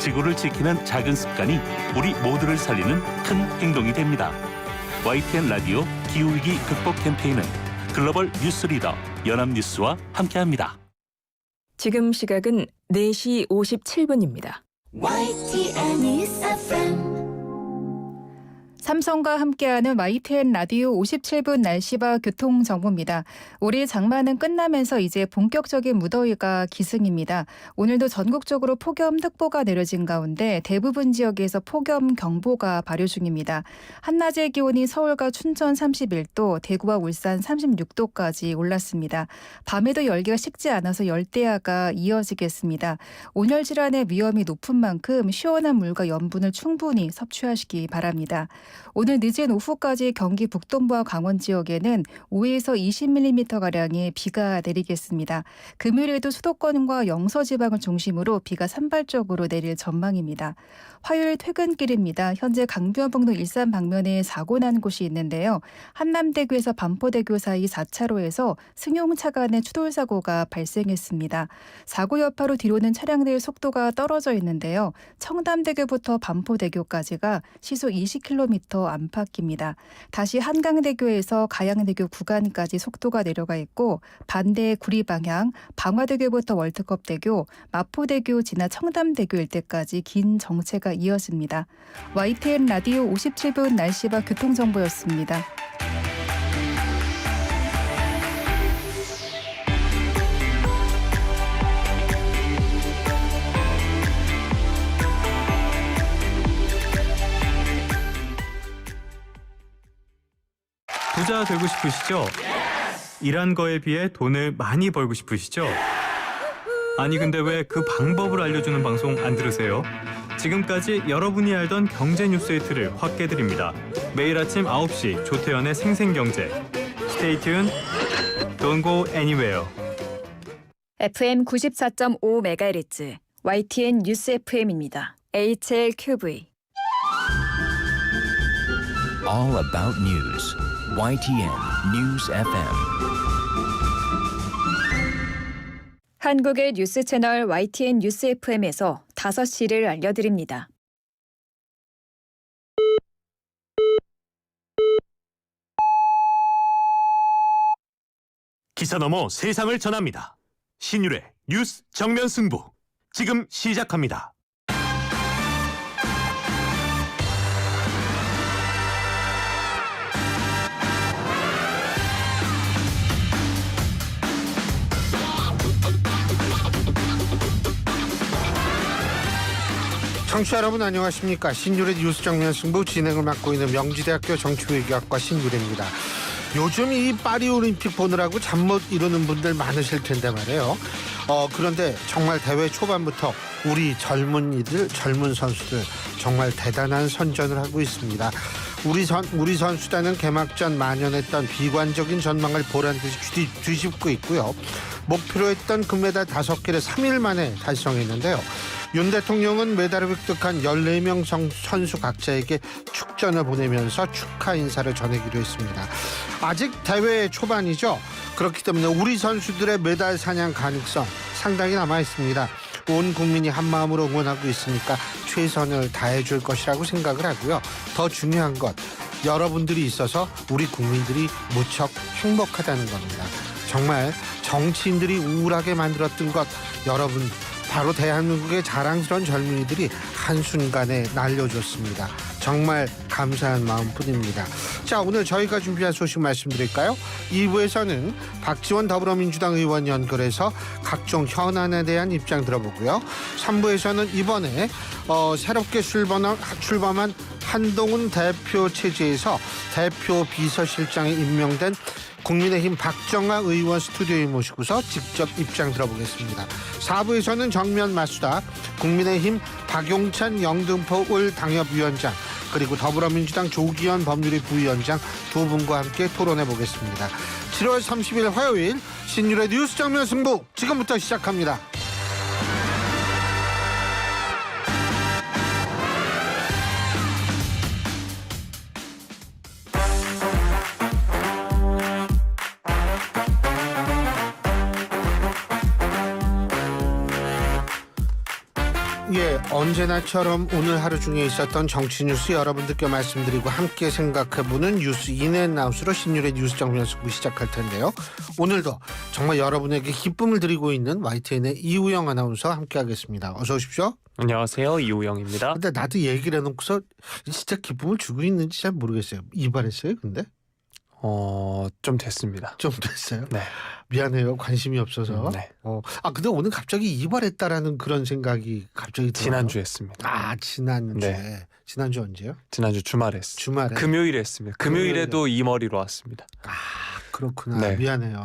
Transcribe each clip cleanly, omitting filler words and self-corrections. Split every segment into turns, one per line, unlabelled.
지구를 지키는 작은 습관이 우리 모두를 살리는 큰 행동이 됩니다. YTN 라디오 기후위기 극복 캠페인은 글로벌 뉴스 리더 연합뉴스와 함께합니다.
지금 시각은 4시 57분입니다.
YTN News FM.
삼성과 함께하는 YTN 라디오 57분 날씨와 교통정보입니다. 올해 장마는 끝나면서 이제 본격적인 무더위가 기승입니다. 오늘도 전국적으로 폭염특보가 내려진 가운데 대부분 지역에서 폭염경보가 발효 중입니다. 한낮의 기온이 서울과 춘천 31도, 대구와 울산 36도까지 올랐습니다. 밤에도 열기가 식지 않아서 열대야가 이어지겠습니다. 온열 질환의 위험이 높은 만큼 시원한 물과 염분을 충분히 섭취하시기 바랍니다. 오늘 늦은 오후까지 경기 북동부와 강원 지역에는 5에서 20mm가량의 비가 내리겠습니다. 금요일에도 수도권과 영서지방을 중심으로 비가 산발적으로 내릴 전망입니다. 화요일 퇴근길입니다. 현재 강변북로 일산 방면에 사고 난 곳이 있는데요. 한남대교에서 반포대교 사이 4차로에서 승용차 간의 추돌사고가 발생했습니다. 사고 여파로 뒤로는 차량들 속도가 떨어져 있는데요. 청담대교부터 반포대교까지가 시속 20km 안팎입니다. 다시 한강대교에서 가양대교 구간까지 속도가 내려가 있고 반대 구리 방향 방화대교부터 월드컵대교, 마포대교 지나 청담대교 일대까지 긴 정체가 이어집니다. YTN 라디오 57분 날씨와 교통정보였습니다.
부자 되고 싶으시죠? 일한 거에 비해 돈을 많이 벌고 싶으시죠? 아니 근데 왜 그 방법을 알려주는 방송 안 들으세요? 지금까지 여러분이 알던 경제 뉴스의 틀을 확 깨드립니다. 매일 아침 9시 조태현의 생생경제. Stay tuned. Don't go anywhere.
FM 94.5MHz YTN 뉴스 FM입니다. HLQV.
All about news. YTN News FM.
한국의 뉴스 채널 YTN 뉴스 FM에서 5시를 알려드립니다.
기사 넘어 세상을 전합니다. 신율의 뉴스 정면 승부 지금 시작합니다.
청취자 여러분 안녕하십니까. 신율의 뉴스 정면 승부 진행을 맡고 있는 명지대학교 정치외교학과 신율입니다. 요즘 이 파리올림픽 보느라고 잠 못 이루는 분들 많으실 텐데 말이에요. 그런데 정말 대회 초반부터 우리 젊은이들, 젊은 선수들 정말 대단한 선전을 하고 있습니다. 우리 선수단은 개막전 만연했던 비관적인 전망을 보란듯이 뒤집고 있고요. 목표로 했던 금메달 5개를 3일 만에 달성했는데요. 윤 대통령은 메달을 획득한 14명 선수 각자에게 축전을 보내면서 축하 인사를 전하기로 했습니다. 아직 대회 초반이죠. 그렇기 때문에 우리 선수들의 메달 사냥 가능성 상당히 남아있습니다. 온 국민이 한마음으로 응원하고 있으니까 최선을 다해줄 것이라고 생각을 하고요. 더 중요한 것, 여러분들이 있어서 우리 국민들이 무척 행복하다는 겁니다. 정말 정치인들이 우울하게 만들었던 것, 여러분 바로 대한민국의 자랑스러운 젊은이들이 한순간에 날려줬습니다. 정말 감사한 마음뿐입니다. 자, 오늘 저희가 준비한 소식 말씀드릴까요? 2부에서는 박지원 더불어민주당 의원 연결해서 각종 현안에 대한 입장 들어보고요. 3부에서는 이번에 새롭게 출범한 한동훈 대표 체제에서 대표 비서실장에 임명된 국민의힘 박정아 의원 스튜디오에 모시고서 직접 입장 들어보겠습니다. 4부에서는 정면 맞수다 국민의힘 박용찬 영등포 을 당협위원장 그리고 더불어민주당 조기현 법률위 부위원장 두 분과 함께 토론해 보겠습니다. 7월 30일 화요일 신율의 뉴스 정면 승부 지금부터 시작합니다. 예, 네, 언제나처럼 오늘 하루 중에 있었던 정치 뉴스 여러분들께 말씀드리고 함께 생각해보는 뉴스 인앤아웃으로 신율의 뉴스 정면 승부 시작할 텐데요. 오늘도 정말 여러분에게 기쁨을 드리고 있는 YTN의 이우영 아나운서 함께하겠습니다. 어서 오십시오.
안녕하세요, 이우영입니다.
근데 나도 얘기를 해놓고서 진짜 기쁨을 주고 있는지 잘 모르겠어요. 이발했어요, 근데?
좀 됐습니다.
좀 됐어요?
네.
미안해요. 관심이 없어서.
네.
근데 오늘 갑자기 이발했다라는 그런 생각이 갑자기 들어요.
지난주에 했습니다.
지난주에.
네.
지난주 언제요?
지난주 주말에 했어요.
주말에?
금요일에 했습니다. 금요일에도 이 머리로 왔습니다.
그렇구나.
네.
미안해요.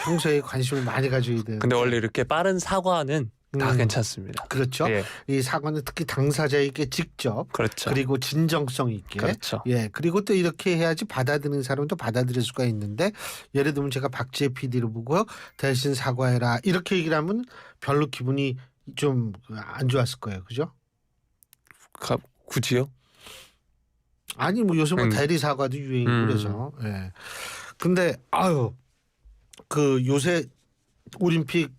평소에 관심을 많이 가져야 되는데.
근데 원래 이렇게 빠른 사과는 다
음.
괜찮습니다.
그렇죠.
예,
이 사과는 특히 당사자에게 직접
그렇죠.
그리고 진정성 있게
그렇죠.
그리고 또 이렇게 해야지 받아들이는 사람도 받아들일 수가 있는데 예를 들면 제가 박지혜 PD를 보고요. 대신 사과해라 이렇게 얘기를 하면 별로 기분이 좀 안 좋았을 거예요. 그죠?
굳이요?
아니 뭐 요새 뭐
음.
대리 사과도 유행이고
음.
그래서. 예. 근데 그 요새 올림픽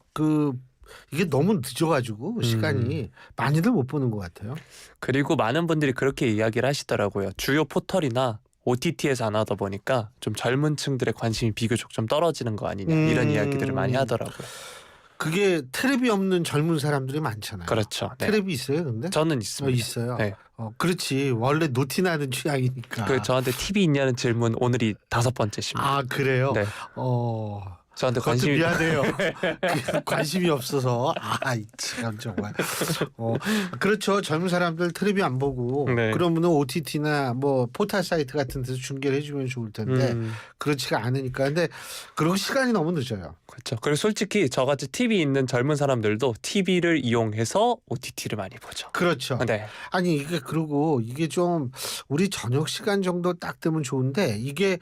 이게 너무 늦어가지고 시간이 많이들 못 보는 것 같아요.
그리고 많은 분들이 그렇게 이야기를 하시더라고요. 주요 포털이나 OTT에서 안 하다 보니까 좀 젊은 층들의 관심이 비교적 좀 떨어지는 거 아니냐 이런 이야기들을 많이 하더라고요.
그게 텔레비 없는 젊은 사람들이 많잖아요.
그렇죠. 네.
텔레비 있어요, 근데?
저는 있습니다.
있어요.
네.
그렇지. 원래 노티나는 취향이니까.
저한테 TV 있냐는 질문 오늘이 5번째십니다.
그래요?
네. 저한테
그것도
관심이
미안해요. 관심이 없어서. 참 정말. 그렇죠. 젊은 사람들 텔레비 안 보고
네.
그러면은 OTT나 뭐 포털 사이트 같은 데서 중계를 해주면 좋을 텐데 그렇지가 않으니까. 근데 그리고 시간이 너무 늦어요.
그렇죠. 그리고 솔직히 저같이 TV 있는 젊은 사람들도 TV를 이용해서 OTT를 많이 보죠.
그렇죠.
네.
아니 이게 좀 우리 저녁 시간 정도 딱 되면 좋은데 이게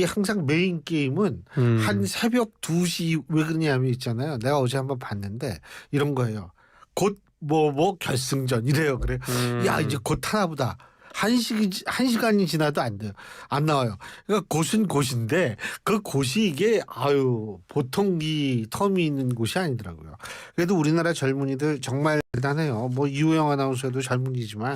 항상 메인 게임은 한 새벽 2시 왜 그러냐면 있잖아요. 내가 어제 한번 봤는데 이런 거예요. 곧 뭐 결승전 이래요. 그래. 야 이제 곧 하나보다. 한 시간이 지나도 안 돼요. 안 나와요. 그러니까 곳은 곳인데 그 곳이 이게 보통 이 텀이 있는 곳이 아니더라고요. 그래도 우리나라 젊은이들 정말 대단해요. 뭐 이우영 아나운서도 젊은이지만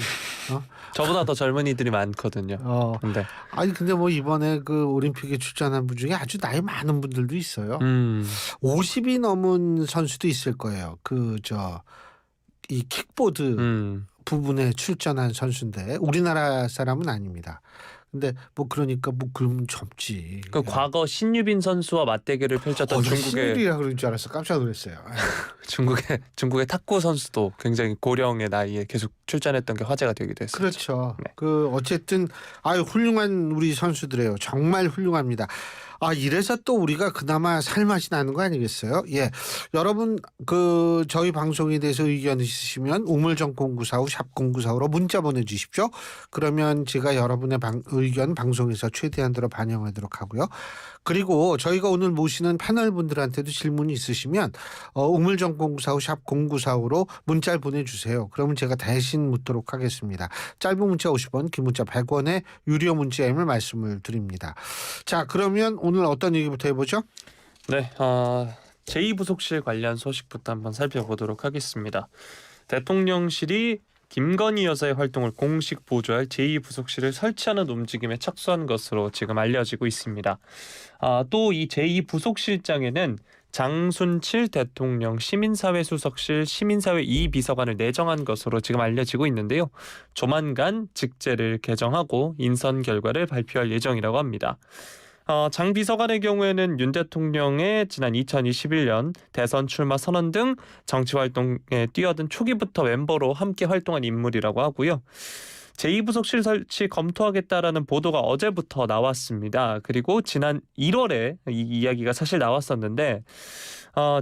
저보다 더 젊은이들이 많거든요. 근데
근데 뭐 이번에 그 올림픽에 출전한 분 중에 아주 나이 많은 분들도 있어요. 50이 넘은 선수도 있을 거예요. 이 킥보드 부분에 출전한 선수인데 우리나라 사람은 아닙니다. 근데 그러니까 그럼 젊지.
과거 신유빈 선수와 맞대결을 펼쳤던
신유빈이라 그런 줄 알았어. 깜짝 놀랐어요.
중국의 탁구 선수도 굉장히 고령의 나이에 계속 출전했던 게 화제가 되기도 했었죠.
그렇죠.
네.
어쨌든 훌륭한 우리 선수들이에요. 정말 훌륭합니다. 이래서 또 우리가 그나마 살맛이 나는 거 아니겠어요? 예. 여러분, 저희 방송에 대해서 의견 있으시면 우물정 0945 샵 0945로 문자 보내주십시오. 그러면 제가 여러분의 의견 방송에서 최대한대로 반영하도록 하고요. 그리고 저희가 오늘 모시는 패널 분들한테도 질문이 있으시면 우물정 0945 샵 0945로 문자를 보내주세요. 그러면 제가 대신 묻도록 하겠습니다. 짧은 문자 50원, 긴 문자 100원의 유료 문자임을 말씀을 드립니다. 자, 그러면 오늘 어떤 얘기부터 해보죠?
네, 제2부속실 관련 소식부터 한번 살펴보도록 하겠습니다. 대통령실이 김건희 여사의 활동을 공식 보조할 제2부속실을 설치하는 움직임에 착수한 것으로 지금 알려지고 있습니다. 또 이 제2부속실장에는 장순칠 대통령 시민사회 수석실 시민사회 2비서관을 내정한 것으로 지금 알려지고 있는데요. 조만간 직제를 개정하고 인선 결과를 발표할 예정이라고 합니다. 장 비서관의 경우에는 윤 대통령의 지난 2021년 대선 출마 선언 등 정치활동에 뛰어든 초기부터 멤버로 함께 활동한 인물이라고 하고요. 제2부속실 설치 검토하겠다라는 보도가 어제부터 나왔습니다. 그리고 지난 1월에 이 이야기가 사실 나왔었는데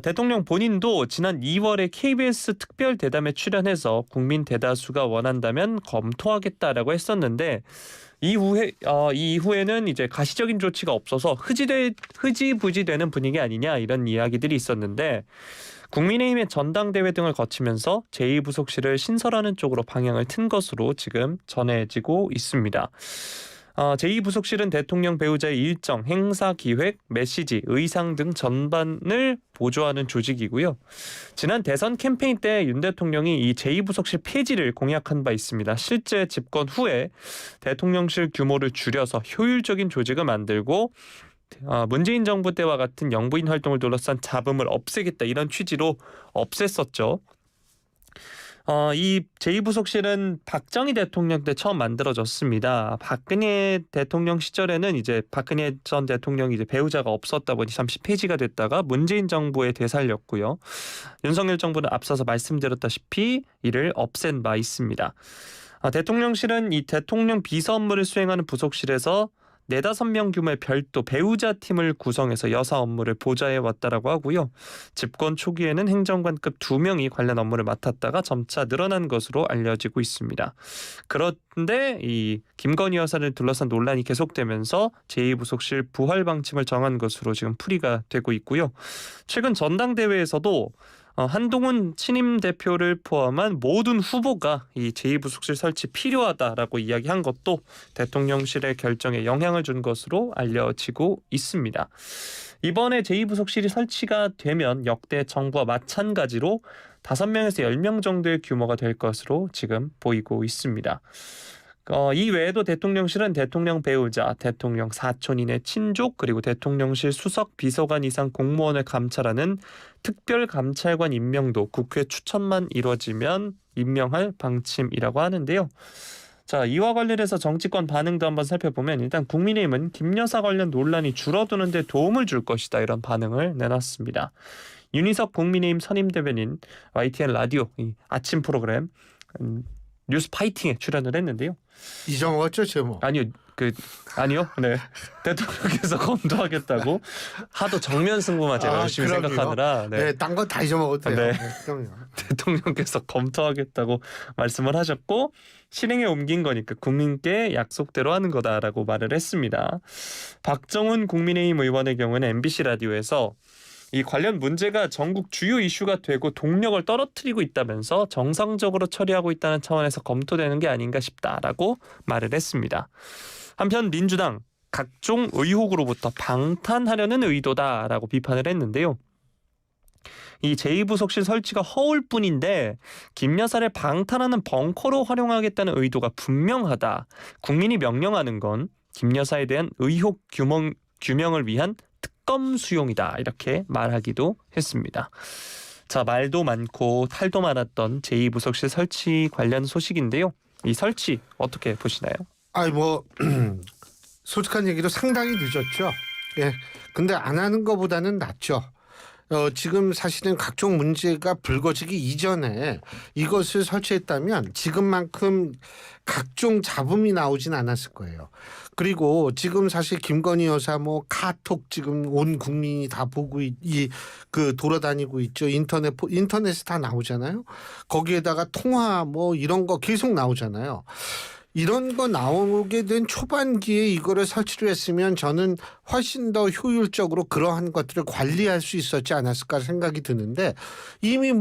대통령 본인도 지난 2월에 KBS 특별 대담에 출연해서 국민 대다수가 원한다면 검토하겠다라고 했었는데 이후에는 이제 가시적인 조치가 없어서 흐지부지되는 분위기 아니냐 이런 이야기들이 있었는데 국민의힘의 전당대회 등을 거치면서 제2부속실을 신설하는 쪽으로 방향을 튼 것으로 지금 전해지고 있습니다. 제2부속실은 대통령 배우자의 일정, 행사 기획, 메시지, 의상 등 전반을 보조하는 조직이고요. 지난 대선 캠페인 때 윤 대통령이 이 제2부속실 폐지를 공약한 바 있습니다. 실제 집권 후에 대통령실 규모를 줄여서 효율적인 조직을 만들고 문재인 정부 때와 같은 영부인 활동을 둘러싼 잡음을 없애겠다 이런 취지로 없앴었죠. 이 제2부속실은 박정희 대통령 때 처음 만들어졌습니다. 박근혜 대통령 시절에는 이제 박근혜 전 대통령이 이제 배우자가 없었다 보니 잠시 폐지가 됐다가 문재인 정부에 되살렸고요. 윤석열 정부는 앞서서 말씀드렸다시피 이를 없앤 바 있습니다. 대통령실은 이 대통령 비서 업무를 수행하는 부속실에서 4-5명 규모의 별도 배우자 팀을 구성해서 여사 업무를 보좌해 왔다라고 하고요. 집권 초기에는 행정관급 2명이 관련 업무를 맡았다가 점차 늘어난 것으로 알려지고 있습니다. 그런데 이 김건희 여사를 둘러싼 논란이 계속되면서 제2부속실 부활 방침을 정한 것으로 지금 풀이가 되고 있고요. 최근 전당대회에서도 한동훈 신임 대표를 포함한 모든 후보가 이 제2부속실 설치 필요하다라고 이야기한 것도 대통령실의 결정에 영향을 준 것으로 알려지고 있습니다. 이번에 제2부속실이 설치가 되면 역대 정부와 마찬가지로 5명에서 10명 정도의 규모가 될 것으로 지금 보이고 있습니다. 이 외에도 대통령실은 대통령 배우자, 대통령 사촌인의 친족, 그리고 대통령실 수석 비서관 이상 공무원을 감찰하는 특별감찰관 임명도 국회 추천만 이루어지면 임명할 방침이라고 하는데요. 자, 이와 관련해서 정치권 반응도 한번 살펴보면 일단 국민의힘은 김 여사 관련 논란이 줄어드는 데 도움을 줄 것이다 이런 반응을 내놨습니다. 윤희석 국민의힘 선임대변인 YTN 라디오 이 아침 프로그램 뉴스 파이팅에 출연을 했는데요.
잊어먹었죠 제목.
아니요. 네. 대통령께서 검토하겠다고 하도 정면 승부만 제가 열심히
그럼요.
생각하느라
네, 딴 거 다 잊어먹었대요.
네.
그럼요.
대통령께서 검토하겠다고 말씀을 하셨고 실행에 옮긴 거니까 국민께 약속대로 하는 거다라고 말을 했습니다. 박정훈 국민의힘 의원의 경우는 MBC 라디오에서 이 관련 문제가 전국 주요 이슈가 되고 동력을 떨어뜨리고 있다면서 정상적으로 처리하고 있다는 차원에서 검토되는 게 아닌가 싶다라고 말을 했습니다. 한편 민주당 각종 의혹으로부터 방탄하려는 의도다라고 비판을 했는데요. 이 제2부속실 설치가 허울 뿐인데 김 여사를 방탄하는 벙커로 활용하겠다는 의도가 분명하다. 국민이 명령하는 건 김 여사에 대한 의혹 규명을 위한 특검 수용이다. 이렇게 말하기도 했습니다. 자, 말도 많고 탈도 많았던 제2부속실 설치 관련 소식인데요. 이 설치 어떻게 보시나요?
솔직한 얘기로 상당히 늦었죠. 예. 근데 안 하는 것보다는 낫죠. 지금 사실은 각종 문제가 불거지기 이전에 이것을 설치했다면 지금만큼 각종 잡음이 나오진 않았을 거예요. 그리고 지금 사실 김건희 여사 카톡 지금 온 국민이 다 보고 돌아다니고 있죠. 인터넷에 다 나오잖아요. 거기에다가 통화 이런 거 계속 나오잖아요. 이런 거 나오게 된 초반기에 이거를 설치를 했으면 저는 훨씬 더 효율적으로 그러한 것들을 관리할 수 있었지 않았을까 생각이 드는데 이미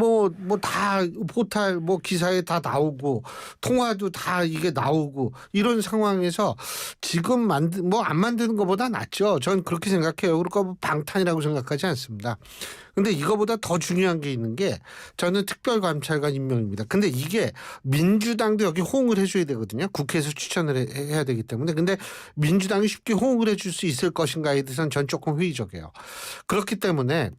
다 포탈 기사에 다 나오고 통화도 다 이게 나오고 이런 상황에서 지금 안 만드는 것보다 낫죠. 저는 그렇게 생각해요. 그러니까 방탄이라고 생각하지 않습니다. 근데 이거보다 더 중요한 게 있는 게 저는 특별감찰관 임명입니다. 근데 이게 민주당도 여기 호응을 해줘야 되거든요. 국회에서 추천을 해야 되기 때문에. 근데 민주당이 쉽게 호응을 해줄 수 있을 것인가에 대해서는 전 조금 회의적이에요. 그렇기 때문에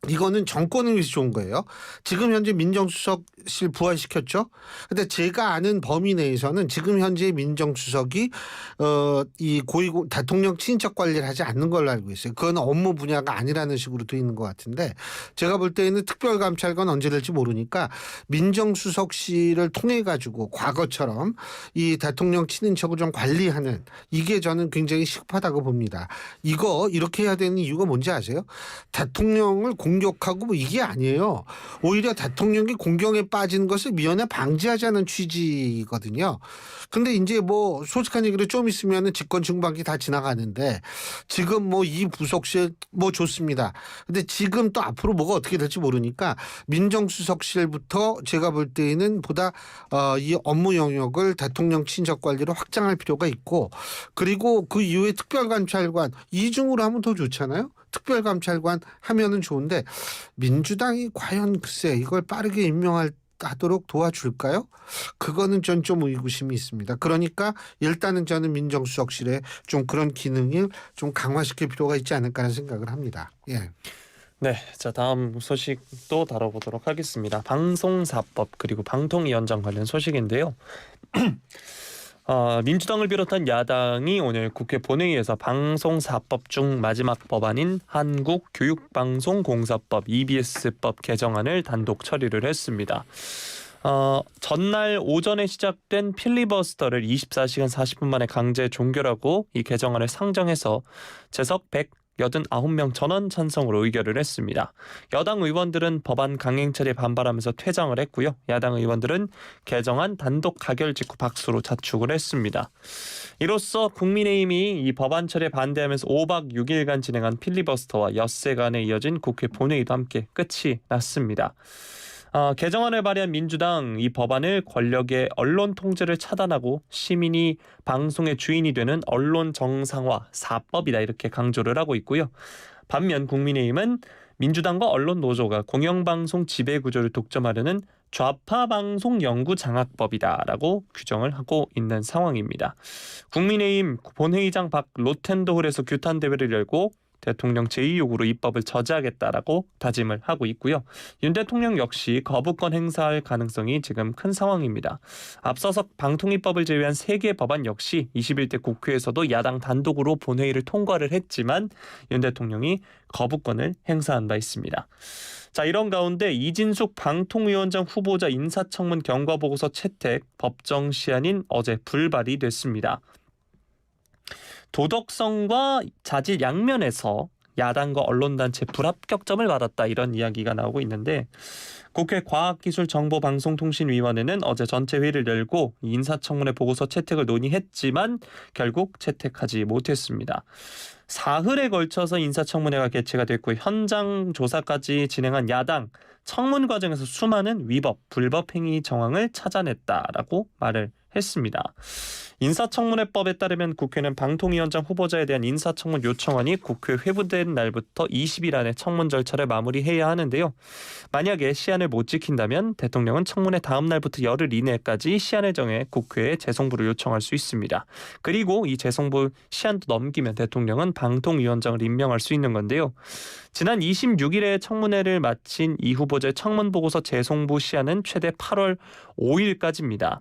이거는 정권을 위해서 좋은 거예요. 지금 현재 민정수석실 부활시켰죠. 근데 제가 아는 범위 내에서는 지금 현재 민정수석이 이 고위공 대통령 친인척 관리를 하지 않는 걸로 알고 있어요. 그건 업무 분야가 아니라는 식으로 돼 있는 것 같은데 제가 볼 때는 특별감찰관 언제 될지 모르니까 민정수석실을 통해 가지고 과거처럼 이 대통령 친인척을 좀 관리하는 이게 저는 굉장히 시급하다고 봅니다. 이거 이렇게 해야 되는 이유가 뭔지 아세요? 대통령을 공격하고 이게 아니에요. 오히려 대통령이 공경에 빠지는 것을 미연에 방지하자는 취지거든요. 근데 이제 뭐 솔직한 얘기로 좀 있으면은 집권 중반기 다 지나가는데 지금 뭐 이 부속실 뭐 좋습니다. 근데 지금 또 앞으로 뭐가 어떻게 될지 모르니까 민정수석실부터 제가 볼 때에는 보다 이 업무 영역을 대통령 친척 관리로 확장할 필요가 있고, 그리고 그 이후에 특별감찰관 이중으로 하면 더 좋잖아요. 특별감찰관 하면은 좋은데 민주당이 과연 글쎄 이걸 빠르게 임명하도록 도와줄까요? 그거는 전 좀 의구심이 있습니다. 그러니까 일단은 저는 민정수석실에 좀 그런 기능을 좀 강화시킬 필요가 있지 않을까라는 생각을 합니다. 예.
네, 자 다음 소식도 다뤄보도록 하겠습니다. 방송사법 그리고 방통위원장 관련 소식인데요. 민주당을 비롯한 야당이 오늘 국회 본회의에서 방송사법 중 마지막 법안인 한국교육방송공사법 EBS법 개정안을 단독 처리를 했습니다. 전날 오전에 시작된 필리버스터를 24시간 40분 만에 강제 종결하고 이 개정안을 상정해서 재석 189명 전원 찬성으로 의결을 했습니다. 여당 의원들은 법안 강행 처리에 반발하면서 퇴장을 했고요. 야당 의원들은 개정안 단독 가결 직후 박수로 자축을 했습니다. 이로써 국민의힘이 이 법안 처리에 반대하면서 5박 6일간 진행한 필리버스터와 엿새간에 이어진 국회 본회의도 함께 끝이 났습니다. 개정안을 발의한 민주당 이 법안을 권력의 언론 통제를 차단하고 시민이 방송의 주인이 되는 언론 정상화 4법이다 이렇게 강조를 하고 있고요. 반면 국민의힘은 민주당과 언론 노조가 공영방송 지배구조를 독점하려는 좌파 방송 연구 장악법이다라고 규정을 하고 있는 상황입니다. 국민의힘 본회의장 밖 로텐더홀에서 규탄 대회를 열고 대통령 제2요구로 입법을 저지하겠다라고 다짐을 하고 있고요. 윤 대통령 역시 거부권 행사할 가능성이 지금 큰 상황입니다. 앞서서 방통위법을 제외한 3개 법안 역시 21대 국회에서도 야당 단독으로 본회의를 통과를 했지만 윤 대통령이 거부권을 행사한 바 있습니다. 자, 이런 가운데 이진숙 방통위원장 후보자 인사청문 경과보고서 채택 법정 시한인 어제 불발이 됐습니다. 도덕성과 자질 양면에서 야당과 언론단체 불합격점을 받았다 이런 이야기가 나오고 있는데 국회 과학기술정보방송통신위원회는 어제 전체 회의를 열고 인사청문회 보고서 채택을 논의했지만 결국 채택하지 못했습니다. 사흘에 걸쳐서 인사청문회가 개최가 됐고 현장 조사까지 진행한 야당 청문 과정에서 수많은 위법, 불법 행위 정황을 찾아냈다라고 말을 했습니다. 인사청문회법에 따르면 국회는 방통위원장 후보자에 대한 인사청문 요청안이 국회 회부된 날부터 20일 안에 청문 절차를 마무리해야 하는데요. 만약에 시한을 못 지킨다면 대통령은 청문회 다음 날부터 열흘 이내까지 시한을 정해 국회에 재송부를 요청할 수 있습니다. 그리고 이 재송부 시한도 넘기면 대통령은 방통위원장을 임명할 수 있는 건데요. 지난 26일에 청문회를 마친 이 후보자의 청문 보고서 재송부 시한은 최대 8월 5일까지입니다.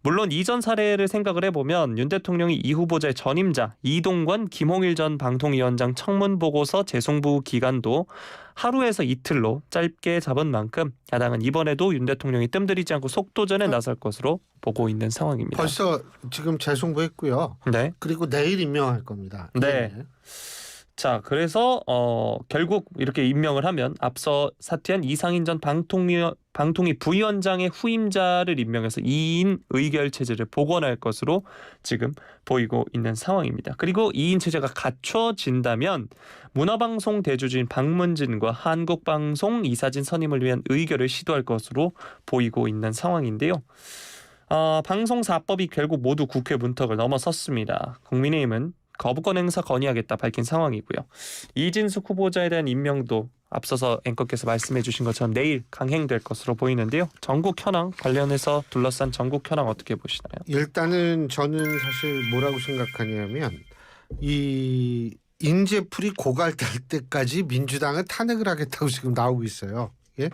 물론 이전 사례를 생각을 해보면 윤 대통령이 이 후보자의 전임자 이동관, 김홍일 전 방통위원장 청문 보고서 재송부 기간도 하루에서 이틀로 짧게 잡은 만큼 야당은 이번에도 윤 대통령이 뜸들이지 않고 속도전에 나설 것으로 보고 있는 상황입니다.
벌써 지금 재송부했고요.
네.
그리고 내일 임명할 겁니다.
네. 자, 그래서 결국 이렇게 임명을 하면 앞서 사퇴한 이상인 전 방통위 부위원장의 후임자를 임명해서 2인 의결 체제를 복원할 것으로 지금 보이고 있는 상황입니다. 그리고 2인 체제가 갖춰진다면 문화방송 대주주인 박문진과 한국방송 이사진 선임을 위한 의결을 시도할 것으로 보이고 있는 상황인데요. 방송사법이 결국 모두 국회 문턱을 넘어섰습니다. 국민의힘은 거부권 행사 건의하겠다 밝힌 상황이고요. 이진숙 후보자에 대한 임명도 앞서서 앵커께서 말씀해 주신 것처럼 내일 강행될 것으로 보이는데요. 전국 현황 관련해서 둘러싼 전국 현황 어떻게 보시나요?
일단은 저는 사실 뭐라고 생각하냐면 이 인재풀이 고갈될 때까지 민주당을 탄핵을 하겠다고 지금 나오고 있어요. 예?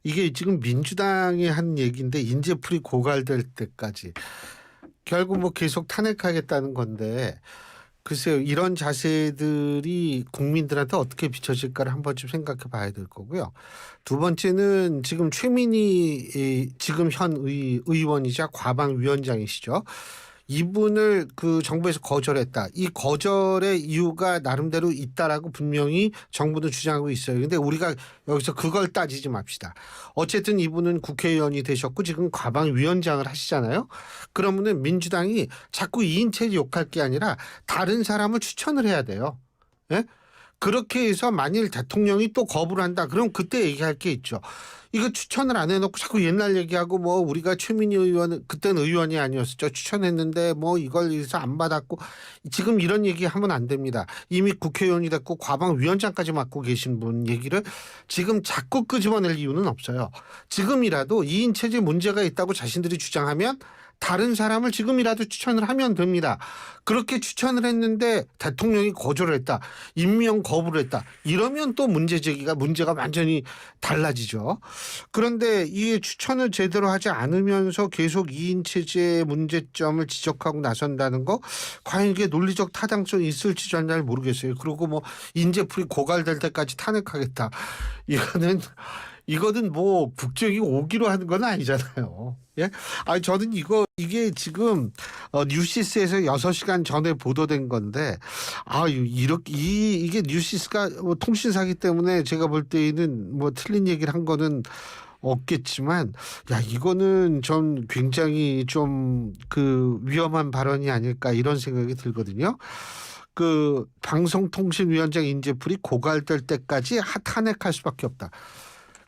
이게 지금 민주당이 한 얘기인데 인재풀이 고갈될 때까지 결국 뭐 계속 탄핵하겠다는 건데 글쎄요. 이런 자세들이 국민들한테 어떻게 비춰질까를 한 번쯤 생각해 봐야 될 거고요. 두 번째는 지금 최민희 지금 현 의원이자 과방위원장이시죠. 이분을 그 정부에서 거절했다. 이 거절의 이유가 나름대로 있다라고 분명히 정부는 주장하고 있어요. 근데 우리가 여기서 그걸 따지지 맙시다. 어쨌든 이분은 국회의원이 되셨고 지금 과방위원장을 하시잖아요. 그러면은 민주당이 자꾸 이인체제 욕할 게 아니라 다른 사람을 추천을 해야 돼요. 예? 그렇게 해서 만일 대통령이 또 거부를 한다. 그럼 그때 얘기할 게 있죠. 이거 추천을 안 해놓고 자꾸 옛날 얘기하고 뭐 우리가 최민희 의원 그때는 의원이 아니었었죠. 추천했는데 뭐 이걸 해서 안 받았고 지금 이런 얘기하면 안 됩니다. 이미 국회의원이 됐고 과방위원장까지 맡고 계신 분 얘기를 지금 자꾸 끄집어낼 이유는 없어요. 지금이라도 2인 체제 문제가 있다고 자신들이 주장하면 다른 사람을 지금이라도 추천을 하면 됩니다. 그렇게 추천을 했는데 대통령이 거절을 했다. 임명 거부를 했다. 이러면 또 문제가 완전히 달라지죠. 그런데 이 추천을 제대로 하지 않으면서 계속 2인 체제의 문제점을 지적하고 나선다는 거 과연 이게 논리적 타당성이 있을지 전 잘 모르겠어요. 그리고 뭐 인재풀이 고갈될 때까지 탄핵하겠다. 이거는 뭐 국정이 오기로 하는 건 아니잖아요. 예? 아니 저는 이게 지금 뉴시스에서 6시간 전에 보도된 건데 이게 뉴시스가 뭐 통신사기 때문에 제가 볼 때에는 뭐 틀린 얘기를 한 거는 없겠지만 이거는 전 굉장히 좀 그 위험한 발언이 아닐까 이런 생각이 들거든요. 그 방송통신위원장 인재풀이 고갈될 때까지 탄핵할 수밖에 없다.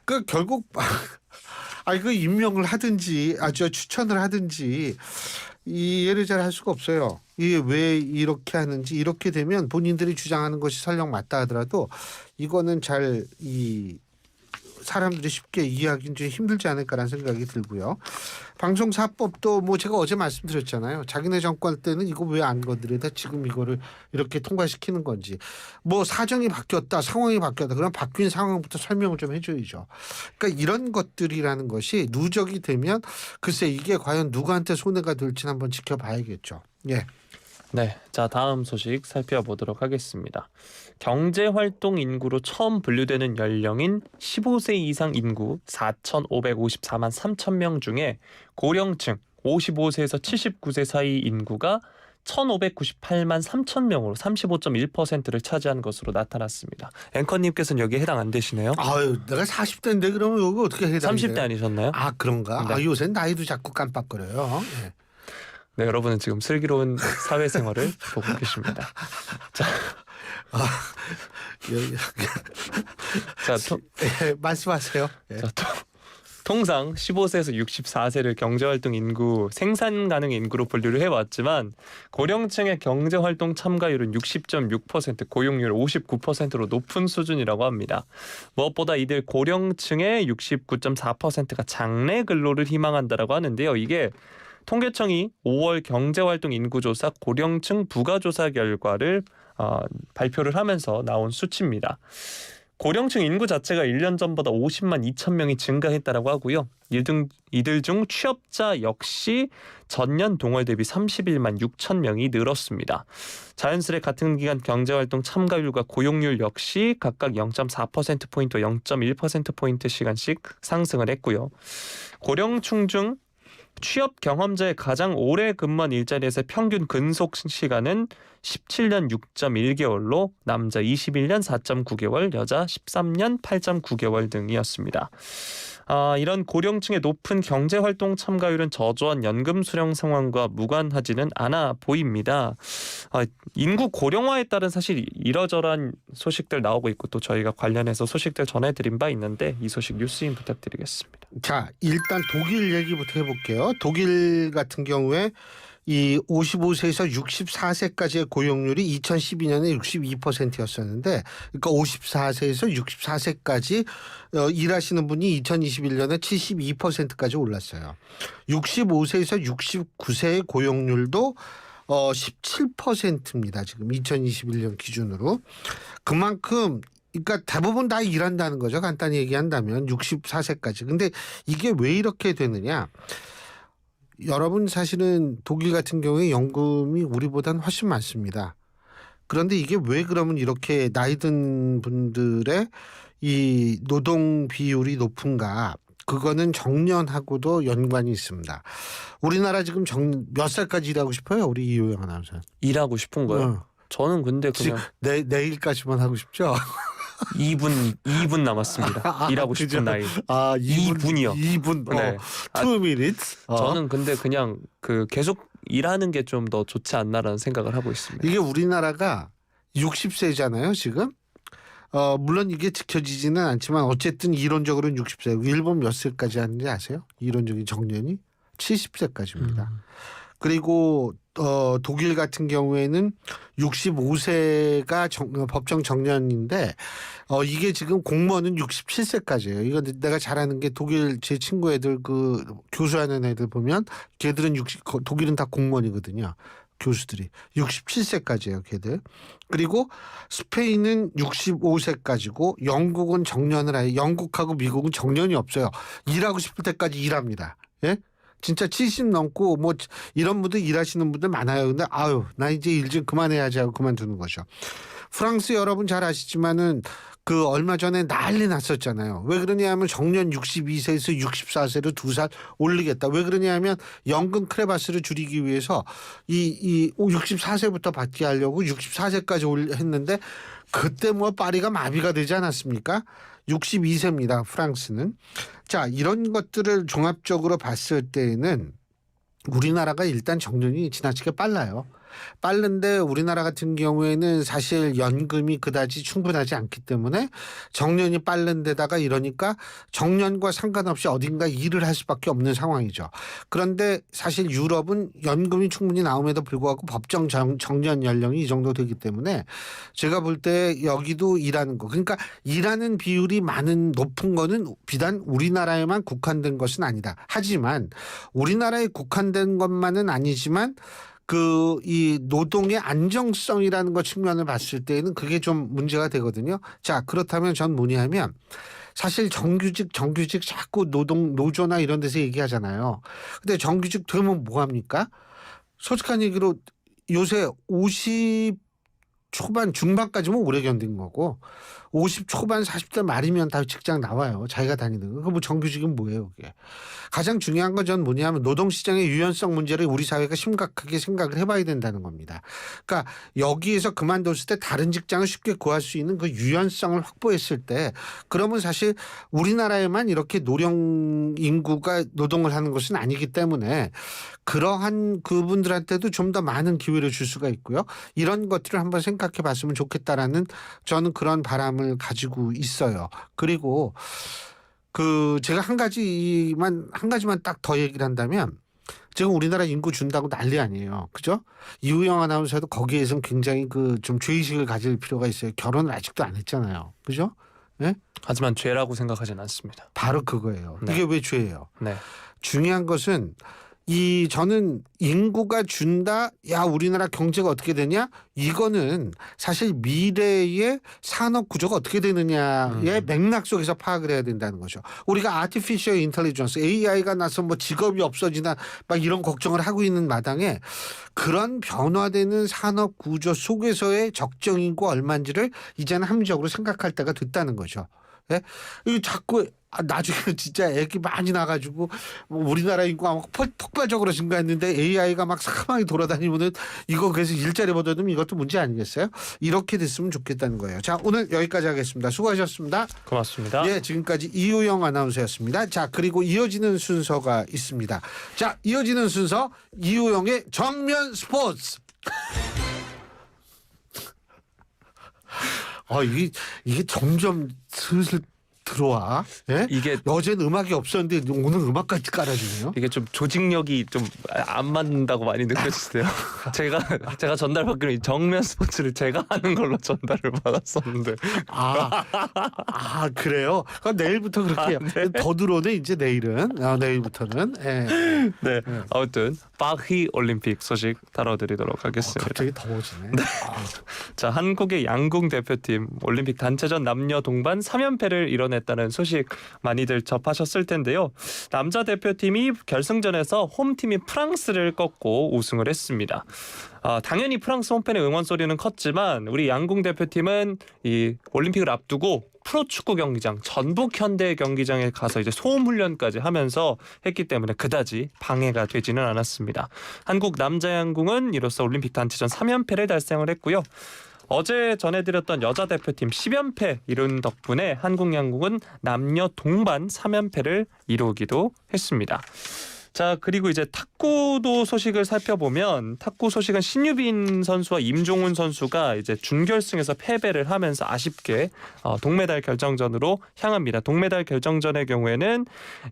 그 결국 그 임명을 하든지 추천을 하든지 이해를 잘 할 수가 없어요. 이게 왜 이렇게 하는지 이렇게 되면 본인들이 주장하는 것이 설령 맞다 하더라도 이거는 잘 사람들이 쉽게 이해하기는 좀 힘들지 않을까라는 생각이 들고요. 방송사법도 뭐 제가 어제 말씀드렸잖아요. 자기네 정권 때는 이거 왜 안 건드려다 지금 이거를 이렇게 통과시키는 건지. 뭐 사정이 바뀌었다, 상황이 바뀌었다. 그럼 바뀐 상황부터 설명을 좀 해줘야죠. 그러니까 이런 것들이라는 것이 누적이 되면 글쎄 이게 과연 누구한테 손해가 될지는 한번 지켜봐야겠죠. 예.
네, 자 다음 소식 살펴보도록 하겠습니다. 경제활동 인구로 처음 분류되는 연령인 15세 이상 인구 4,554만 3천 명 중에 고령층 55세에서 79세 사이 인구가 1,598만 3천 명으로 35.1%를 차지한 것으로 나타났습니다. 앵커님께서는 여기에 해당 안 되시네요?
내가 40대인데 그러면 여기 어떻게 해당돼요?
30대 아니셨나요?
그런가?
네.
요새 나이도 자꾸 깜빡거려요. 네.
네, 여러분은 지금 슬기로운 사회생활을 보고 계십니다. 자,
말씀하세요. 예.
자, 통상 15세에서 64세를 경제활동 인구, 생산 가능 인구로 분류를 해왔지만 고령층의 경제활동 참가율은 60.6%, 고용률 59%로 높은 수준이라고 합니다. 무엇보다 이들 고령층의 69.4%가 장래 근로를 희망한다라고 하는데요. 이게 통계청이 5월 경제활동 인구조사 고령층 부가조사 결과를 발표를 하면서 나온 수치입니다. 고령층 인구 자체가 1년 전보다 50만 2천 명이 증가했다라고 하고요. 이들 중 취업자 역시 전년 동월 대비 31만 6천 명이 늘었습니다. 자연스레 같은 기간 경제활동 참가율과 고용률 역시 각각 0.4%포인트, 0.1%포인트 시간씩 상승을 했고요. 고령층 중 취업 경험자의 가장 오래 근무한 일자리에서 평균 근속 시간은 17년 6.1개월로 남자 21년 4.9개월, 여자 13년 8.9개월 등이었습니다. 이런 고령층의 높은 경제활동 참가율은 저조한 연금 수령 상황과 무관하지는 않아 보입니다. 인구 고령화에 따른 사실 이러저러한 소식들 나오고 있고 또 저희가 관련해서 소식들 전해드린 바 있는데 이 소식 뉴스인 부탁드리겠습니다.
자, 일단 독일 얘기부터 해볼게요. 독일 같은 경우에 이 55세에서 64세까지의 고용률이 2012년에 62%였었는데 그러니까 54세에서 64세까지 일하시는 분이 2021년에 72%까지 올랐어요. 65세에서 69세의 고용률도 17%입니다. 지금 2021년 기준으로. 그만큼 그러니까 대부분 다 일한다는 거죠. 간단히 얘기한다면 64세까지. 근데 이게 왜 이렇게 되느냐. 여러분 사실은 독일 같은 경우에 연금이 우리보다는 훨씬 많습니다. 그런데 이게 왜 그러면 이렇게 나이 든 분들의 이 노동 비율이 높은가. 그거는 정년하고도 연관이 있습니다. 우리나라 지금 몇 살까지 일하고 싶어요? 우리 이효영 아나운서.
일하고 싶은 거요.
어.
저는 근데 그냥
내일까지만 하고 싶죠?
2분 남았습니다. 일하고 싶은
그죠?
나이.
2분이요. 2분.
네.
2 minutes.
저는 근데 그냥 그 계속 일하는 게 좀 더 좋지 않나라는 생각을 하고 있습니다.
이게 우리나라가 60세잖아요, 지금. 물론 이게 지켜지지는 않지만 어쨌든 이론적으로는 60세. 일본 몇 세까지 하는지 아세요? 이론적인 정년이 70세까지입니다. 그리고 독일 같은 경우에는 65세가 법정 정년인데 이게 지금 공무원은 67세까지예요. 이거 내가 잘 아는 게 독일 제 친구 애들 그 교수하는 애들 보면 걔들은 독일은 다 공무원이거든요. 교수들이 67세까지예요, 걔들. 그리고 스페인은 65세까지고 영국은 정년을 아예 영국하고 미국은 정년이 없어요. 일하고 싶을 때까지 일합니다. 예? 진짜 70 넘고 뭐 이런 분들 일하시는 분들 많아요. 근데 아유 나 이제 일 좀 그만해야지 하고 그만두는 거죠. 프랑스 여러분 잘 아시지만은 그 얼마 전에 난리 났었잖아요. 왜 그러냐면 정년 62세에서 64세로 2살 올리겠다. 왜 그러냐면 연금 크레바스를 줄이기 위해서 이 64세부터 받게 하려고 64세까지 했는데 그때 뭐 파리가 마비가 되지 않았습니까? 62세입니다. 프랑스는. 자, 이런 것들을 종합적으로 봤을 때에는 우리나라가 일단 정년이 지나치게 빨라요. 빠른데 우리나라 같은 경우에는 사실 연금이 그다지 충분하지 않기 때문에 정년이 빠른 데다가 이러니까 정년과 상관없이 어딘가 일을 할 수밖에 없는 상황이죠. 그런데 사실 유럽은 연금이 충분히 나옴에도 불구하고 법정 정년 연령이 이 정도 되기 때문에 제가 볼 때 여기도 일하는 거 그러니까 일하는 비율이 높은 거는 비단 우리나라에만 국한된 것은 아니다. 하지만 우리나라에 국한된 것만은 아니지만 이 노동의 안정성이라는 것 측면을 봤을 때는 그게 좀 문제가 되거든요. 자, 그렇다면 전 뭐냐면 사실 정규직 자꾸 노조나 이런 데서 얘기하잖아요. 근데 정규직 되면 뭐 합니까? 솔직한 얘기로 요새 50 초반 중반까지면 오래 견딘 거고 50 초반 40대 말이면 다 직장 나와요. 자기가 다니는 거. 뭐 정규직은 뭐예요 그게. 가장 중요한 건 전 뭐냐면 노동시장의 유연성 문제를 우리 사회가 심각하게 생각을 해봐야 된다는 겁니다. 그러니까 여기에서 그만뒀을 때 다른 직장을 쉽게 구할 수 있는 그 유연성을 확보했을 때 그러면 사실 우리나라에만 이렇게 노령 인구가 노동을 하는 것은 아니기 때문에 그러한 그분들한테도 좀 더 많은 기회를 줄 수가 있고요. 이런 것들을 한번 생각해 봤으면 좋겠다라는 저는 그런 바람을 가지고 있어요. 그리고 제가 한 가지만 딱 더 얘기를 한다면 지금 우리나라 인구 준다고 난리 아니에요. 그죠? 이우영 아나운서도 거기에선 굉장히 좀 죄의식을 가질 필요가 있어요. 결혼을 아직도 안 했잖아요. 그죠? 네?
하지만 죄라고 생각하지는 않습니다.
바로 그거예요.
네.
이게 왜 죄예요?
네.
중요한 것은 저는 인구가 준다. 야, 우리나라 경제가 어떻게 되냐? 이거는 사실 미래의 산업 구조가 어떻게 되느냐의 맥락 속에서 파악을 해야 된다는 거죠. 우리가 아티피셜 인텔리전스 AI가 나서 뭐 직업이 없어지나 막 이런 걱정을 하고 있는 마당에 그런 변화되는 산업 구조 속에서의 적정 인구 얼마인지를 이제는 합리적으로 생각할 때가 됐다는 거죠. 예? 이거 자꾸 나중에 진짜 애기 많이 나가지고 우리나라 인구가 막 폭발적으로 증가했는데 AI가 막 사망하게 돌아다니면은 이거 그래서 일자리 보다는 이것도 문제 아니겠어요? 이렇게 됐으면 좋겠다는 거예요. 자, 오늘 여기까지 하겠습니다. 수고하셨습니다.
고맙습니다.
예, 지금까지 이우영 아나운서였습니다. 자, 그리고 이어지는 순서가 있습니다. 자, 이어지는 순서 이우영의 정면 스포츠. 이게 점점 슬슬 들어와. 예?
이게
어제는 음악이 없었는데 오늘 음악까지 깔아주네요.
이게 좀 조직력이 좀 안 맞는다고 많이 느껴지세요. 제가 전달받기로 이 정면 스포츠를 제가 하는 걸로 전달을 받았었는데.
그래요? 그럼 내일부터 그렇게 해요.
네.
더 들어오네 이제 내일은. 내일부터는. 예.
네. 아무튼 파리 올림픽 소식 다뤄드리도록 하겠습니다.
갑자기 더워지네.
자, 한국의 양궁 대표팀 올림픽 단체전 남녀 동반 3연패를 이뤄냈다는 소식 많이들 접하셨을 텐데요. 남자 대표팀이 결승전에서 홈팀인 프랑스를 꺾고 우승을 했습니다. 당연히 프랑스 홈팬의 응원 소리는 컸지만 우리 양궁 대표팀은 이 올림픽을 앞두고 프로축구 경기장 전북 현대 경기장에 가서 이제 소음 훈련까지 하면서 했기 때문에 그다지 방해가 되지는 않았습니다. 한국 남자 양궁은 이로써 올림픽 단체전 3연패를 달성을 했고요. 어제 전해드렸던 여자 대표팀 10연패 이룬 덕분에 한국 양궁은 남녀 동반 3연패를 이루기도 했습니다. 자, 그리고 이제 탁구도 소식을 살펴보면 탁구 소식은 신유빈 선수와 임종훈 선수가 이제 준결승에서 패배를 하면서 아쉽게 동메달 결정전으로 향합니다. 동메달 결정전의 경우에는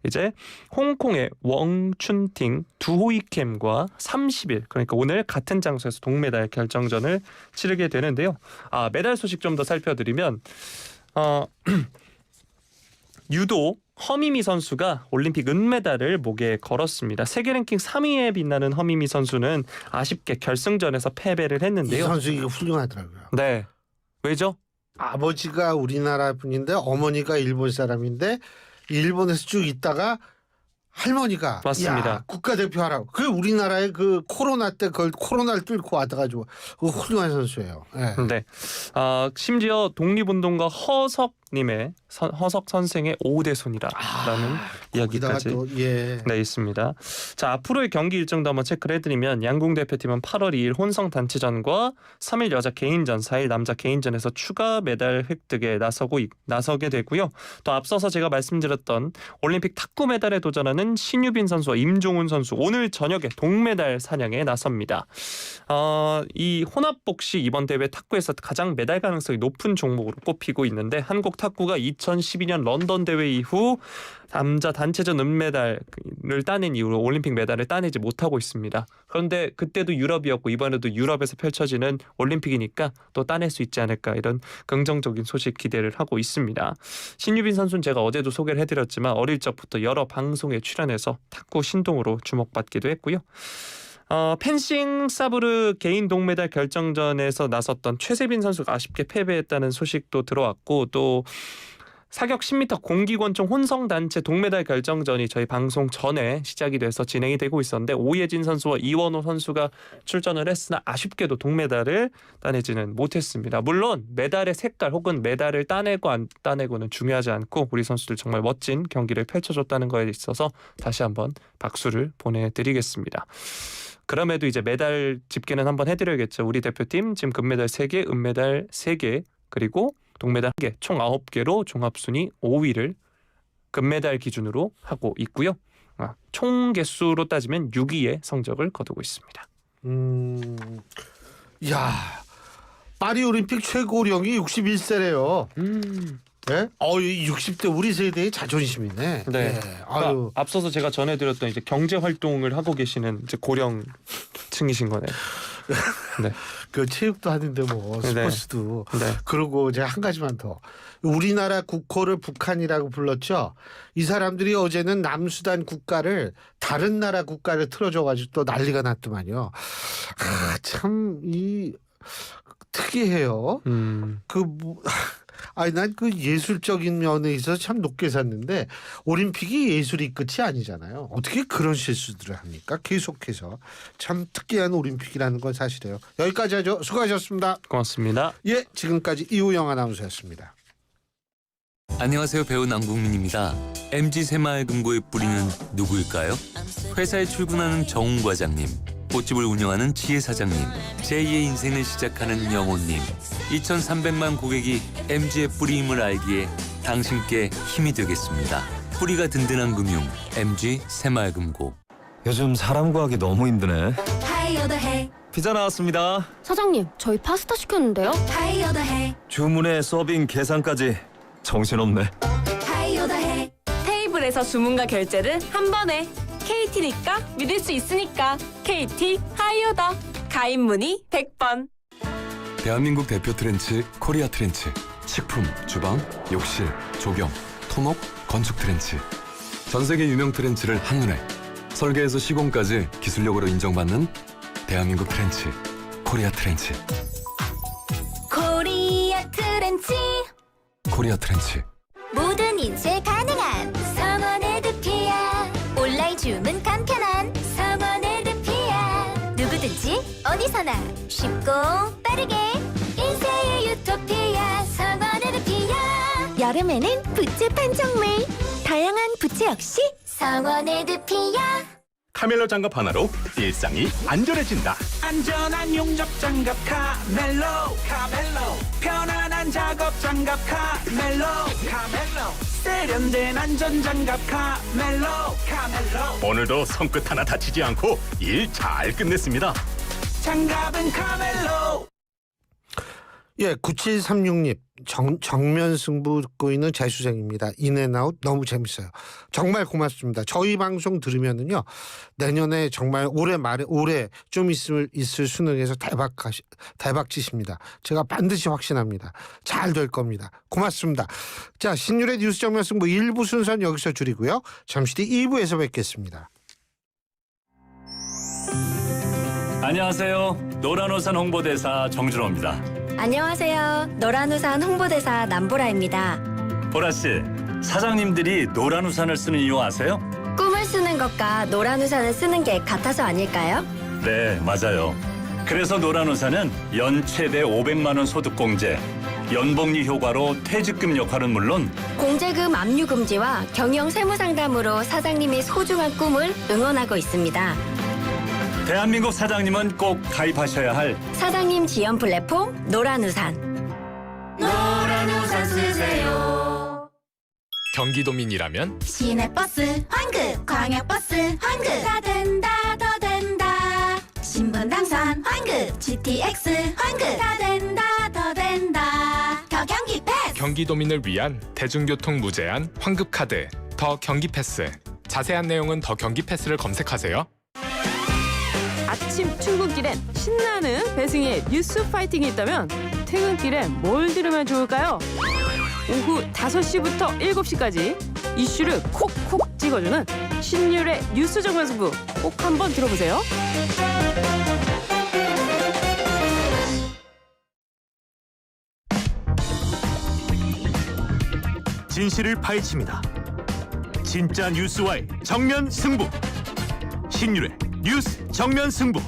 이제 홍콩의 웡춘팅 두호이캠과 30일 그러니까 오늘 같은 장소에서 동메달 결정전을 치르게 되는데요. 메달 소식 좀 더 살펴드리면 유도 허미미 선수가 올림픽 은메달을 목에 걸었습니다. 세계 랭킹 3위에 빛나는 허미미 선수는 아쉽게 결승전에서 패배를
이
했는데요.
선수 이거 훌륭하더라고요.
네. 왜죠?
아버지가 우리나라 분인데 어머니가 일본 사람인데 일본에서 쭉 있다가 할머니가
맞습니다.
야, 국가대표 하라고. 그 우리나라의 그 코로나 때 그걸 코로나를 뚫고 와가지고 훌륭한 선수예요. 네.
네. 심지어 독립운동가 허석님의 허석 선생의 5대손이라는 이야기까지
또, 예.
네, 있습니다. 자, 앞으로의 경기 일정도 한번 체크를 해드리면 양궁 대표팀은 8월 2일 혼성 단체전과 3일 여자 개인전, 4일 남자 개인전에서 추가 메달 획득에 나서게 되고요. 또 앞서서 제가 말씀드렸던 올림픽 탁구 메달에 도전하는 신유빈 선수와 임종훈 선수 오늘 저녁에 동메달 사냥에 나섭니다. 이 혼합복식 이번 대회 탁구에서 가장 메달 가능성이 높은 종목으로 꼽히고 있는데 한국 탁구가 2012년 런던 대회 이후 남자 단체전 은메달을 따낸 이후로 올림픽 메달을 따내지 못하고 있습니다. 그런데 그때도 유럽이었고 이번에도 유럽에서 펼쳐지는 올림픽이니까 또 따낼 수 있지 않을까 이런 긍정적인 소식 기대를 하고 있습니다. 신유빈 선수는 제가 어제도 소개를 해드렸지만 어릴 적부터 여러 방송에 출연해서 탁구 신동으로 주목받기도 했고요. 펜싱 사브르 개인 동메달 결정전에서 나섰던 최세빈 선수가 아쉽게 패배했다는 소식도 들어왔고 또 사격 10m 공기권총 혼성단체 동메달 결정전이 저희 방송 전에 시작이 돼서 진행이 되고 있었는데 오예진 선수와 이원호 선수가 출전을 했으나 아쉽게도 동메달을 따내지는 못했습니다. 물론 메달의 색깔 혹은 메달을 따내고 안 따내고는 중요하지 않고 우리 선수들 정말 멋진 경기를 펼쳐줬다는 거에 있어서 다시 한번 박수를 보내드리겠습니다. 그럼에도 이제 메달 집계는 한번 해드려야겠죠. 우리 대표팀 지금 금메달 3개, 은메달 3개 그리고 동메달 1개 총 9개로 종합순위 5위를 금메달 기준으로 하고 있고요. 총 개수로 따지면 6위의 성적을 거두고 있습니다.
야, 파리올림픽 최고령이 61세래요. 네? 60대 우리 세대의 자존심이네.
네.
네. 아유.
앞서서 제가 전해드렸던 이제 경제 활동을 하고 계시는 이제 고령층이신 거네요. 네.
그 체육도 하는데 뭐 스포츠도.
네.
그리고 제가 한 가지만 더. 우리나라 국호를 북한이라고 불렀죠. 이 사람들이 어제는 남수단 국가를 다른 나라 국가를 틀어줘가지고 또 난리가 났더만요. 참 특이해요. 난 그 예술적인 면에 있어서 참 높게 샀는데 올림픽이 예술이 끝이 아니잖아요. 어떻게 그런 실수들을 합니까? 계속해서 참 특이한 올림픽이라는 건 사실이에요. 여기까지 하죠. 수고하셨습니다.
고맙습니다.
예, 지금까지 이우영 아나운서였습니다.
안녕하세요. 배우 남궁민입니다. MG 새마을금고의 뿌리는 누구일까요? 회사에 출근하는 정웅 과장님, 꽃집을 운영하는 지혜 사장님, 제2의 인생을 시작하는 영호님, 2,300만 고객이 MG의 뿌리임을 알기에 당신께 힘이 되겠습니다. 뿌리가 든든한 금융, MG 새마을금고.
요즘 사람 구하기 너무 힘드네.
하이어더해
피자 나왔습니다.
사장님, 저희 파스타 시켰는데요.
하이어더해
주문에 서빙 계산까지 정신없네.
하이어더해
테이블에서 주문과 결제를 한 번에. KT니까 믿을 수 있으니까. KT 하이오더. 가입 문의 100번.
대한민국 대표 트렌치 코리아 트렌치. 식품, 주방, 욕실, 조경, 토목, 건축 트렌치. 전 세계 유명 트렌치를 한눈에 설계에서 시공까지 기술력으로 인정받는 대한민국 트렌치 코리아 트렌치.
코리아 트렌치
코리아 트렌치.
모든 인쇄 가능한 성원의 드피아 온라인 주문 간편한 성원의 드피아 누구든지 어디서나 쉽고 빠르게 인쇄의 유토피아 성원의 드피아 여름에는 부채 판촉물. 다양한 부채 역시 성원의 늪이야.
카멜로 장갑 하나로 일상이 안전해진다.
안전한 용접 장갑 카멜로. 편안한 작업 장갑 카멜로. 세련된 안전 장갑 카멜로.
오늘도 손끝 하나 다치지 않고 일 잘 끝냈습니다.
장갑은 카멜로.
예, 9736님 정면 승부 듣고 있는 재수생입니다. 인앤아웃 너무 재밌어요. 정말 고맙습니다. 저희 방송 들으면은요 내년에 정말 올해 좀 있을 수능에서 대박 치십니다. 제가 반드시 확신합니다. 잘 될 겁니다. 고맙습니다. 자, 신율의 뉴스 정면 승부 1부 순서는 여기서 줄이고요. 잠시 뒤 2부에서 뵙겠습니다.
안녕하세요. 노란우산 홍보대사 정준호입니다.
안녕하세요. 노란우산 홍보대사 남보라입니다.
보라 씨, 사장님들이 노란우산을 쓰는 이유 아세요?
꿈을 쓰는 것과 노란우산을 쓰는 게 같아서 아닐까요?
네, 맞아요. 그래서 노란우산은 연 최대 500만 원 소득공제, 연복리 효과로 퇴직금 역할은 물론
공제금 압류 금지와 경영 세무 상담으로 사장님이 소중한 꿈을 응원하고 있습니다.
대한민국 사장님은 꼭 가입하셔야 할
사장님 지원 플랫폼 노란우산. 노란우산 쓰세요.
경기도민이라면
시내버스 환급, 광역버스 환급, 다 된다 더 된다. 신분 당선 환급, GTX 환급, 다 된다 더 된다. 더 경기 패스.
경기도민을 위한 대중교통 무제한 환급 카드 더 경기 패스. 자세한 내용은 더 경기 패스를 검색하세요.
아침 출근길엔 신나는 배승희의 뉴스 파이팅이 있다면 퇴근길엔 뭘 들으면 좋을까요? 오후 5시부터 7시까지 이슈를 콕콕 찍어주는 신율의 뉴스 정면 승부 꼭 한번 들어보세요.
진실을 파헤칩니다. 진짜 뉴스와의 정면 승부. 신율의 뉴스 정면 승부.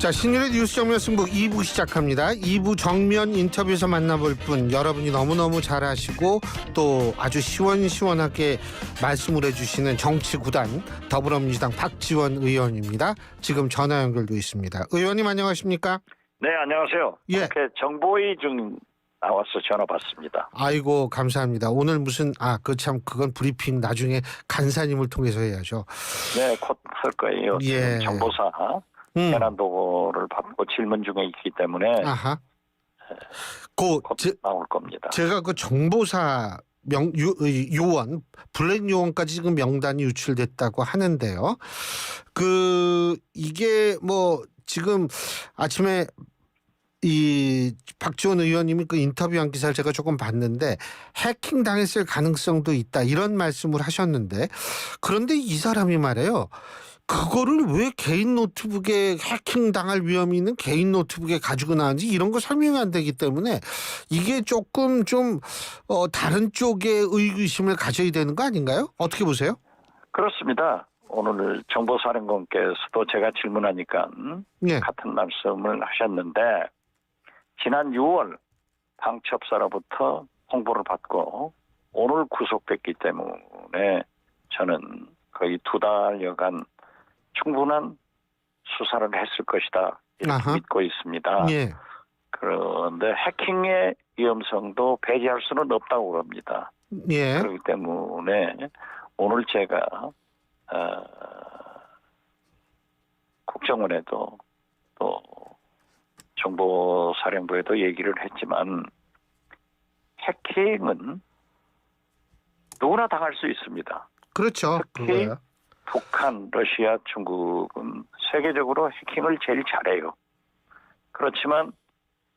자, 신율의 뉴스 정면 승부 2부 시작합니다. 2부 정면 인터뷰에서 만나볼 분, 여러분이 너무너무 잘하시고 또 아주 시원시원하게 말씀을 해주시는 정치구단 더불어민주당 박지원 의원입니다. 지금 전화 연결도 있습니다. 의원님 안녕하십니까?
네, 안녕하세요.
예.
이렇게 정보위 중 나와서 전화 받습니다.
아이고 감사합니다. 오늘 무슨 그건 브리핑 나중에 간사님을 통해서 해야죠.
네, 곧 할 거예요.
예.
정보사 현안 도구를 받고 질문 중에 있기 때문에
아하.
곧 나올 겁니다.
제가 그 정보사 요원 블랙 요원까지 지금 명단이 유출됐다고 하는데요. 이게 뭐 지금 아침에 이 박지원 의원님이 그 인터뷰한 기사를 제가 조금 봤는데 해킹 당했을 가능성도 있다 이런 말씀을 하셨는데, 그런데 이 사람이 말이에요. 그거를 왜 개인 노트북에 해킹 당할 위험이 있는 개인 노트북에 가지고 나왔는지 이런 거 설명이 안 되기 때문에 이게 조금 좀 다른 쪽에 의구심을 가져야 되는 거 아닌가요? 어떻게 보세요?
그렇습니다. 오늘 정보사령관께서도 제가 질문하니까
예.
같은 말씀을 하셨는데, 지난 6월 방첩사로부터 홍보를 받고 오늘 구속됐기 때문에 저는 거의 2달여간 충분한 수사를 했을 것이다 이렇게
아하.
믿고 있습니다.
예.
그런데 해킹의 위험성도 배제할 수는 없다고 그럽니다.
예.
그렇기 때문에 오늘 제가 국정원에도 또 정보사령부에도 얘기를 했지만 해킹은 누구나 당할 수 있습니다.
그렇죠.
특히
그거야.
북한, 러시아, 중국은 세계적으로 해킹을 제일 잘해요. 그렇지만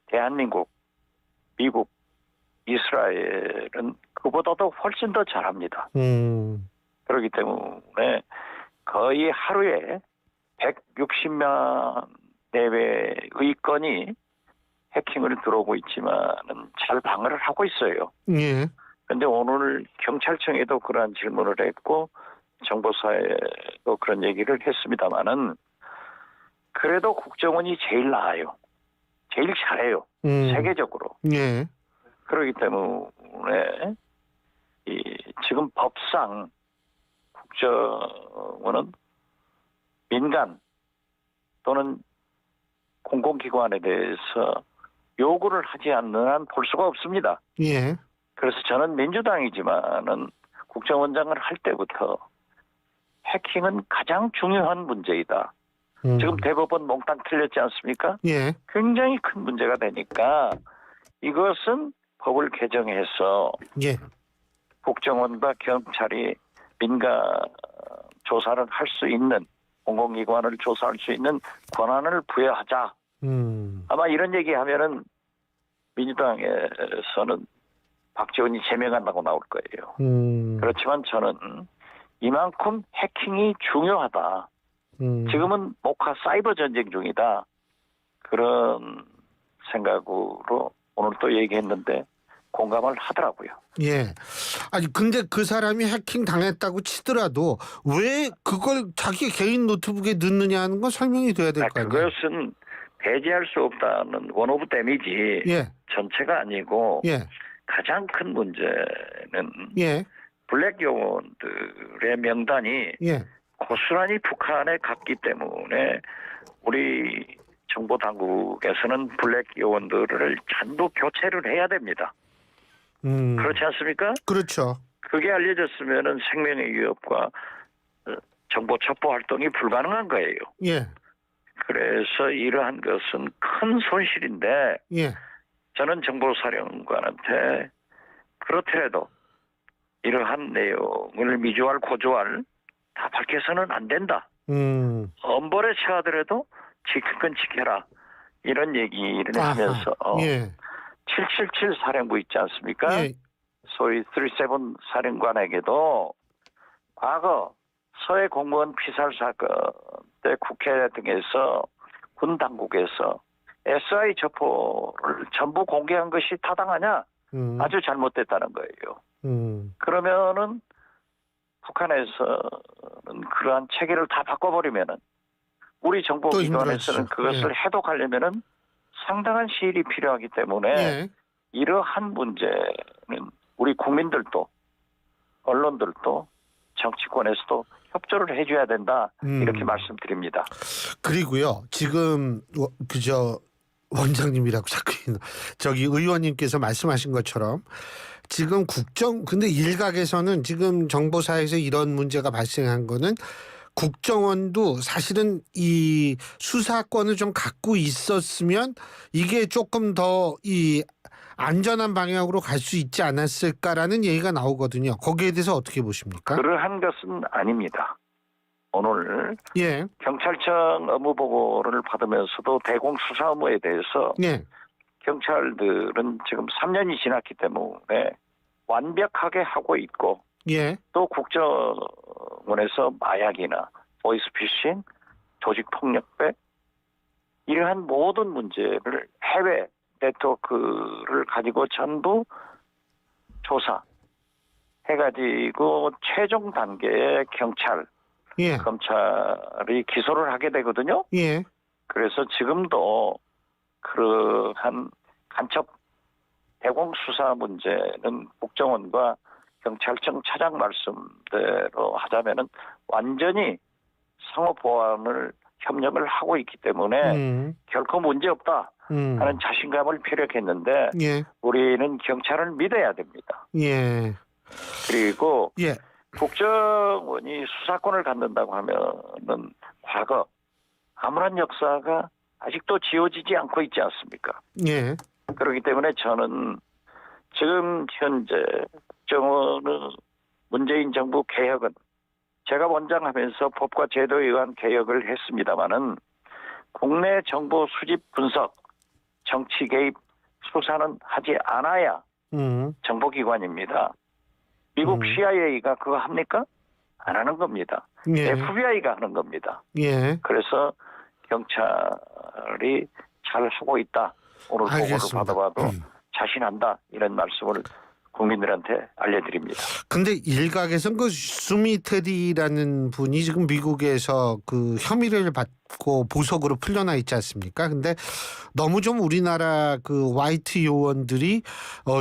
대한민국, 미국, 이스라엘은 그보다도 훨씬 더 잘합니다. 그렇기 때문에 거의 하루에 160명 내외의 건이 해킹을 들어오고 있지만은 잘 방어를 하고 있어요.
예.
그런데 오늘 경찰청에도 그러한 질문을 했고 정보사에도 그런 얘기를 했습니다마는 그래도 국정원이 제일 나아요. 제일 잘해요. 세계적으로.
예.
그렇기 때문에 지금 법상 국정원은 민간 또는 공공기관에 대해서 요구를 하지 않는 한 볼 수가 없습니다.
예.
그래서 저는 민주당이지만은 국정원장을 할 때부터 해킹은 가장 중요한 문제이다. 지금 대법원 몽땅 틀렸지 않습니까?
예.
굉장히 큰 문제가 되니까 이것은 법을 개정해서
예.
국정원과 경찰이 민간 조사를 할 수 있는 공공기관을 조사할 수 있는 권한을 부여하자. 아마 이런 얘기하면은 민주당에서는 박지원이 제명한다고 나올 거예요. 그렇지만 저는 이만큼 해킹이 중요하다. 지금은 목화 사이버 전쟁 중이다. 그런 생각으로 오늘 또 얘기했는데 공감을 하더라고요.
예. 아니 근데 그 사람이 해킹 당했다고 치더라도 왜 그걸 자기 개인 노트북에 넣느냐 하는 건 설명이 돼야 될 거 아니에요.
그것은 배제할 수 없다는 원 오브 데미지
예.
전체가 아니고
예.
가장 큰 문제는
예.
블랙 요원들의 명단이
예.
고스란히 북한에 갔기 때문에 우리 정보 당국에서는 블랙 요원들을 전부 교체를 해야 됩니다. 그렇지 않습니까?
그렇죠.
그게 알려졌으면은 생명의 위협과 정보 첩보 활동이 불가능한 거예요.
예.
그래서 이러한 것은 큰 손실인데
예.
저는 정보사령관한테 그렇더라도 이러한 내용을 미주알 고주알 다 밝혀서는 안 된다. 엄벌에 처하더라도 지킬 건 지켜라. 이런 얘기를 하면서
예.
777 사령부 있지 않습니까?
예.
소위 37 사령관에게도 과거 서해 공무원 피살 사건 때 국회 등에서 군 당국에서 SI 첩보를 전부 공개한 것이 타당하냐? 아주 잘못됐다는 거예요. 그러면은 북한에서는 그러한 체계를 다 바꿔버리면은 우리 정보기관에서는 그것을 해독하려면은 상당한 시일이 필요하기 때문에
예.
이러한 문제는 우리 국민들도 언론들도 정치권에서도 협조를 해줘야 된다 이렇게 말씀드립니다.
그리고요 지금 그저 원장님이라고 자꾸 저기 의원님께서 말씀하신 것처럼 지금 근데 일각에서는 지금 정보사에서 이런 문제가 발생한 거는 국정원도 사실은 이 수사권을 좀 갖고 있었으면 이게 조금 더 이 안전한 방향으로 갈 수 있지 않았을까라는 얘기가 나오거든요. 거기에 대해서 어떻게 보십니까?
그러한 것은 아닙니다. 오늘
예.
경찰청 업무 보고를 받으면서도 대공 수사 업무에 대해서
예.
경찰들은 지금 3년이 지났기 때문에 완벽하게 하고 있고
예. 또
국정원에서 마약이나 보이스피싱, 조직폭력배 이러한 모든 문제를 해외 네트워크를 가지고 전부 조사해가지고 최종 단계의 경찰,
예.
검찰이 기소를 하게 되거든요.
예.
그래서 지금도 그러한 간첩 대공 수사 문제는 국정원과 경찰청 차장 말씀대로 하자면은 완전히 상호 보완을 협력을 하고 있기 때문에 결코 문제 없다 하는 자신감을 피력했는데
예.
우리는 경찰을 믿어야 됩니다.
예.
그리고
예.
국정원이 수사권을 갖는다고 하면은 과거 아무런 역사가 아직도 지워지지 않고 있지 않습니까?
예.
그렇기 때문에 저는 지금 현재 국정원의 문재인 정부 개혁은 제가 원장하면서 법과 제도에 의한 개혁을 했습니다마는 국내 정보 수집 분석, 정치 개입 수사는 하지 않아야 정보기관입니다. 미국 CIA가 그거 합니까? 안 하는 겁니다.
예.
FBI가 하는 겁니다.
예.
그래서 경찰이 잘 하고 있다. 오늘
알겠습니다.
보고를 받아봐도 자신한다. 이런 말씀을 국민들한테 알려드립니다.
근데 일각에서는 그 수미테리라는 분이 지금 미국에서 그 혐의를 받고 보석으로 풀려나 있지 않습니까? 근데 너무 좀 우리나라 그 화이트 요원들이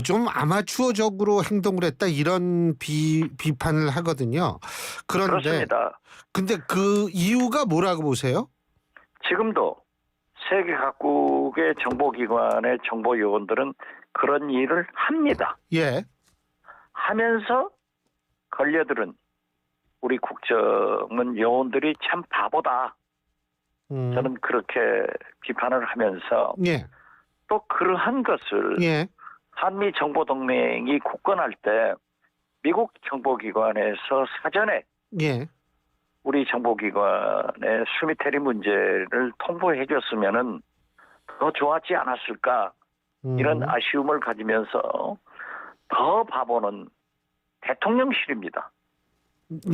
좀 아마추어적으로 행동을 했다 이런 비판을 하거든요. 그런데
그렇습니다.
근데 그 이유가 뭐라고 보세요?
지금도 세계 각국의 정보기관의 정보 요원들은 그런 일을 합니다.
예.
하면서 걸려들은 우리 국정원 요원들이 참 바보다. 저는 그렇게 비판을 하면서
예.
또 그러한 것을
예.
한미 정보동맹이 굳건할 때 미국 정보기관에서 사전에
예.
우리 정보기관의 수미테리 문제를 통보해 줬으면은 더 좋았지 않았을까 이런 아쉬움을 가지면서 더 바보는 대통령실입니다.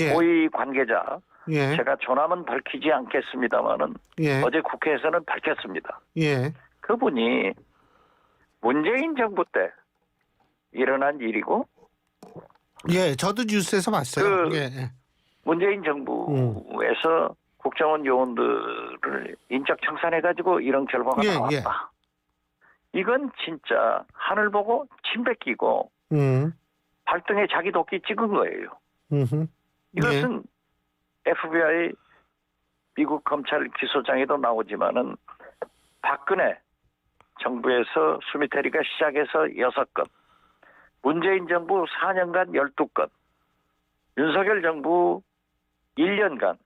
예.
고위 관계자
예.
제가 조남은 밝히지 않겠습니다만은
예.
어제 국회에서는 밝혔습니다.
예.
그분이 문재인 정부 때 일어난 일이고
예, 저도 뉴스에서 봤어요.
그
예.
문재인 정부에서 국정원 요원들을 인적 청산해가지고 이런 결과가
예,
나왔다.
예.
이건 진짜 하늘 보고 침 뱉기고 발등에 자기 도끼 찍은 거예요. 이것은 FBI 미국 검찰 기소장에도 나오지만은 박근혜 정부에서 수미테리가 시작해서 6건, 문재인 정부 4년간 12건, 윤석열 정부 1년간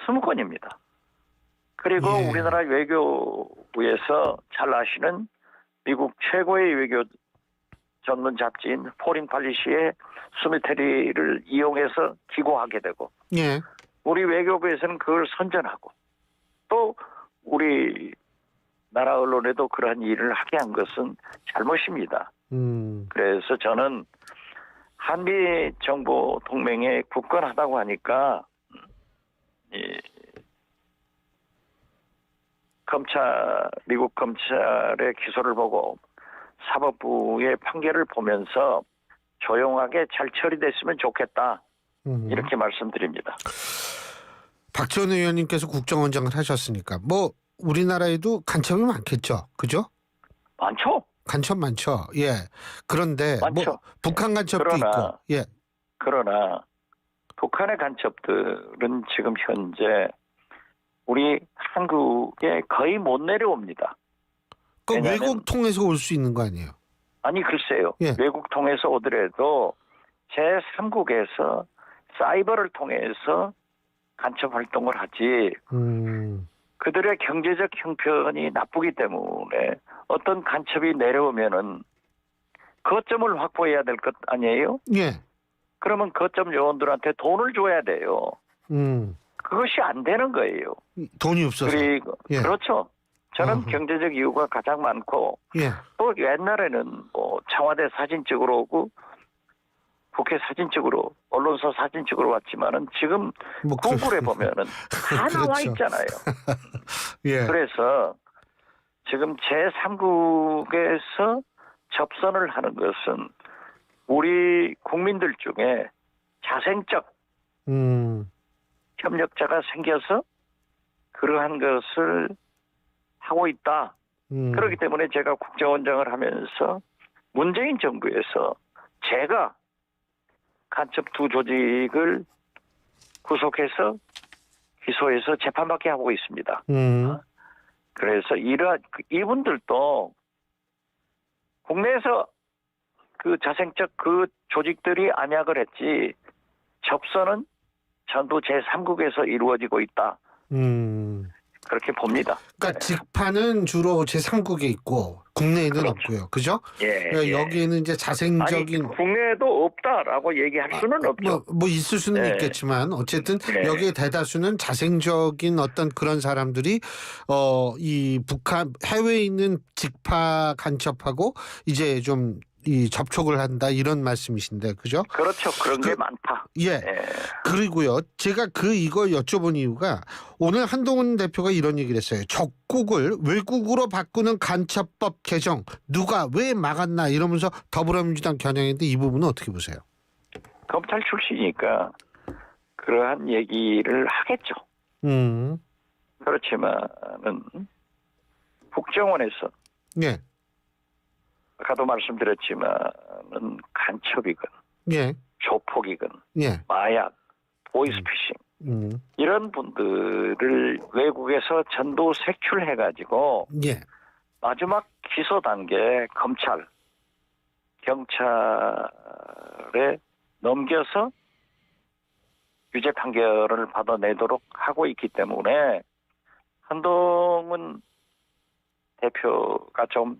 20건입니다. 그리고
예.
우리나라 외교부에서 잘 아시는 미국 최고의 외교 전문 잡지인 포린 팔리시의 수미테리를 이용해서 기고하게 되고
예.
우리 외교부에서는 그걸 선전하고 또 우리 나라 언론에도 그러한 일을 하게 한 것은 잘못입니다. 그래서 저는 한미 정보 동맹에 굳건하다고 하니까 이 미국 검찰의 기소를 보고 사법부의 판결을 보면서 조용하게 잘 처리됐으면 좋겠다. 이렇게 말씀드립니다.
박 전 의원님께서 국정원장을 하셨으니까 뭐 우리나라에도 간첩이 많겠죠, 그죠?
많죠.
간첩 많죠. 예. 그런데
많죠.
뭐 북한 간첩도
그러나,
있고, 예.
그러나 북한의 간첩들은 지금 현재 우리 한국에 거의 못 내려옵니다.
그
왜냐하면-
외국 통해서 올 수 있는 거 아니에요?
아니 글쎄요.
예.
외국 통해서 오더라도 제3국에서 사이버를 통해서 간첩 활동을 하지 그들의 경제적 형편이 나쁘기 때문에 어떤 간첩이 내려오면은 거점을 확보해야 될 것 아니에요?
예.
그러면 거점 요원들한테 돈을 줘야 돼요.
음.
그것이 안 되는 거예요.
돈이 없어서.
그리고
예.
그렇죠. 저는
어허.
경제적 이유가 가장 많고
예.
또 옛날에는 뭐 청와대 사진 찍으러 오고 국회 사진 찍으러 언론사 사진 찍으러 왔지만은 지금
뭐
구글에 보면은 다 나와
그렇죠.
있잖아요.
예.
그래서 지금 제3국에서 접선을 하는 것은 우리 국민들 중에 자생적 협력자가 생겨서 그러한 것을 하고 있다. 그렇기 때문에 제가 국정원장을 하면서 문재인 정부에서 제가 간첩 두 조직을 구속해서 기소해서 재판받게 하고 있습니다. 그래서 이분들도 국내에서 그 자생적 그 조직들이 암약을 했지 접선은 전부 제3국에서 이루어지고 있다. 그렇게 봅니다.
그러니까 직파는 주로 제3국에 있고 국내에는
그렇죠.
없고요. 그죠?
예,
그러니까
예.
여기에는 이제 자생적인
아니, 국내에도 없다라고 얘기할 수는 없죠.
뭐 있을 수는
네.
있겠지만 어쨌든
네.
여기에 대다수는 자생적인 어떤 그런 사람들이 이 북한 해외에 있는 직파 간첩하고 이제 좀 이 접촉을 한다 이런 말씀이신데 그죠?
그렇죠. 그런 게 많다.
예. 그리고요. 제가 이걸 여쭤본 이유가 오늘 한동훈 대표가 이런 얘기를 했어요. 적국을 외국으로 바꾸는 간첩법 개정 누가 왜 막았나 이러면서 더불어민주당 겨냥인데 이 부분은 어떻게 보세요?
검찰 출신이니까 그러한 얘기를 하겠죠. 그렇지만은 국정원에서
예.
아까도 말씀드렸지만은 간첩이건
예.
조폭이건
예.
마약, 보이스피싱 이런 분들을 외국에서 전부 색출해가지고
예.
마지막 기소 단계 검찰, 경찰에 넘겨서 유죄 판결을 받아내도록 하고 있기 때문에 한동훈 대표가 좀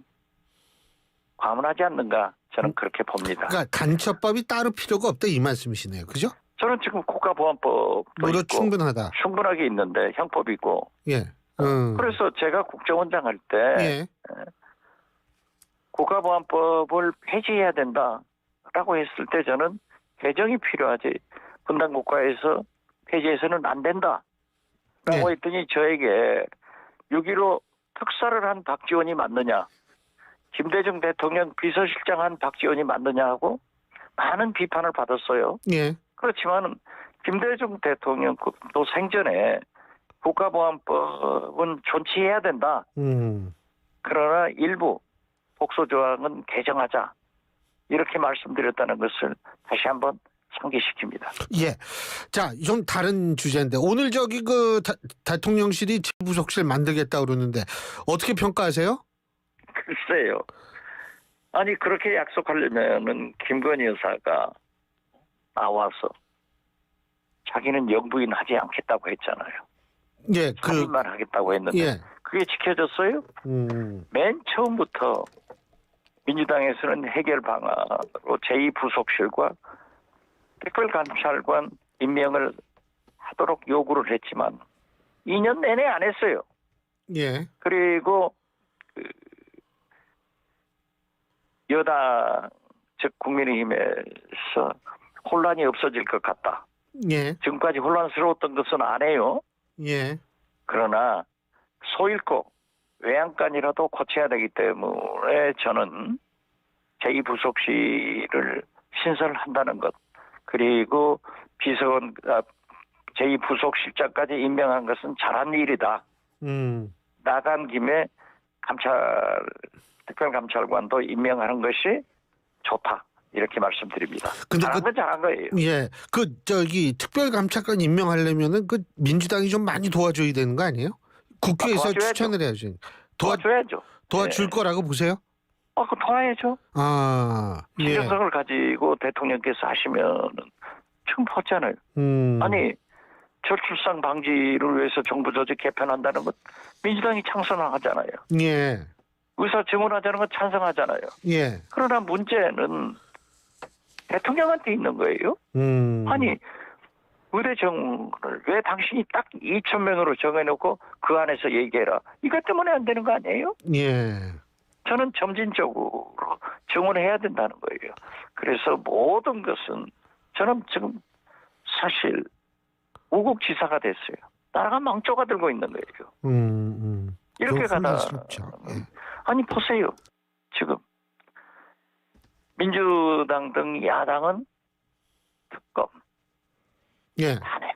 과문하지 않는가 저는 그렇게 봅니다.
그러니까 간첩법이 따로 필요가 없다 이 말씀이시네요. 그죠?
저는 지금 국가보안법도
무려
있고
충분하다.
충분하게 있는데 형법이 있고
예.
그래서 제가 국정원장 할 때
예.
국가보안법을 폐지해야 된다라고 했을 때 저는 개정이 필요하지 분단국가에서 폐지해서는 안 된다라고 했더니 저에게 6.15 특사를 한 박지원이 맞느냐 김대중 대통령 비서실장 한 박지원이 맞느냐 하고 많은 비판을 받았어요.
예.
그렇지만 김대중 대통령도 생전에 국가보안법은 존치해야 된다. 그러나 일부 복소조항은 개정하자. 이렇게 말씀드렸다는 것을 다시 한번 상기시킵니다.
예. 자, 좀 다른 주제인데 오늘 대통령실이 부속실 만들겠다 그러는데 어떻게 평가하세요?
글쎄요. 아니 그렇게 약속하려면은 김건희 여사가 나와서 자기는 영부인 하지 않겠다고 했잖아요.
예,
살인만 하겠다고 했는데
예.
그게 지켜졌어요? 맨 처음부터 민주당에서는 해결 방안으로 제2부속실과 특별감찰관 임명을 하도록 요구를 했지만 2년 내내 안 했어요.
예.
그리고 여당 즉 국민의힘에서 혼란이 없어질 것 같다.
예.
지금까지 혼란스러웠던 것은 안 해요.
예.
그러나 소잃고 외양간이라도 고쳐야 되기 때문에 저는 제2부속실을 신설한다는 것 그리고 비서관 제2부속실장까지 임명한 것은 잘한 일이다. 나간 김에 특별감찰관도 임명하는 것이 좋다. 이렇게 말씀드립니다.
근데
잘한 건 잘한 거예요.
예. 특별감찰관 임명하려면은 민주당이 좀 많이 도와줘야 되는 거 아니에요? 국회에서
도와줘야죠.
추천을 해야지.
도와줘야죠.
도와줄 거라고 보세요?
그 도와야죠.
예.
진정성을 가지고 대통령께서 하시면은 처음 봤잖아요. 아니 저출산 방지를 위해서 정부 조직 개편한다는 것 민주당이 찬성하잖아요.
예.
의사 증언하자는 건 찬성하잖아요.
예.
그러나 문제는 대통령한테 있는 거예요. 아니 의대정을 왜 당신이 딱 2,000명으로 정해놓고 그 안에서 얘기해라. 이것 때문에 안 되는 거 아니에요?
예.
저는 점진적으로 증언해야 된다는 거예요. 그래서 모든 것은 저는 지금 사실 우국지사가 됐어요. 나라가 망조가 들고 있는 거예요. 이렇게 가다 아니 보세요. 지금 민주당 등 야당은 특검,
예.
탄핵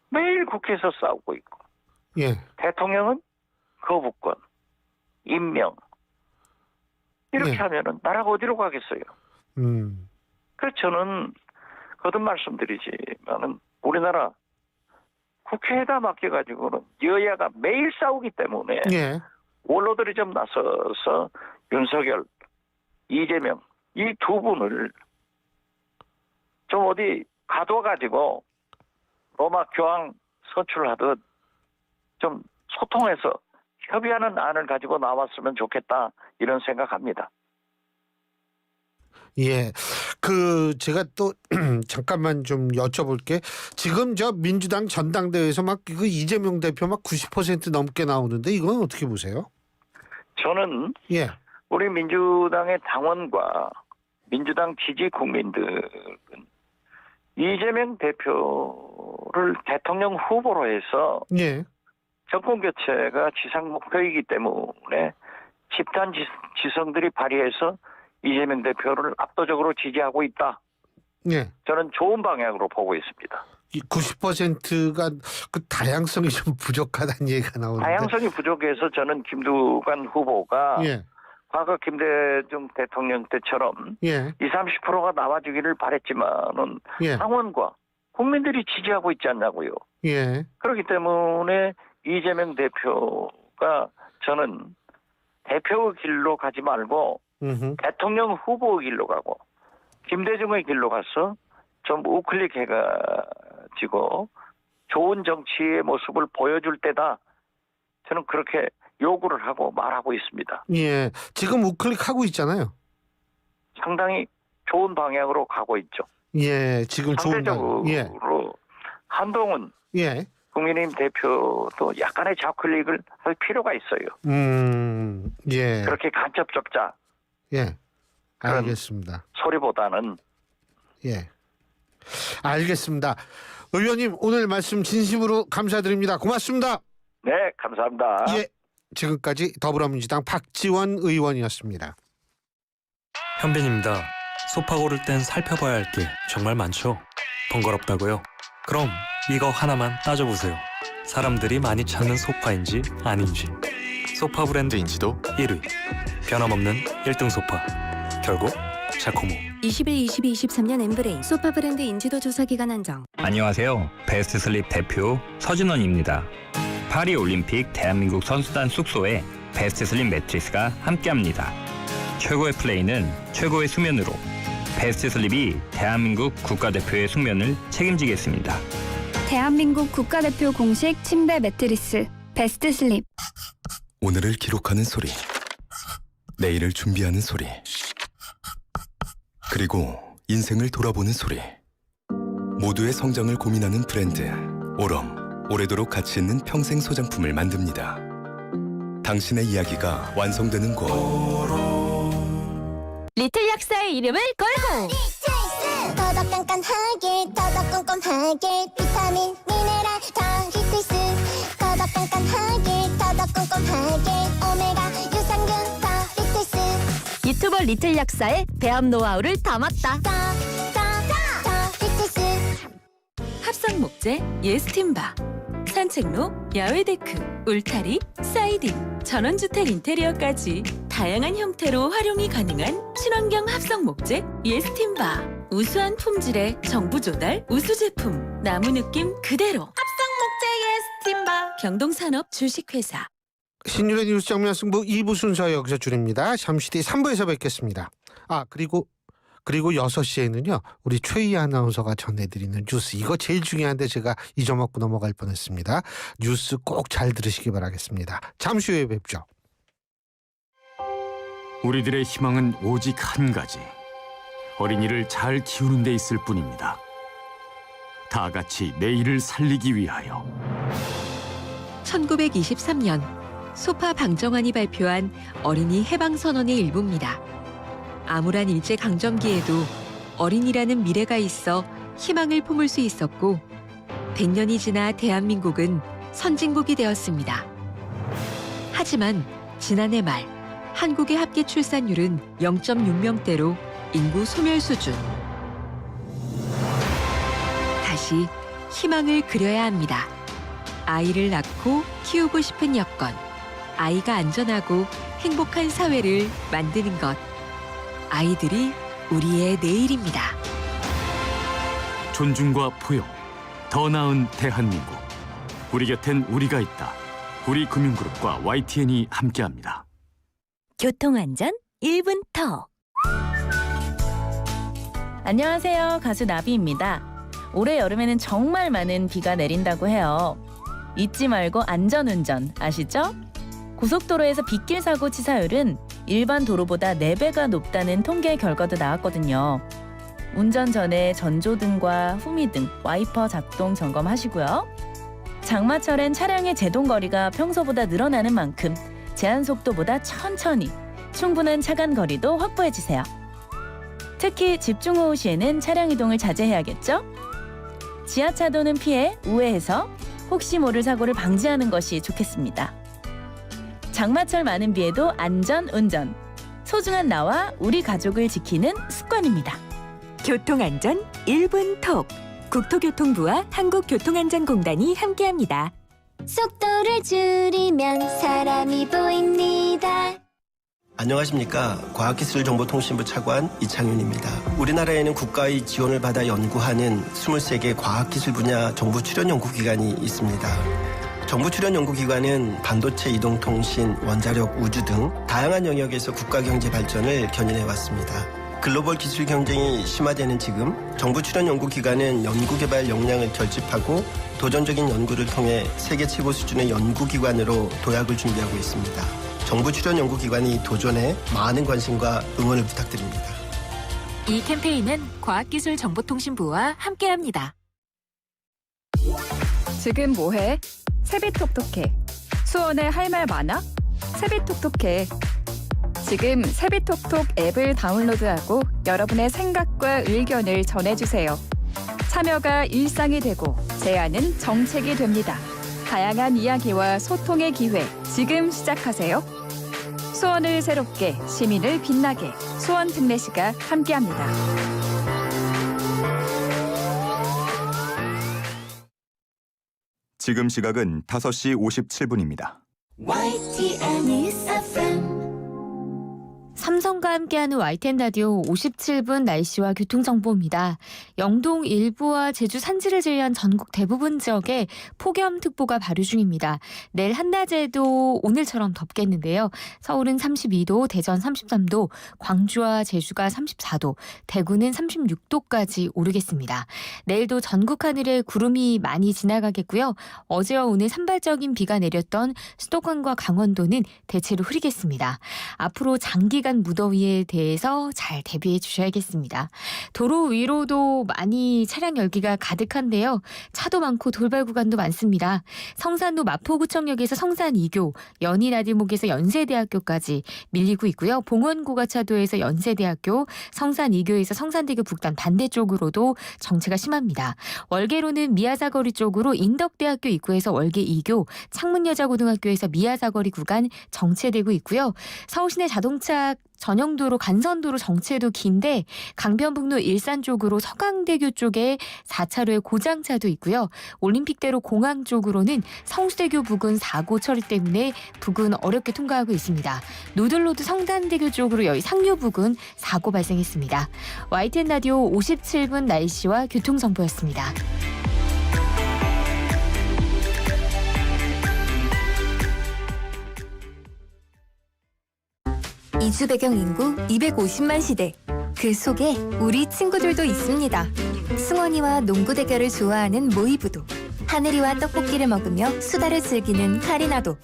매일 국회에서 싸우고 있고
예.
대통령은 거부권, 임명 이렇게 하면은 나라가 어디로 가겠어요? 그래서 저는 거듭 말씀드리지만은 우리나라 국회에다 맡겨가지고는 여야가 매일 싸우기 때문에
예.
원로들이 좀 나서서 윤석열, 이재명 이 두 분을 좀 어디 가둬가지고 로마 교황 선출하듯 좀 소통해서 협의하는 안을 가지고 나왔으면 좋겠다 이런 생각합니다.
예. 제가 또 잠깐만 좀 여쭤볼게. 지금 민주당 전당대회에서 이재명 대표 90% 넘게 나오는데 이건 어떻게 보세요?
저는
예.
우리 민주당의 당원과 민주당 지지 국민들은 이재명 대표를 대통령 후보로 해서
예.
정권 교체가 지상 목표이기 때문에 집단 지성들이 발휘해서 이재명 대표를 압도적으로 지지하고 있다.
예.
저는 좋은 방향으로 보고 있습니다.
이 90%가 그 다양성이 좀 부족하다는 얘기가 나오는데.
다양성이 부족해서 저는 김두관 후보가
예.
과거 김대중 대통령 때처럼
예.
20, 30%가 나와주기를 바랬지만은
예.
당원과 국민들이 지지하고 있지 않냐고요.
예.
그렇기 때문에 이재명 대표가 저는 대표의 길로 가지 말고 대통령 후보의 길로 가고 김대중의 길로 가서 좀 우클릭해가지고 좋은 정치의 모습을 보여줄 때다. 저는 그렇게 요구를 하고 말하고 있습니다.
예. 지금 우클릭하고 있잖아요.
상당히 좋은 방향으로 가고 있죠.
예. 지금 좋은
상대적으로
방향. 예.
한동훈
예.
국민의힘 대표도 약간의 좌클릭을 할 필요가 있어요.
예.
그렇게 간접 적자
예. 알겠습니다.
소리보다는
예. 알겠습니다. 의원님 오늘 말씀 진심으로 감사드립니다. 고맙습니다.
네, 감사합니다.
예. 지금까지 더불어민주당 박지원 의원이었습니다.
현빈입니다. 소파 고를 땐 살펴봐야 할 게 정말 많죠. 번거롭다고요? 그럼 이거 하나만 따져보세요. 사람들이 많이 찾는 소파인지 아닌지. 소파 브랜드 인지도 1위. 변함없는 1등 소파. 결국 자코모.
21, 22, 23년 엠브레인 소파 브랜드 인지도 조사 기간 한정.
안녕하세요. 베스트 슬립 대표 서진원입니다. 파리 올림픽 대한민국 선수단 숙소에 베스트 슬립 매트리스가 함께합니다. 최고의 플레이는 최고의 수면으로 베스트 슬립이 대한민국 국가대표의 숙면을 책임지겠습니다.
대한민국 국가대표 공식 침대 매트리스 베스트 슬립.
오늘을 기록하는 소리, 내일을 준비하는 소리, 그리고 인생을 돌아보는 소리. 모두의 성장을 고민하는 브랜드 오럼. 오래도록 가치 있는 평생 소장품을 만듭니다. 당신의 이야기가 완성되는 곳.
리틀 약사의 이름을 걸고 더더 깐깐하게 더더 꼼꼼하게 비타민 미네랄 다 리틀스 더더 깐깐하게 더더 꼼꼼하게 오메가 유산균 다 리틀스 유튜버 리틀 약사의 배합 노하우를 담았다 다 리틀스
합성 목재 예스팀바, 산책로, 야외 데크, 울타리, 사이딩, 전원주택 인테리어까지 다양한 형태로 활용이 가능한 친환경 합성 목재 예스팀바. 우수한 품질의 정부 조달 우수 제품, 나무 느낌 그대로. 합성 목재 예스팀바. 경동산업 주식회사.
신율의 뉴스 정면 승부 2부 순서 여기서 줄입니다. 잠시 뒤 3부에서 뵙겠습니다. 그리고 6시에는요. 우리 최희 아나운서가 전해드리는 뉴스. 이거 제일 중요한데 제가 잊어먹고 넘어갈 뻔했습니다. 뉴스 꼭 잘 들으시기 바라겠습니다. 잠시 후에 뵙죠.
우리들의 희망은 오직 한 가지. 어린이를 잘 키우는 데 있을 뿐입니다. 다 같이 내일을 살리기 위하여.
1923년 소파 방정환이 발표한 어린이 해방선언의 일부입니다. 암울한 일제강점기에도 어린이라는 미래가 있어 희망을 품을 수 있었고 100년이 지나 대한민국은 선진국이 되었습니다. 하지만 지난해 말 한국의 합계 출산율은 0.6명대로 인구 소멸 수준. 다시 희망을 그려야 합니다. 아이를 낳고 키우고 싶은 여건, 아이가 안전하고 행복한 사회를 만드는 것. 아이들이 우리의 내일입니다.
존중과 포용, 더 나은 대한민국. 우리 곁엔 우리가 있다. 우리금융그룹과 YTN이 함께합니다.
교통안전 1분 턱. 안녕하세요. 가수 나비입니다. 올해 여름에는 정말 많은 비가 내린다고 해요. 잊지 말고 안전운전 아시죠? 고속도로에서 빗길 사고 치사율은 일반 도로보다 4배가 높다는 통계 결과도 나왔거든요. 운전 전에 전조등과 후미등, 와이퍼 작동 점검하시고요. 장마철엔 차량의 제동 거리가 평소보다 늘어나는 만큼 제한 속도보다 천천히
충분한 차간 거리도 확보해주세요. 특히 집중호우 시에는 차량 이동을 자제해야겠죠? 지하차도는 피해 우회해서 혹시 모를 사고를 방지하는 것이 좋겠습니다. 장마철 많은 비에도 안전 운전. 소중한 나와 우리 가족을 지키는 습관입니다.
교통안전 1분 톡. 국토교통부와 한국교통안전공단이 함께합니다.
속도를 줄이면 사람이 보입니다.
안녕하십니까. 과학기술정보통신부 차관 이창윤입니다. 우리나라에는 국가의 지원을 받아 연구하는 23개 과학기술 분야 정부 출연 연구기관이 있습니다. 정부 출연 연구기관은 반도체, 이동통신, 원자력, 우주 등 다양한 영역에서 국가 경제 발전을 견인해왔습니다. 글로벌 기술 경쟁이 심화되는 지금 정부 출연 연구기관은 연구개발 역량을 결집하고 도전적인 연구를 통해 세계 최고 수준의 연구기관으로 도약을 준비하고 있습니다. 정부 출연 연구기관이 도전에 많은 관심과 응원을 부탁드립니다.
이 캠페인은 과학기술정보통신부와 함께합니다.
지금 뭐해? 세비톡톡해. 수원에 할 말 많아? 세비톡톡해. 지금 세비톡톡 앱을 다운로드하고 여러분의 생각과 의견을 전해주세요. 참여가 일상이 되고 제안은 정책이 됩니다. 다양한 이야기와 소통의 기회 지금 시작하세요. 수원을 새롭게, 시민을 빛나게 수원 특례시가 함께합니다.
지금 시각은 5시 57분입니다.
YTN News FM.
삼성과 함께하는 YTN 라디오 57분 날씨와 교통정보입니다. 영동 일부와 제주 산지를 제외한 전국 대부분 지역에 폭염특보가 발효 중입니다. 내일 한낮에도 오늘처럼 덥겠는데요. 서울은 32도, 대전 33도, 광주와 제주가 34도, 대구는 36도까지 오르겠습니다. 내일도 전국 하늘에 구름이 많이 지나가겠고요. 어제와 오늘 산발적인 비가 내렸던 수도권과 강원도는 대체로 흐리겠습니다. 앞으로 장기간 무더위에 대해서 잘 대비해 주셔야겠습니다. 도로 위로도 많이 차량 열기가 가득한데요. 차도 많고 돌발 구간도 많습니다. 성산로 마포구청역에서 성산 2교, 연희나들목에서 연세대학교까지 밀리고 있고요. 봉원고가차도에서 연세대학교, 성산 2교에서 성산대교 북단 반대쪽으로도 정체가 심합니다. 월계로는 미아사거리 쪽으로 인덕대학교 입구에서 월계 2교, 창문여자고등학교에서 미아사거리 구간 정체되고 있고요. 서울시내 자동차 전용도로 간선도로 정체도 긴데 강변북로 일산 쪽으로 서강대교 쪽에 4차로에 고장차도 있고요. 올림픽대로 공항 쪽으로는 성수대교 부근 사고 처리 때문에 부근 어렵게 통과하고 있습니다. 노들로드 성단대교 쪽으로 여의 상류 부근 사고 발생했습니다. YTN 라디오 57분 날씨와 교통정보였습니다.
이주 배경 인구 250만 시대. 그 속에 우리 친구들도 있습니다. 승원이와 농구 대결을 좋아하는 모이부도, 하늘이와 떡볶이를 먹으며 수다를 즐기는 카리나도.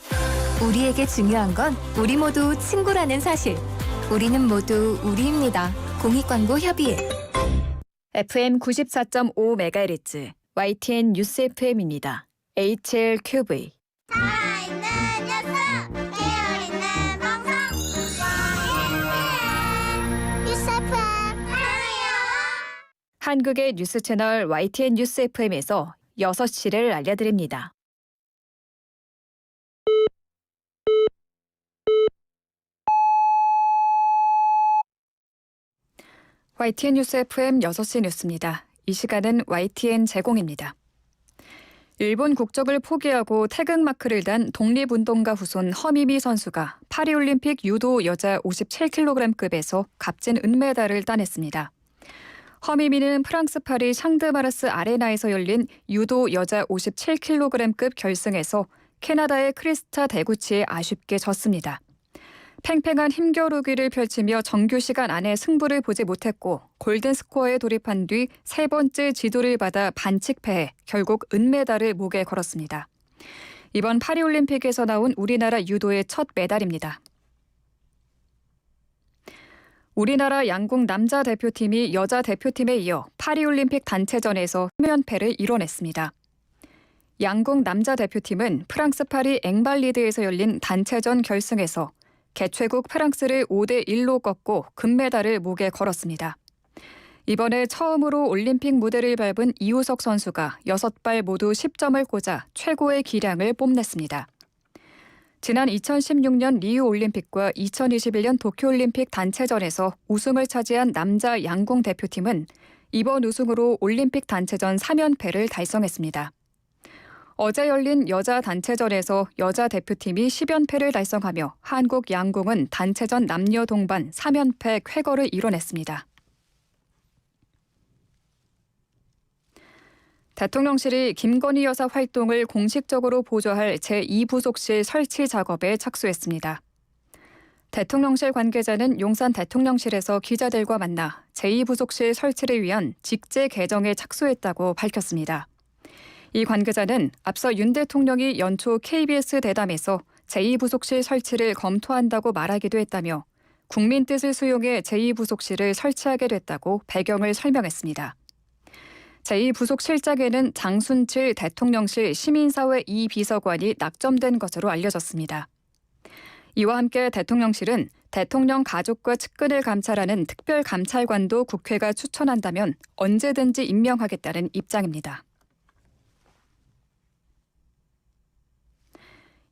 우리에게 중요한 건 우리 모두 친구라는 사실. 우리는 모두 우리입니다. 공익광고협의회.
FM 94.5MHz YTN 뉴스 FM입니다. HLQV. 한국의 뉴스 채널 YTN 뉴스 FM에서 6시를 알려드립니다. YTN 뉴스 FM 6시 뉴스입니다. 이 시간은 YTN 제공입니다. 일본 국적을 포기하고 태극마크를 단 독립운동가 후손 허미미 선수가 파리올림픽 유도 여자 57kg급에서 값진 은메달을 따냈습니다. 허미미는 프랑스 파리 샹드마르스 아레나에서 열린 유도 여자 57kg급 결승에서 캐나다의 크리스타 데구치에 아쉽게 졌습니다. 팽팽한 힘겨루기를 펼치며 정규 시간 안에 승부를 보지 못했고 골든스코어에 돌입한 뒤 세 번째 지도를 받아 반칙패해 결국 은메달을 목에 걸었습니다. 이번 파리올림픽에서 나온 우리나라 유도의 첫 메달입니다. 우리나라 양궁 남자 대표팀이 여자 대표팀에 이어 파리올림픽 단체전에서 3연패를 이뤄냈습니다. 양궁 남자 대표팀은 프랑스 파리 앵발리드에서 열린 단체전 결승에서 개최국 프랑스를 5대1로 꺾고 금메달을 목에 걸었습니다. 이번에 처음으로 올림픽 무대를 밟은 이우석 선수가 6발 모두 10점을 꽂아 최고의 기량을 뽐냈습니다. 지난 2016년 리우올림픽과 2021년 도쿄올림픽 단체전에서 우승을 차지한 남자 양궁 대표팀은 이번 우승으로 올림픽 단체전 3연패를 달성했습니다. 어제 열린 여자 단체전에서 여자 대표팀이 10연패를 달성하며 한국 양궁은 단체전 남녀 동반 3연패 쾌거를 이뤄냈습니다. 대통령실이 김건희 여사 활동을 공식적으로 보좌할 제2부속실 설치 작업에 착수했습니다. 대통령실 관계자는 용산 대통령실에서 기자들과 만나 제2부속실 설치를 위한 직제 개정에 착수했다고 밝혔습니다. 이 관계자는 앞서 윤 대통령이 연초 KBS 대담에서 제2부속실 설치를 검토한다고 말하기도 했다며 국민 뜻을 수용해 제2부속실을 설치하게 됐다고 배경을 설명했습니다. 제2부속실장에는 장순칠 대통령실 시민사회 2비서관이 낙점된 것으로 알려졌습니다. 이와 함께 대통령실은 대통령 가족과 측근을 감찰하는 특별감찰관도 국회가 추천한다면 언제든지 임명하겠다는 입장입니다.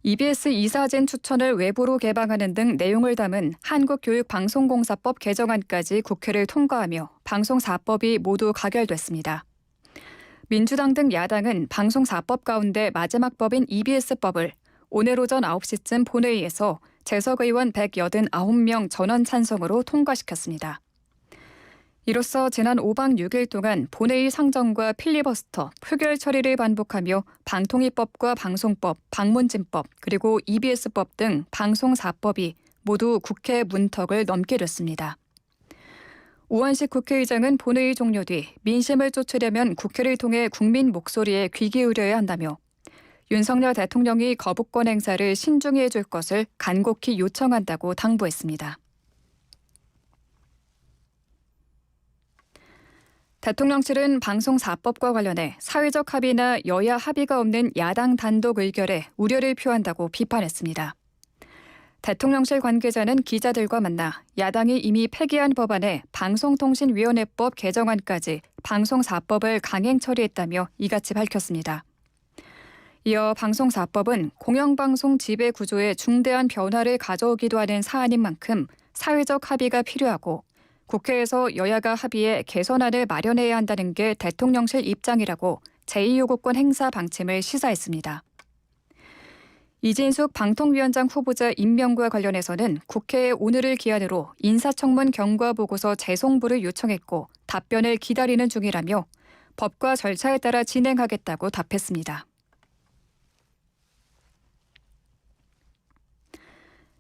EBS 이사진 추천을 외부로 개방하는 등 내용을 담은 한국교육방송공사법 개정안까지 국회를 통과하며 방송사법이 모두 가결됐습니다. 민주당 등 야당은 방송사법 가운데 마지막 법인 EBS법을 오늘 오전 9시쯤 본회의에서 재석 의원 189명 전원 찬성으로 통과시켰습니다. 이로써 지난 5박 6일 동안 본회의 상정과 필리버스터, 표결 처리를 반복하며 방통위법과 방송법, 방문진법, 그리고 EBS법 등 방송사법이 모두 국회 문턱을 넘게 됐습니다. 우원식 국회의장은 본회의 종료 뒤 민심을 쫓으려면 국회를 통해 국민 목소리에 귀 기울여야 한다며 윤석열 대통령이 거부권 행사를 신중히 해줄 것을 간곡히 요청한다고 당부했습니다. 대통령실은 방송사법과 관련해 사회적 합의나 여야 합의가 없는 야당 단독 의결에 우려를 표한다고 비판했습니다. 대통령실 관계자는 기자들과 만나 야당이 이미 폐기한 법안에 방송통신위원회법 개정안까지 방송사법을 강행 처리했다며 이같이 밝혔습니다. 이어 방송사법은 공영방송 지배구조에 중대한 변화를 가져오기도 하는 사안인 만큼 사회적 합의가 필요하고 국회에서 여야가 합의해 개선안을 마련해야 한다는 게 대통령실 입장이라고 제2요구권 행사 방침을 시사했습니다. 이진숙 방통위원장 후보자 임명과 관련해서는 국회에 오늘을 기한으로 인사청문 경과보고서 재송부를 요청했고 답변을 기다리는 중이라며 법과 절차에 따라 진행하겠다고 답했습니다.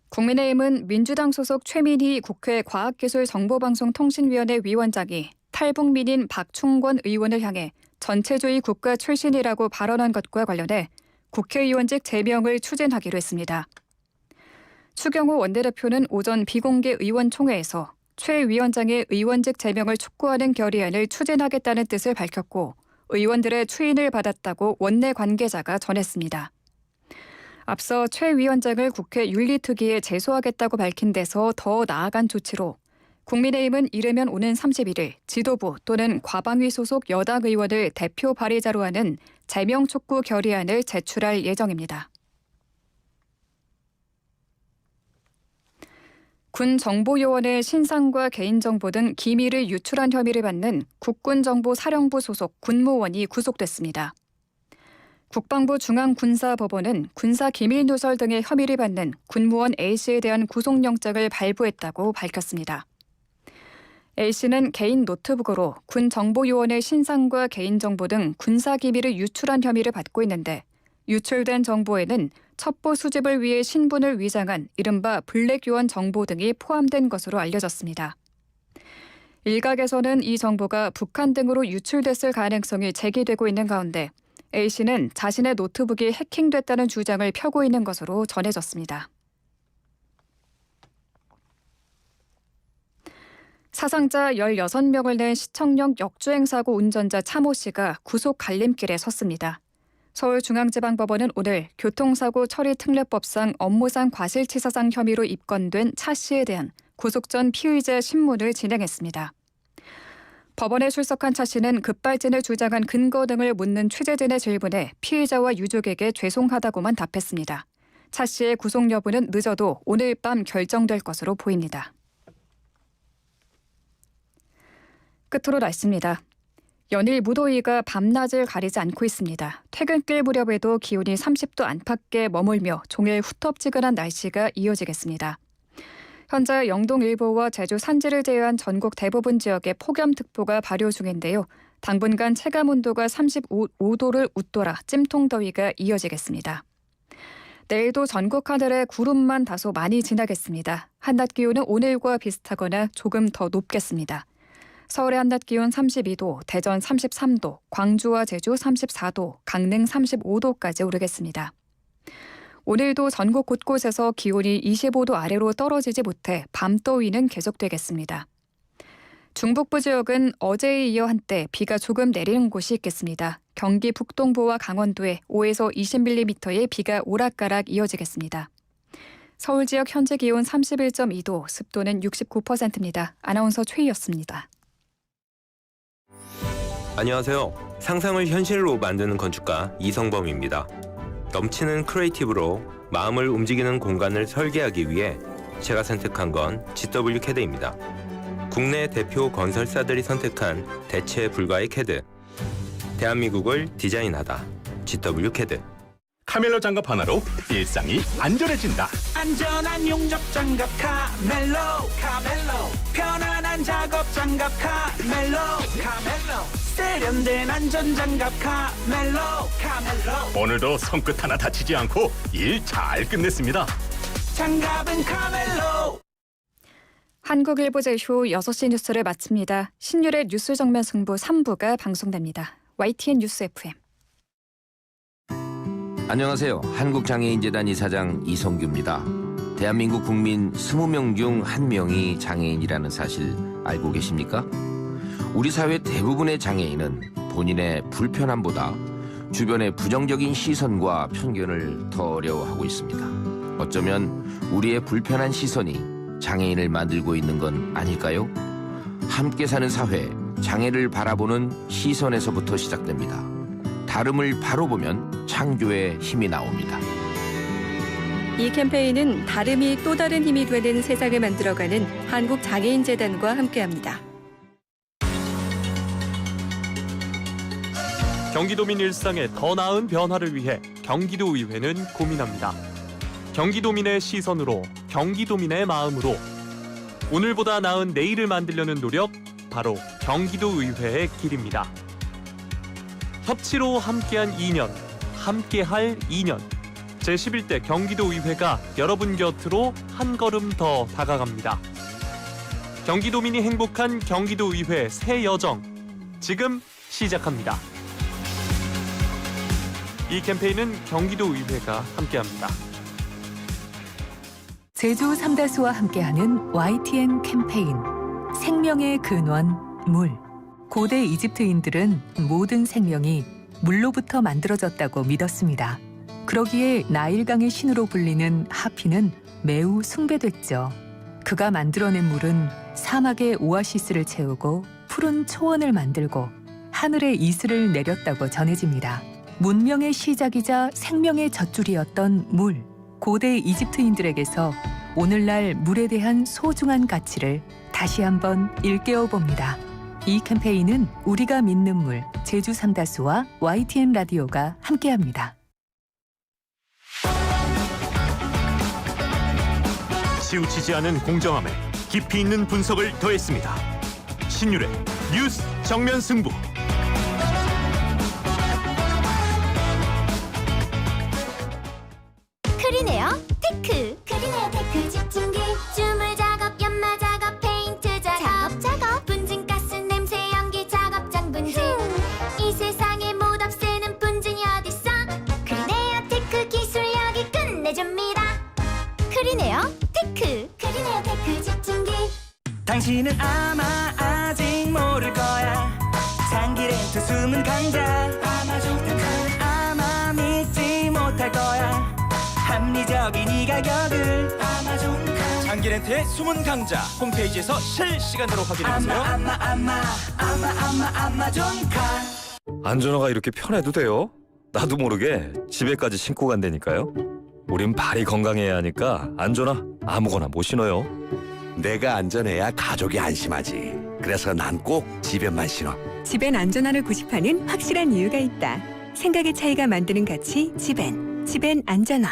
국민의힘은 민주당 소속 최민희 국회 과학기술정보방송통신위원회 위원장이 탈북민인 박충권 의원을 향해 전체주의 국가 출신이라고 발언한 것과 관련해 국회의원직 제명을 추진하기로 했습니다. 추경호 원내대표는 오전 비공개 의원총회에서 최 위원장의 의원직 제명을 촉구하는 결의안을 추진하겠다는 뜻을 밝혔고 의원들의 추인을 받았다고 원내 관계자가 전했습니다. 앞서 최 위원장을 국회 윤리특위에 제소하겠다고 밝힌 데서 더 나아간 조치로 국민의힘은 이르면 오는 31일 지도부 또는 과방위 소속 여당 의원을 대표 발의자로 하는 제명 촉구 결의안을 제출할 예정입니다. 군정보요원의 신상과 개인정보 등 기밀을 유출한 혐의를 받는 국군정보사령부 소속 군무원이 구속됐습니다. 국방부 중앙군사법원은 군사기밀누설 등의 혐의를 받는 군무원 A씨에 대한 구속영장을 발부했다고 밝혔습니다. A씨는 개인 노트북으로 군 정보요원의 신상과 개인정보 등 군사기밀을 유출한 혐의를 받고 있는데 유출된 정보에는 첩보 수집을 위해 신분을 위장한 이른바 블랙요원 정보 등이 포함된 것으로 알려졌습니다. 일각에서는 이 정보가 북한 등으로 유출됐을 가능성이 제기되고 있는 가운데 A씨는 자신의 노트북이 해킹됐다는 주장을 펴고 있는 것으로 전해졌습니다. 사상자 16명을 낸 시청역 역주행 사고 운전자 차모 씨가 구속 갈림길에 섰습니다. 서울중앙지방법원은 오늘 교통사고 처리 특례법상 업무상 과실치사상 혐의로 입건된 차 씨에 대한 구속 전 피의자 신문을 진행했습니다. 법원에 출석한 차 씨는 급발진을 주장한 근거 등을 묻는 취재진의 질문에 피의자와 유족에게 죄송하다고만 답했습니다. 차 씨의 구속 여부는 늦어도 오늘 밤 결정될 것으로 보입니다. 끝으로 날씨입니다. 연일 무더위가 밤낮을 가리지 않고 있습니다. 퇴근길 무렵에도 기온이 30도 안팎에 머물며 종일 후텁지근한 날씨가 이어지겠습니다. 현재 영동 일부와 제주 산지를 제외한 전국 대부분 지역에 폭염특보가 발효 중인데요. 당분간 체감온도가 35도를 웃돌아 찜통더위가 이어지겠습니다. 내일도 전국 하늘에 구름만 다소 많이 지나겠습니다. 한낮 기온은 오늘과 비슷하거나 조금 더 높겠습니다. 서울의 한낮 기온 32도, 대전 33도, 광주와 제주 34도, 강릉 35도까지 오르겠습니다. 오늘도 전국 곳곳에서 기온이 25도 아래로 떨어지지 못해 밤더위는 계속되겠습니다. 중북부 지역은 어제에 이어 한때 비가 조금 내리는 곳이 있겠습니다. 경기 북동부와 강원도에 5에서 20mm의 비가 오락가락 이어지겠습니다. 서울 지역 현재 기온 31.2도, 습도는 69%입니다. 아나운서 최희였습니다.
안녕하세요. 상상을 현실로 만드는 건축가 이성범입니다. 넘치는 크리에이티브로 마음을 움직이는 공간을 설계하기 위해 제가 선택한 건 GW CAD입니다. 국내 대표 건설사들이 선택한 대체 불가의 CAD. 대한민국을 디자인하다. GW CAD.
카멜로 장갑 하나로 일상이 안전해진다.
안전한 용접 장갑 카멜로. 편안한 작업 장갑 카멜로. 세련된 안전 장갑 카멜로.
오늘도 손끝 하나 다치지 않고 일 잘 끝냈습니다.
장갑은 카멜로.
한국일보 제휴 6시 뉴스를 마칩니다. 신율의 뉴스 정면 승부 3부가 방송됩니다. YTN 뉴스 FM.
안녕하세요. 한국장애인재단 이사장 이성규입니다. 대한민국 국민 20명 중 1명이 장애인이라는 사실 알고 계십니까? 우리 사회 대부분의 장애인은 본인의 불편함보다 주변의 부정적인 시선과 편견을 더 어려워하고 있습니다. 어쩌면 우리의 불편한 시선이 장애인을 만들고 있는 건 아닐까요? 함께 사는 사회, 장애를 바라보는 시선에서부터 시작됩니다. 다름을 바로 보면 창조의 힘이 나옵니다.
이 캠페인은 다름이 또 다른 힘이 되는 세상을 만들어가는 한국장애인재단과 함께합니다.
경기도민 일상에 더 나은 변화를 위해 경기도의회는 고민합니다. 경기도민의 시선으로, 경기도민의 마음으로 오늘보다 나은 내일을 만들려는 노력, 바로 경기도의회의 길입니다. 협치로 함께한 2년, 함께할 2년. 제11대 경기도의회가 여러분 곁으로 한 걸음 더 다가갑니다. 경기도민이 행복한 경기도의회 새 여정, 지금 시작합니다. 이 캠페인은 경기도의회가 함께합니다.
제주 삼다수와 함께하는 YTN 캠페인 생명의 근원, 물. 고대 이집트인들은 모든 생명이 물로부터 만들어졌다고 믿었습니다. 그러기에 나일강의 신으로 불리는 하피는 매우 숭배됐죠. 그가 만들어낸 물은 사막의 오아시스를 채우고 푸른 초원을 만들고 하늘의 이슬을 내렸다고 전해집니다. 문명의 시작이자 생명의 젖줄이었던 물. 고대 이집트인들에게서 오늘날 물에 대한 소중한 가치를 다시 한번 일깨워 봅니다. 이 캠페인은 우리가 믿는 물, 제주 삼다수와 YTN 라디오가 함께합니다.
치우치지 않은 공정함에 깊이 있는 분석을 더했습니다. 신율의 뉴스 정면 승부.
크리네어 테크. 크리네어 테크 집중기. 주물 작업, 연마 작업, 페인트 작업. 분진가스, 냄새, 연기 작업장 분진. 이 세상에 못 없애는 분진이 어딨어. 크리네어 테크 기술력이 끝내줍니다. 크리네어 테크. 크리네어 테크 집중기.
당신은 아마 아직 모를 거야. 장기렌트 숨은 강자. 아마존 테크. 아마 합리적인 이 가격을 아마존카. 장기렌트의 숨은 강자 홈페이지에서 실시간으로 확인해보세요. 아마존카.
안전화가 이렇게 편해도 돼요? 나도 모르게 집에까지 신고 간다니까요. 우린 발이 건강해야 하니까 안전화 아무거나 못 신어요.
내가 안전해야 가족이 안심하지. 그래서 난 꼭 집에만 신어.
집엔 안전함을 구십하는 확실한 이유가 있다. 생각의 차이가 만드는 가치 집엔 안전화.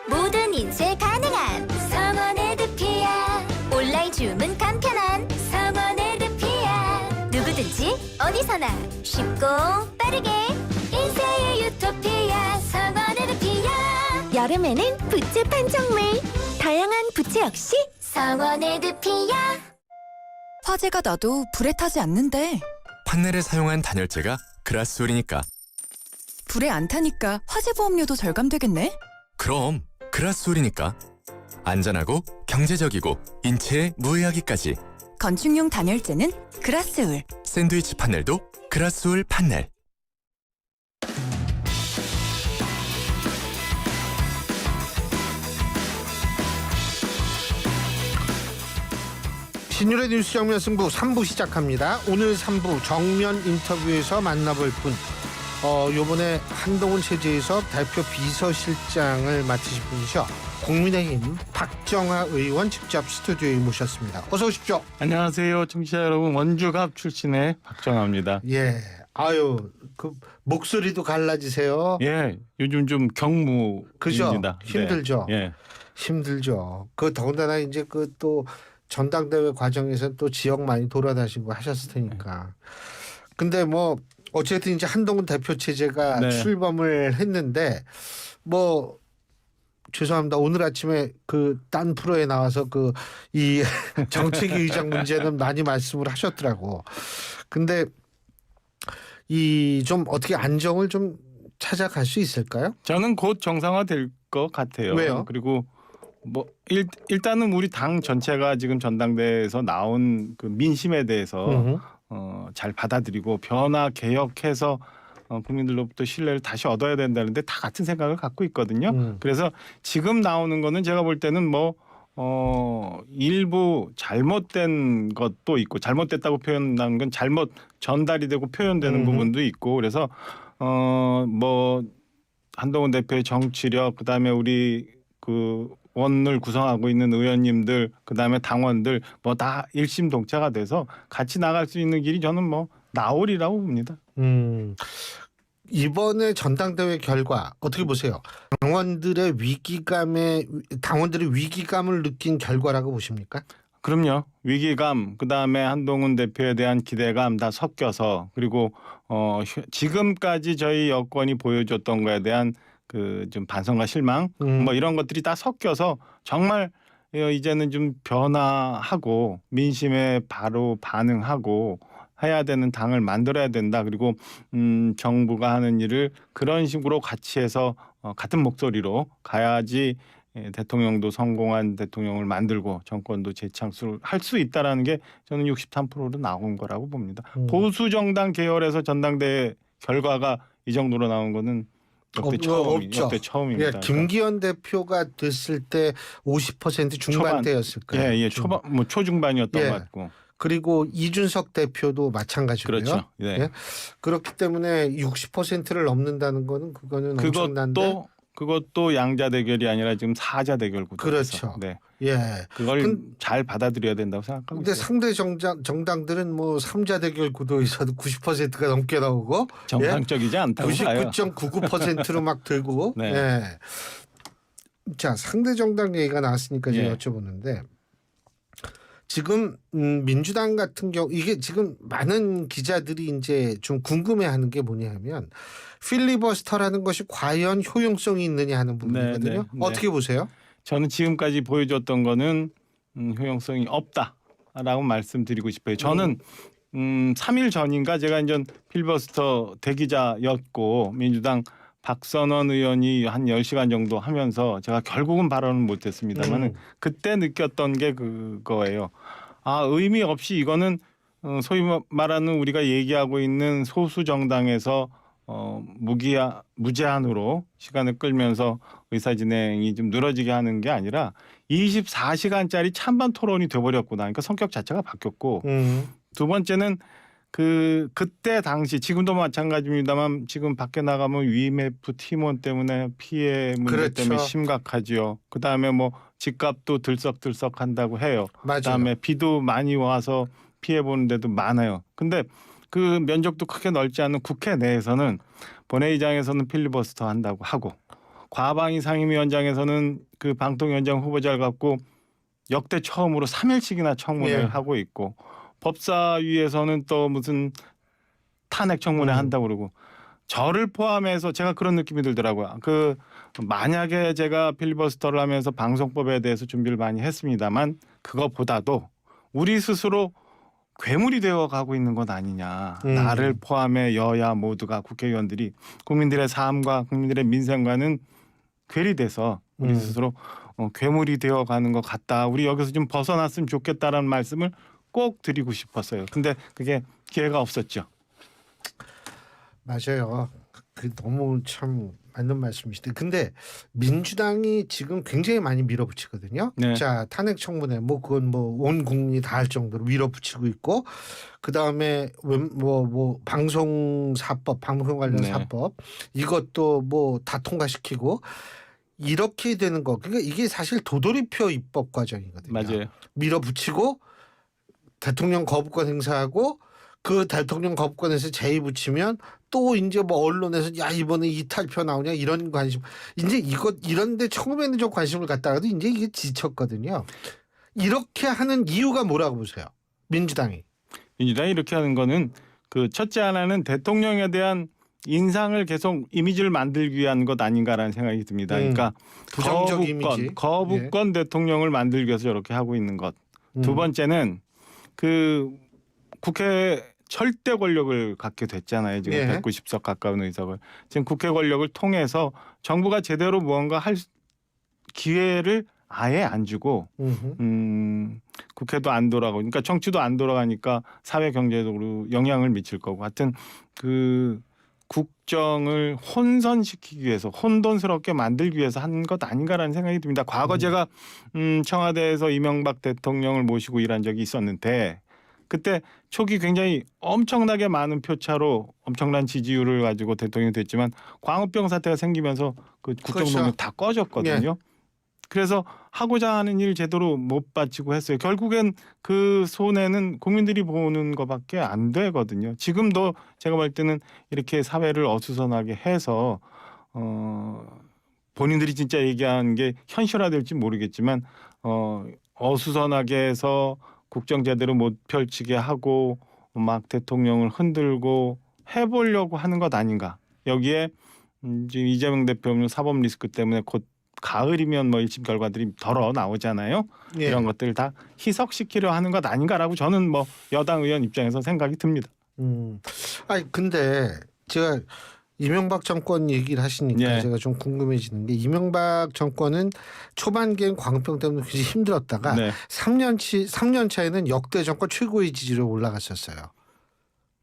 모든 인쇄 가능한 성원 에드피아. 온라인 주문 간편한 성원 에드피아. 누구든지 어디서나 쉽고 빠르게 인쇄의 유토피아 성원 에드피아. 여름에는 부채 판촉물. 다양한 부채 역시 성원 에드피아.
화재가 나도 불에 타지 않는데.
판넬에 사용한 단열재가 그라스올이니까.
불에 안 타니까 화재 보험료도 절감되겠네.
그럼 그라스올이니까. 안전하고 경제적이고 인체에 무해하기까지.
건축용 단열재는 그라스올.
샌드위치 판넬도 그라스올 판넬.
신율의 뉴스 정면 승부 3부 시작합니다. 오늘 3부 정면 인터뷰에서 만나볼 분, 요번에 한동훈 체제에서 대표 비서실장을 맡으신 분이죠. 국민의힘 박정하 의원 직접 스튜디오에 모셨습니다. 어서 오십시오.
안녕하세요. 청취자 여러분. 원주갑 출신의 박정하입니다.
예. 아유, 그 목소리도 갈라지세요.
예. 요즘 좀 경무입니다.
그죠? 힘들죠.
네. 예.
힘들죠. 그 더군다나 이제 그 또 전당대회 과정에서 또 지역 많이 돌아다니고 하셨을 테니까. 근데 뭐 어쨌든 이제 한동훈 대표 체제가
네.
출범을 했는데 뭐 죄송합니다. 오늘 아침에 그 딴 프로에 나와서 그 이 정책위 의장 문제는 많이 말씀을 하셨더라고. 근데 이 좀 어떻게 안정을 좀 찾아갈 수 있을까요?
저는 곧 정상화될 것 같아요.
왜요?
그리고 뭐 일단은 우리 당 전체가 지금 전당대회에서 나온 그 민심에 대해서 잘 받아들이고 변화 개혁해서 국민들로부터 신뢰를 다시 얻어야 된다는데 다 같은 생각을 갖고 있거든요. 그래서 지금 나오는 거는 제가 볼 때는 뭐 일부 잘못된 것도 있고, 잘못됐다고 표현한 건 잘못 전달이 되고 표현되는 부분도 있고, 그래서 뭐 한동훈 대표의 정치력, 그다음에 우리 그 원을 구성하고 있는 의원님들, 그다음에 당원들 뭐 다 일심동체가 돼서 같이 나갈 수 있는 길이 저는 뭐 나오리라고 봅니다.
이번에 전당대회 결과 어떻게 보세요? 당원들의 위기감을 느낀 결과라고 보십니까?
그럼요. 위기감, 그다음에 한동훈 대표에 대한 기대감 다 섞여서, 그리고 지금까지 저희 여권이 보여줬던 거에 대한 그 좀 반성과 실망 뭐 이런 것들이 다 섞여서 정말 이제는 좀 변화하고 민심에 바로 반응하고 해야 되는 당을 만들어야 된다. 그리고 정부가 하는 일을 그런 식으로 같이 해서 같은 목소리로 가야지 대통령도 성공한 대통령을 만들고 정권도 재창출을 할 수 있다라는 게 저는 63%로 나온 거라고 봅니다. 보수 정당 계열에서 전당대회 결과가 이 정도로 나온 거는 역대 처음입니다.
예, 김기현 대표가 됐을 때 50% 중반대였을 거예요.
예, 초중반이었던
것
같고.
그리고 이준석 대표도 마찬가지고요.
그렇죠. 네.
예? 그렇기 때문에 60%를 넘는다는 거는 그거는 엄청난데.
그것도 양자 대결이 아니라 지금 사자 대결 구도죠.
그렇죠.
네.
예.
그걸 잘 받아들여야 된다고 생각합니다.
근데 상대 정당들은 뭐 3자 대결 구도에서도 90%가 넘게 나오고
정상적이지 않다고 봐요.
99.99%로 막 들고.
네.
예. 자, 상대 정당 얘기가 나왔으니까 제가
예.
여쭤보는데 지금 민주당 같은 경우 이게 지금 많은 기자들이 이제 좀 궁금해하는 게 뭐냐면 필리버스터라는 것이 과연 효용성이 있느냐 하는 부분이거든요.
네.
어떻게 보세요?
저는 지금까지 보여줬던 거는 효용성이 없다라고 말씀드리고 싶어요. 저는 3일 전인가 제가 이제 필리버스터 대기자였고 민주당 박선원 의원이 한 10시간 정도 하면서 제가 결국은 발언은 못했습니다만 그때 느꼈던 게 그거예요. 아, 의미 없이 이거는 소위 말하는 우리가 얘기하고 있는 소수 정당에서 무제한으로 시간을 끌면서 의사 진행이 좀 늘어지게 하는 게 아니라 24시간짜리 찬반 토론이 돼버렸구나. 그러니까 성격 자체가 바뀌었고 두 번째는 그때 당시 지금도 마찬가지입니다만 지금 밖에 나가면 위메프 팀원 때문에 피해 문제
그렇죠.
때문에 심각하지요. 그다음에 뭐 집값도 들썩들썩한다고 해요.
맞아요.
그다음에 비도 많이 와서 피해 보는 데도 많아요. 근데 그 면적도 크게 넓지 않은 국회 내에서는 본회의장에서는 필리버스터 한다고 하고 과방위 상임위원장에서는 그 방통위원장 후보자를 갖고 역대 처음으로 3일씩이나 청문회를
예.
하고 있고 법사위에서는 또 무슨 탄핵 청문회 한다고 그러고 저를 포함해서 제가 그런 느낌이 들더라고요. 만약에 제가 필리버스터를 하면서 방송법에 대해서 준비를 많이 했습니다만 그것보다도 우리 스스로 괴물이 되어 가고 있는 것 아니냐. 나를 포함해 여야 모두가 국회의원들이 국민들의 삶과 국민들의 민생과는 괴리돼서 우리 스스로 괴물이 되어 가는 것 같다. 우리 여기서 좀 벗어났으면 좋겠다라는 말씀을 꼭 드리고 싶었어요. 근데 그게 기회가 없었죠.
맞아요. 너무 참 맞는 말씀이시대. 근데 민주당이 지금 굉장히 많이 밀어붙이거든요.
네.
자, 탄핵 청문회 그건 온 국민이 다 할 정도로 밀어붙이고 있고 그다음에 방송사법, 방송 관련 사법 이것도 다 통과시키고 이렇게 되는 거. 그러니까 이게 사실 도돌이표 입법 과정이거든요.
맞아요.
밀어붙이고 대통령 거부권 행사하고 그 대통령 거부권에서 제의 붙이면 또 이제 언론에서 야 이번에 이탈표 나오냐 이런 관심 이제 이런데 처음에는 좀 관심을 갖다가도 이제 이게 지쳤거든요. 이렇게 하는 이유가 뭐라고 보세요? 민주당이
이렇게 하는 거는 첫째 하나는 대통령에 대한 인상을 계속 이미지를 만들기 위한 것 아닌가라는 생각이 듭니다. 그러니까
부정적 이미지.
거부권 대통령을 만들기 위해서 저렇게 하고 있는 것. 두 번째는 국회 절대 권력을 갖게 됐잖아요. 지금 190석 가까운 의석을. 지금 국회 권력을 통해서 정부가 제대로 무언가 할 기회를 아예 안 주고 국회도 안 돌아가고 그러니까 정치도 안 돌아가니까 사회 경제적으로 영향을 미칠 거고 하여튼 국정을 혼선시키기 위해서 혼돈스럽게 만들기 위해서 한 것 아닌가라는 생각이 듭니다. 과거 제가 청와대에서 이명박 대통령을 모시고 일한 적이 있었는데 그때 초기 굉장히 엄청나게 많은 표차로 엄청난 지지율을 가지고 대통령이 됐지만 광우병 사태가 생기면서 국정농단 다 꺼졌거든요. 그래서 하고자 하는 일 제대로 못 바치고 했어요. 결국엔 그 손해는 국민들이 보는 것밖에 안 되거든요. 지금도 제가 볼 때는 이렇게 사회를 어수선하게 해서 본인들이 진짜 얘기한 게 현실화될지 모르겠지만 어수선하게 해서 국정 제대로 못 펼치게 하고 막 대통령을 흔들고 해보려고 하는 것 아닌가. 여기에 지금 이재명 대표는 사법 리스크 때문에 곧 가을이면 1심 결과들이 덜어 나오잖아요. 이런 것들 다 희석시키려 하는 것 아닌가라고 저는 여당 의원 입장에서 생각이 듭니다.
근데 제가 이명박 정권 얘기를 하시니까 제가 좀 궁금해지는 게 이명박 정권은 초반기엔 광우병 때문에 굉장히 힘들었다가 3년 차에는 역대 정권 최고의 지지로 올라갔었어요.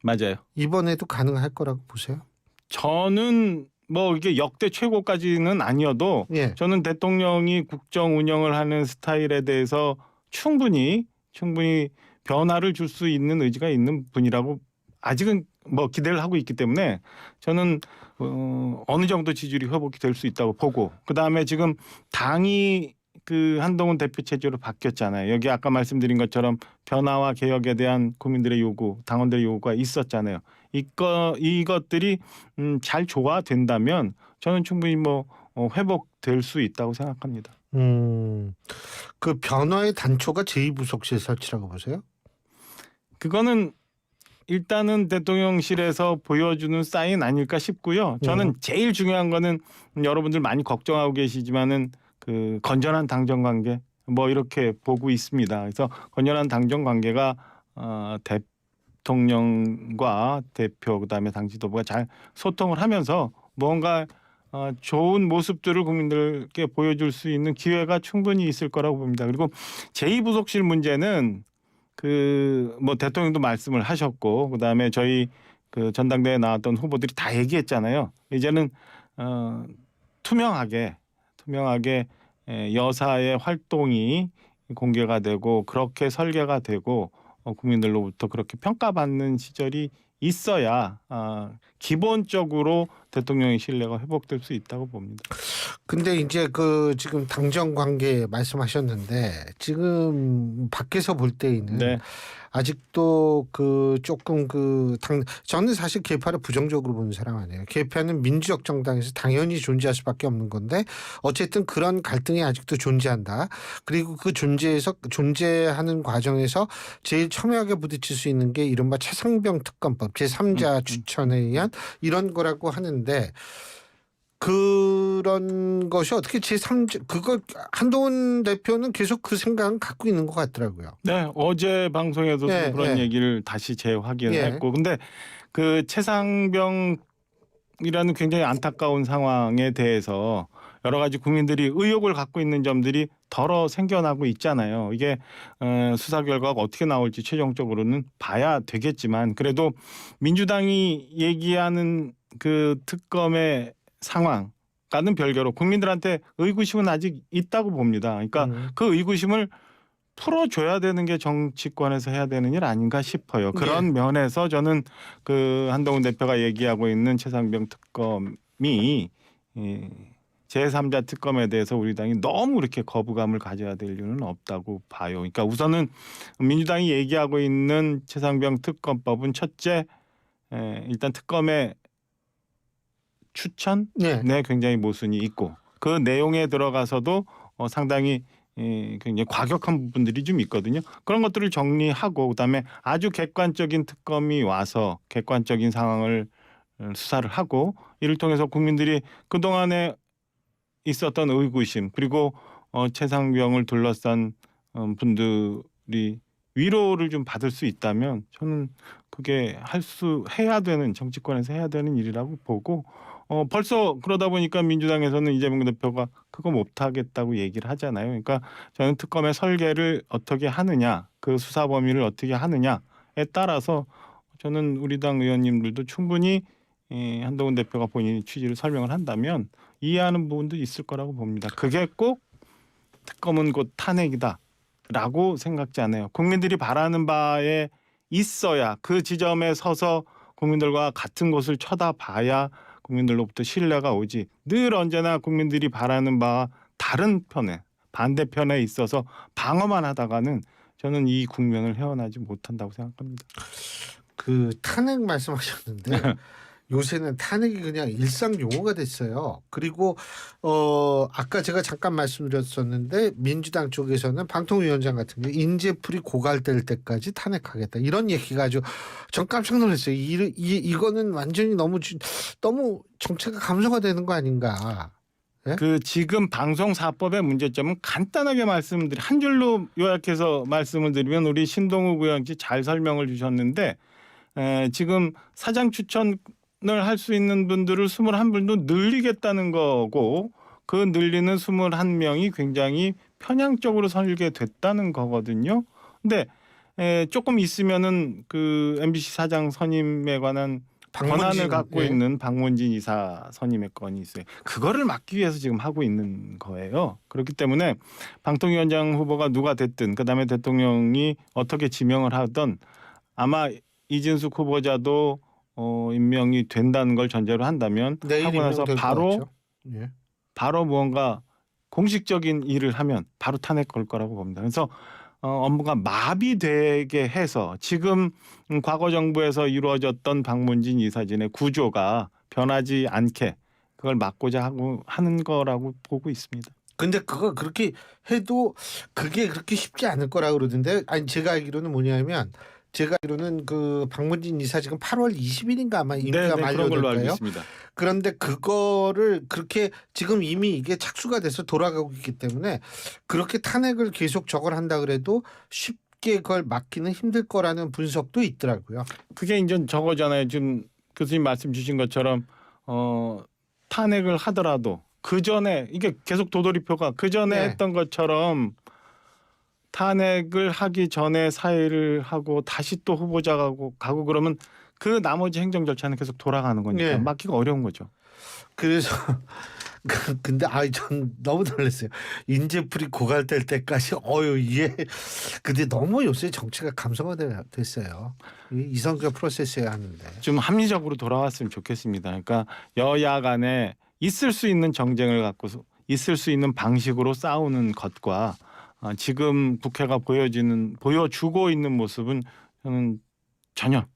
맞아요.
이번에도 가능할 거라고 보세요?
저는 이게 역대 최고까지는 아니어도 저는 대통령이 국정 운영을 하는 스타일에 대해서 충분히 변화를 줄 수 있는 의지가 있는 분이라고 아직은 기대를 하고 있기 때문에 저는 어느 정도 지지율이 회복이 될 수 있다고 보고 그다음에 지금 당이 한동훈 대표 체제로 바뀌었잖아요. 여기 아까 말씀드린 것처럼 변화와 개혁에 대한 국민들의 요구, 당원들의 요구가 있었잖아요. 이것들이 잘 조화된다면 저는 충분히 회복될 수 있다고 생각합니다.
그 변화의 단초가 제2부속실 설치라고 보세요?
그거는 일단은 대통령실에서 보여주는 사인 아닐까 싶고요. 저는 제일 중요한 거는 여러분들 많이 걱정하고 계시지만은 건전한 당정 관계 이렇게 보고 있습니다. 그래서 건전한 당정 관계가 대통령과 대표 그다음에 당 지도부가 잘 소통을 하면서 뭔가 좋은 모습들을 국민들께 보여줄 수 있는 기회가 충분히 있을 거라고 봅니다. 그리고 제2부속실 문제는 대통령도 말씀을 하셨고 그다음에 저희 그 전당대회에 나왔던 후보들이 다 얘기했잖아요. 이제는 투명하게 여사의 활동이 공개가 되고 그렇게 설계가 되고 국민들로부터 그렇게 평가받는 시절이 있어야 기본적으로 대통령의 신뢰가 회복될 수 있다고 봅니다.
근데 이제 그 지금 당정 관계 말씀하셨는데 지금 밖에서 볼 때에는
네.
아직도 그 조금 저는 사실 개파를 부정적으로 보는 사람 아니에요. 개파는 민주적 정당에서 당연히 존재할 수밖에 없는 건데 어쨌든 그런 갈등이 아직도 존재한다. 그리고 그 존재하는 과정에서 제일 첨예하게 부딪힐 수 있는 게 이른바 최상병 특검법 제3자 추천에 의한 이런 거라고 하는데 그런 것이 어떻게 제3자 그거 한동훈 대표는 계속 그 생각은 갖고 있는 것 같더라고요.
네, 어제 방송에서도
네,
그런
네.
얘기를 다시 재확인을
예.
했고, 근데 그 최상병이라는 굉장히 안타까운 상황에 대해서 여러 가지 국민들이 의혹을 갖고 있는 점들이 덜어 생겨나고 있잖아요. 이게 수사 결과가 어떻게 나올지 최종적으로는 봐야 되겠지만 그래도 민주당이 얘기하는 그 특검의 상황과는 별개로 국민들한테 의구심은 아직 있다고 봅니다. 그러니까 그 의구심을 풀어줘야 되는 게 정치권에서 해야 되는 일 아닌가 싶어요. 그런 면에서 저는 그 한동훈 대표가 얘기하고 있는 최상병 특검이 제3자 특검에 대해서 우리 당이 너무 이렇게 거부감을 가져야 될 이유는 없다고 봐요. 그러니까 우선은 민주당이 얘기하고 있는 최상병 특검법은 첫째 일단 특검의 추천 네 굉장히 모순이 있고 그 내용에 들어가서도 상당히 굉장히 과격한 부분들이 좀 있거든요. 그런 것들을 정리하고 그다음에 아주 객관적인 특검이 와서 객관적인 상황을 수사를 하고 이를 통해서 국민들이 그동안에 있었던 의구심 그리고 최상병을 둘러싼 분들이 위로를 좀 받을 수 있다면 저는 그게 해야 되는 정치권에서 해야 되는 일이라고 보고 벌써 그러다 보니까 민주당에서는 이재명 대표가 그거 못하겠다고 얘기를 하잖아요. 그러니까 저는 특검의 설계를 어떻게 하느냐 그 수사 범위를 어떻게 하느냐에 따라서 저는 우리 당 의원님들도 충분히 한동훈 대표가 본인이 취지를 설명을 한다면 이해하는 부분도 있을 거라고 봅니다. 그게 꼭 특검은 곧 탄핵이다라고 생각지 않아요. 국민들이 바라는 바에 있어야 그 지점에 서서 국민들과 같은 곳을 쳐다봐야 국민들로부터 신뢰가 오지 늘 언제나 국민들이 바라는 바와 다른 편에 반대편에 있어서 방어만 하다가는 저는 이 국면을 헤어나지 못한다고 생각합니다.
그 탄핵 말씀하셨는데 요새는 탄핵이 그냥 일상 용어가 됐어요. 그리고 아까 제가 잠깐 말씀드렸었는데 민주당 쪽에서는 방통위원장 같은 게 인재풀이 고갈될 때까지 탄핵하겠다 이런 얘기가 아주 전 깜짝 놀랐어요. 이거는 완전히 너무 정체가 감소화되는 거 아닌가. 네?
그 지금 방송사법의 문제점은 간단하게 한 줄로 요약해서 말씀을 드리면 우리 신동욱 의원이 잘 설명을 주셨는데 지금 사장 추천을 할 수 있는 분들을 21분도 늘리겠다는 거고 그 늘리는 21명이 굉장히 편향적으로 설계됐다는 거거든요. 근데 조금 있으면은 그 MBC 사장 선임에 관한 권한을 갖고 있는 박문진 이사 선임의 건이 있어요. 그거를 막기 위해서 지금 하고 있는 거예요. 그렇기 때문에 방통위원장 후보가 누가 됐든 그다음에 대통령이 어떻게 지명을 하든 아마 이진숙 후보자도 임명이 된다는 걸 전제로 한다면 하고 나서 바로 무언가 공식적인 일을 하면 바로 탄핵 걸 거라고 봅니다. 그래서 업무가 마비되게 해서 지금 과거 정부에서 이루어졌던 박문진 이사진의 구조가 변하지 않게 그걸 막고자 하는 거라고 보고 있습니다.
근데 그거 그렇게 해도 그게 그렇게 쉽지 않을 거라고 그러던데 아니 제가 알기로는 뭐냐면 그 박문진 이사 지금 8월 20일인가 아마 임기가 만료될 거예요. 그런데 그거를 그렇게 지금 이미 이게 착수가 돼서 돌아가고 있기 때문에 그렇게 탄핵을 계속 저걸 한다 그래도 쉽게 그걸 막기는 힘들 거라는 분석도 있더라고요.
그게 이제 저거잖아요. 지금 교수님 말씀 주신 것처럼 탄핵을 하더라도 그 전에 이게 계속 도돌이표가 그 전에 했던 것처럼 탄핵을 하기 전에 사의를 하고 다시 또 후보자 가고 그러면 그 나머지 행정 절차는 계속 돌아가는 거니까
예.
막기가 어려운 거죠.
그래서 근데 전 너무 놀랐어요. 인재풀이 고갈될 때까지 이게 근데 너무 요새 정치가 감성화됐어요. 이성적 프로세스여야 하는데
좀 합리적으로 돌아왔으면 좋겠습니다. 그러니까 여야 간에 있을 수 있는 정쟁을 갖고 있을 수 있는 방식으로 싸우는 것과 지금 국회가 보여주고 있는 모습은 저는 전혀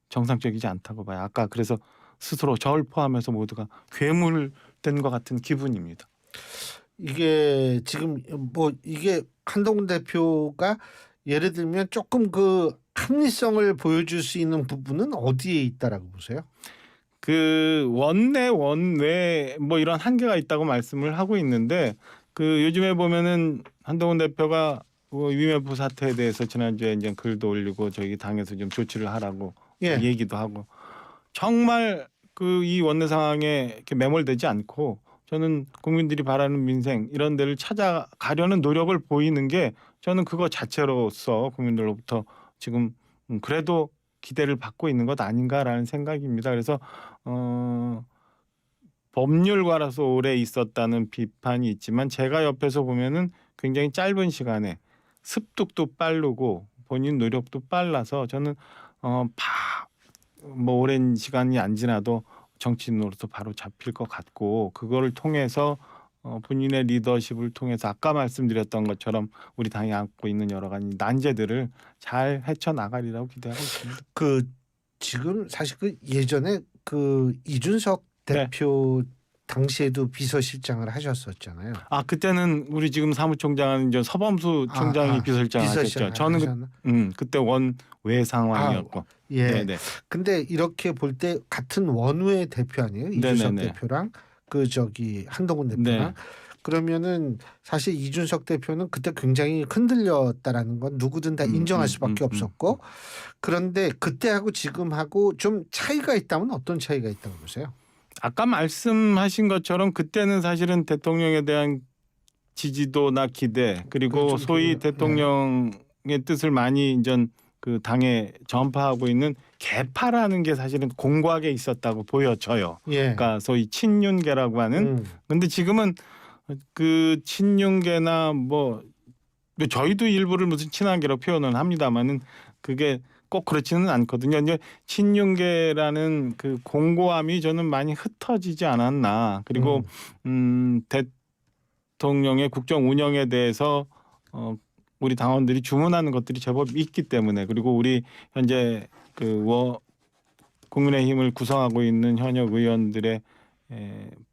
정상적이지 않다고 봐요. 아까 그래서 스스로 저를 포함해서 모두가 괴물된 것 같은 기분입니다.
이게 지금 이게 한동훈 대표가 예를 들면 조금 그 합리성을 보여줄 수 있는 부분은 어디에 있다라고 보세요?
그 원내 뭐 이런 한계가 있다고 말씀을 하고 있는데 그 요즘에 보면은 한동훈 대표가 위메프 사태에 대해서 지난주에 이제 글도 올리고 저희 당에서 좀 조치를 하라고 얘기도 하고 정말 그 이 원내 상황에 이렇게 매몰되지 않고 저는 국민들이 바라는 민생 이런 데를 찾아가려는 노력을 보이는 게 저는 그거 자체로서 국민들로부터 지금 그래도 기대를 받고 있는 것 아닌가라는 생각입니다. 그래서 법률가라서 오래 있었다는 비판이 있지만 제가 옆에서 보면은 굉장히 짧은 시간에 습득도 빠르고 본인 노력도 빨라서 저는 뭐 오랜 시간이 안 지나도 정치인으로서 바로 잡힐 것 같고 그거를 통해서 본인의 리더십을 통해서 아까 말씀드렸던 것처럼 우리 당이 안고 있는 여러 가지 난제들을 잘 헤쳐나가리라고 기대하고 있습니다.
그 지금 사실 그 예전에 그 이준석 대표 당시에도 비서실장을 하셨었잖아요.
그때는 우리 지금 사무총장은 이제 서범수 총장이 비서실장 하셨죠. 저는 그때 원외 상황이었고.
예.
네네.
근데 이렇게 볼 때 같은 원외 대표 아니에요? 이준석
네네네.
대표랑 한동훈 대표랑.
네.
그러면은 사실 이준석 대표는 그때 굉장히 흔들렸다라는 건 누구든 다 인정할 수밖에 없었고 그런데 그때하고 지금하고 좀 차이가 있다면 어떤 차이가 있다고 보세요?
아까 말씀하신 것처럼 그때는 사실은 대통령에 대한 지지도나 기대 그리고 소위 대통령의 뜻을 많이 이제 그 당에 전파하고 있는 개파라는 게 사실은 공고하게 있었다고 보여져요. 그러니까 소위 친윤계라고 하는. 근데 지금은 그 친윤계나 뭐 저희도 일부를 무슨 친한계로 표현을 합니다만은 그게 꼭 그렇지는 않거든요. 이제 친윤계라는 그 공고함이 저는 많이 흩어지지 않았나. 그리고 대통령의 국정 운영에 대해서 우리 당원들이 주문하는 것들이 제법 있기 때문에 그리고 우리 현재 그 국민의힘을 구성하고 있는 현역 의원들의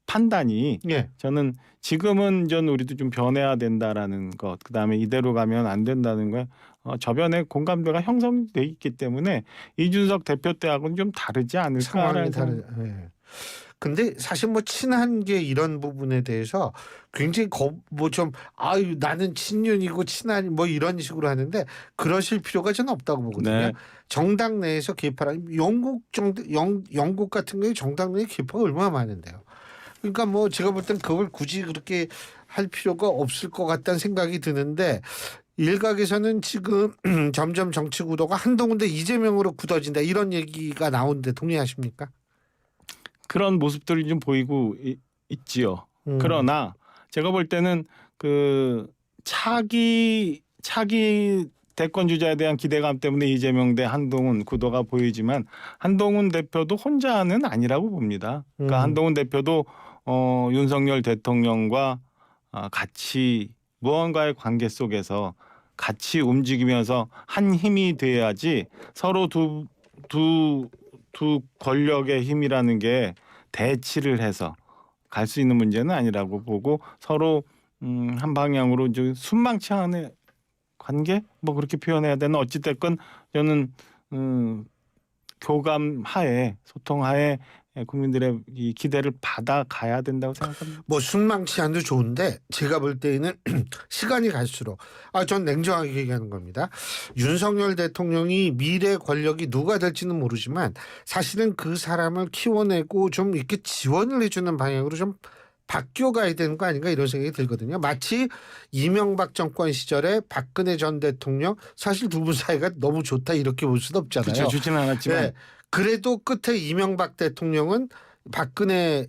판단이 저는 지금은 우리도 좀 변해야 된다라는 것, 그다음에 이대로 가면 안 된다는 거 저변에 공감대가 형성돼 있기 때문에 이준석 대표 때하고는 좀 다르지 않을까라는
상황이 근데 사실 뭐 친한 게 이런 부분에 대해서 굉장히 나는 친윤이고 친한 뭐 이런 식으로 하는데 그러실 필요가 저는 없다고 보거든요.
네.
정당 내에서 개파라는 영국 같은 경우에 정당 내에 개파가 얼마나 많은데요. 그러니까 뭐 제가 볼 땐 그걸 굳이 그렇게 할 필요가 없을 것 같다는 생각이 드는데 일각에서는 지금 점점 정치 구도가 한동훈 대 이재명으로 굳어진다 이런 얘기가 나오는데 동의하십니까?
그런 모습들이 좀 보이고 있지요. 그러나 제가 볼 때는 그 차기 대권 주자에 대한 기대감 때문에 이재명 대 한동훈 구도가 보이지만 한동훈 대표도 혼자는 아니라고 봅니다. 그러니까 한동훈 대표도 윤석열 대통령과 같이 무언가의 관계 속에서 같이 움직이면서 한 힘이 돼야지 서로 두 권력의 힘이라는 게 대치를 해서 갈 수 있는 문제는 아니라고 보고 서로 한 방향으로 이제 순망치 않은 관계 뭐 그렇게 표현해야 되나 어찌됐건 저는 교감 하에 소통 하에 국민들의 이 기대를 받아가야 된다고 생각합니다.
뭐 순망치 않도 좋은데 제가 볼 때에는 시간이 갈수록 전 냉정하게 얘기하는 겁니다. 윤석열 대통령이 미래 권력이 누가 될지는 모르지만 사실은 그 사람을 키워내고 좀 이렇게 지원을 해주는 방향으로 좀 바뀌어 가야 되는 거 아닌가 이런 생각이 들거든요. 마치 이명박 정권 시절에 박근혜 전 대통령 사실 두 분 사이가 너무 좋다 이렇게 볼 수도 없잖아요.
그렇죠. 좋지는 않았지만
네. 그래도 끝에 이명박 대통령은 박근혜의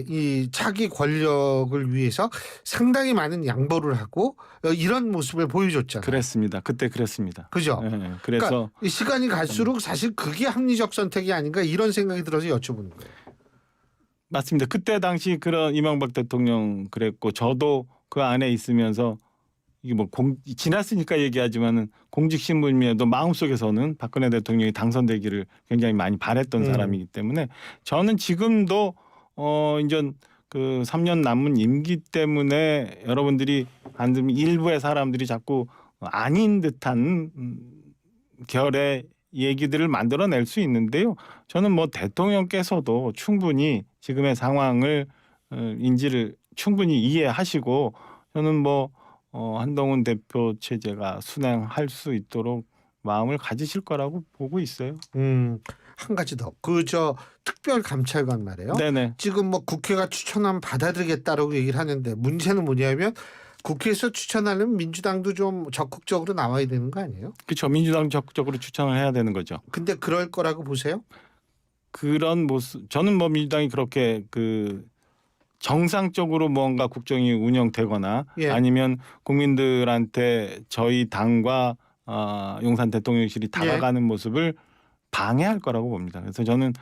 이 차기 권력을 위해서 상당히 많은 양보를 하고 이런 모습을 보여줬잖아요.
그랬습니다. 그때 그랬습니다.
그죠?
네, 그래서
그러니까 이 시간이 갈수록 사실 그게 합리적 선택이 아닌가 이런 생각이 들어서 여쭤보는 거예요.
맞습니다. 그때 당시 그런 이명박 대통령 그랬고 저도 그 안에 있으면서 이게 뭐 지났으니까 얘기하지만은 공직 신분임에도 마음속에서는 박근혜 대통령이 당선되기를 굉장히 많이 바랬던 사람이기 때문에 저는 지금도 이제 그 3년 남은 임기 때문에 여러분들이 안 들면 일부의 사람들이 자꾸 아닌 듯한 결의 얘기들을 만들어낼 수 있는데요. 저는 뭐 대통령께서도 충분히 지금의 상황을 인지를 충분히 이해하시고 저는 뭐 한동훈 대표 체제가 순행할 수 있도록 마음을 가지실 거라고 보고 있어요.
한 가지 더. 특별 감찰관 말이에요.
네네.
지금 뭐 국회가 추천하면 받아들이겠다라고 얘기를 하는데 문제는 뭐냐면 국회에서 추천하려면 민주당도 좀 적극적으로 나와야 되는 거 아니에요?
그렇죠. 민주당 적극적으로 추천을 해야 되는 거죠.
근데 그럴 거라고 보세요?
그런 모습 저는 뭐 민주당이 그렇게 정상적으로 뭔가 국정이 운영되거나
예.
아니면 국민들한테 저희 당과 용산 대통령실이 다가가는 모습을 방해할 거라고 봅니다. 그래서 저는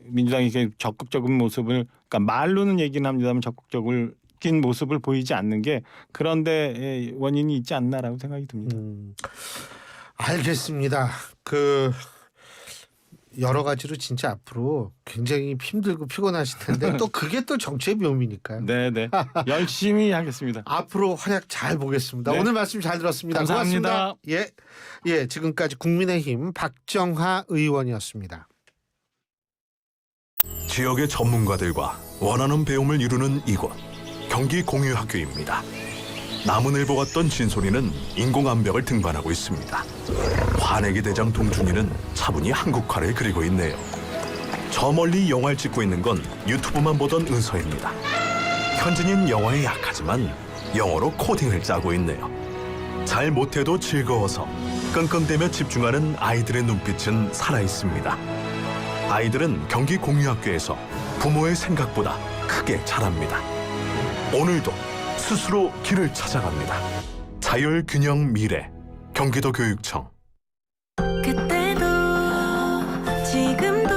민주당이 이렇게 적극적인 모습을 그러니까 말로는 얘기는 합니다만 적극적인 모습을 보이지 않는 게 그런데 원인이 있지 않나라고 생각이 듭니다.
알겠습니다. 여러 가지로 진짜 앞으로 굉장히 힘들고 피곤하실 텐데 또 그게 또 정치의 묘미니까요.
네네. 열심히 하겠습니다.
앞으로 활약 잘 보겠습니다.
네.
오늘 말씀 잘 들었습니다.
감사합니다.
고맙습니다. 예, 지금까지 국민의힘 박정하 의원이었습니다.
지역의 전문가들과 원하는 배움을 이루는 이곳 경기 공유학교입니다. 나무늘보 같던 진솔이는 인공암벽을 등반하고 있습니다. 화내기 대장 동준이는 차분히 한국화를 그리고 있네요. 저 멀리 영화를 찍고 있는 건 유튜브만 보던 은서입니다. 현진이는 영어에 약하지만 영어로 코딩을 짜고 있네요. 잘 못해도 즐거워서 끙끙대며 집중하는 아이들의 눈빛은 살아있습니다. 아이들은 경기 공유학교에서 부모의 생각보다 크게 자랍니다. 오늘도 스스로 길을 찾아갑니다. 자율균형 미래 경기도 교육청.
그때도 지금도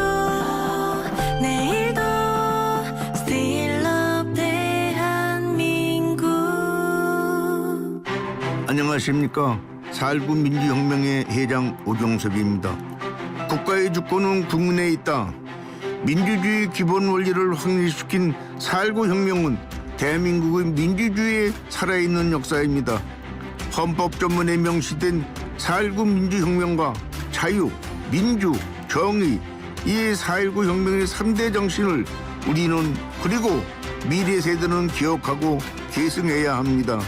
내일도 Still Love 대한민국.
안녕하십니까. 4.19 민주혁명의 회장 오종섭입니다. 국가의 주권은 국민에 있다. 민주주의 기본 원리를 확립시킨 4.19 혁명은 대한민국의 민주주의에 살아있는 역사입니다. 헌법 전문에 명시된 4.19 민주혁명과 자유, 민주, 정의, 이 4.19 혁명의 3대 정신을 우리는 그리고 미래 세대는 기억하고 계승해야 합니다.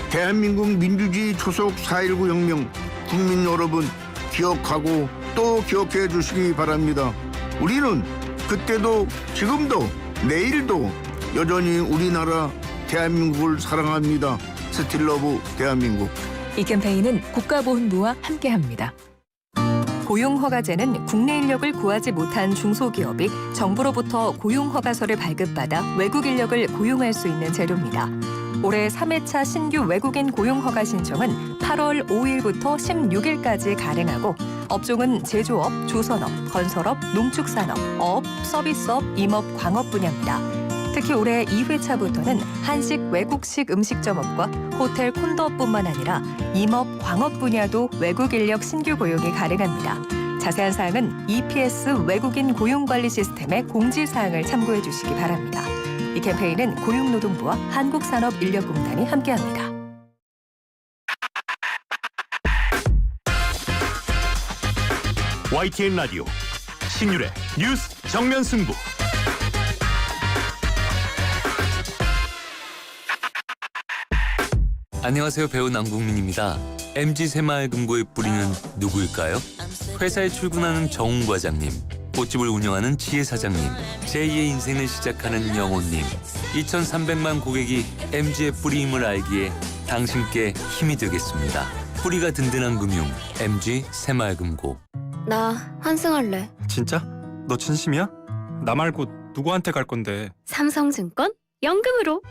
대한민국 민주주의 초속 4.19 혁명 국민 여러분 기억하고 또 기억해 주시기 바랍니다. 우리는 그때도 지금도 내일도 여전히 우리나라 대한민국을 사랑합니다. 스틸러브 대한민국.
이 캠페인은 국가보훈부와 함께합니다. 고용허가제는 국내 인력을 구하지 못한 중소기업이 정부로부터 고용허가서를 발급받아 외국 인력을 고용할 수 있는 제도입니다. 올해 3회차 신규 외국인 고용허가 신청은 8월 5일부터 16일까지 가능하고 업종은 제조업, 조선업, 건설업, 농축산업, 어업, 서비스업, 임업, 광업 분야입니다. 특히 올해 2회차부터는 한식, 외국식 음식점업과 호텔, 콘도업뿐만 아니라 임업, 광업 분야도 외국 인력 신규 고용이 가능합니다. 자세한 사항은 EPS 외국인 고용관리 시스템의 공지사항을 참고해 주시기 바랍니다. 이 캠페인은 고용노동부와 한국산업인력공단이 함께합니다.
YTN 라디오 신율의 뉴스 정면 승부.
안녕하세요. 배우 남궁민입니다. MZ 새마을금고의 뿌리는 누구일까요? 회사에 출근하는 정웅 과장님, 꽃집을 운영하는 지혜 사장님, 제2의 인생을 시작하는 영호님, 2,300만 고객이 MG의 뿌리임을 알기에 당신께 힘이 되겠습니다. 뿌리가 든든한 금융, MG 새마을금고.
나 환승할래.
진짜? 너 진심이야? 나 말고 누구한테 갈 건데?
삼성증권 연금으로.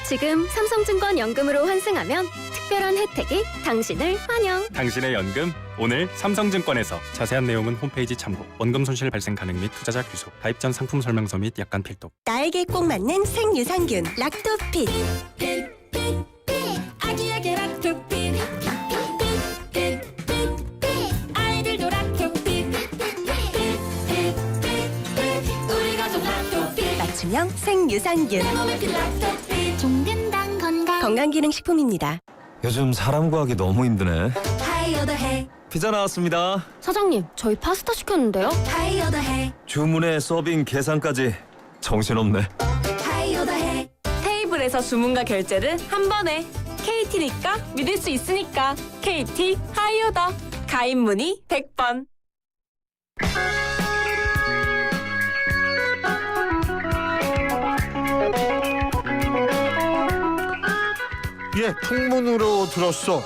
지금 삼성증권 연금으로 환승하면 특별한 혜택이 당신을 환영.
당신의 연금 오늘 삼성증권에서. 자세한 내용은 홈페이지 참고. 원금 손실 발생 가능 및 투자자 귀속. 가입 전 상품 설명서 및 약관 필독.
나에게 꼭 맞는 생유산균 락토핏.
아기에게 락토핏. 아이들도 락토핏. 우리 가족 락토핏.
맞춤형 생유산균.
종근당
건강기능식품입니다.
요즘 사람 구하기 너무 힘드네.
하이오더해.
피자 나왔습니다.
사장님, 저희 파스타 시켰는데요.
하이오더해.
주문에 서빙 계산까지 정신없네.
하이오더해.
테이블에서 주문과 결제를 한 번에. KT니까 믿을 수 있으니까. KT 하이오더. 가입 문의 100번.
예, 풍문으로 들었어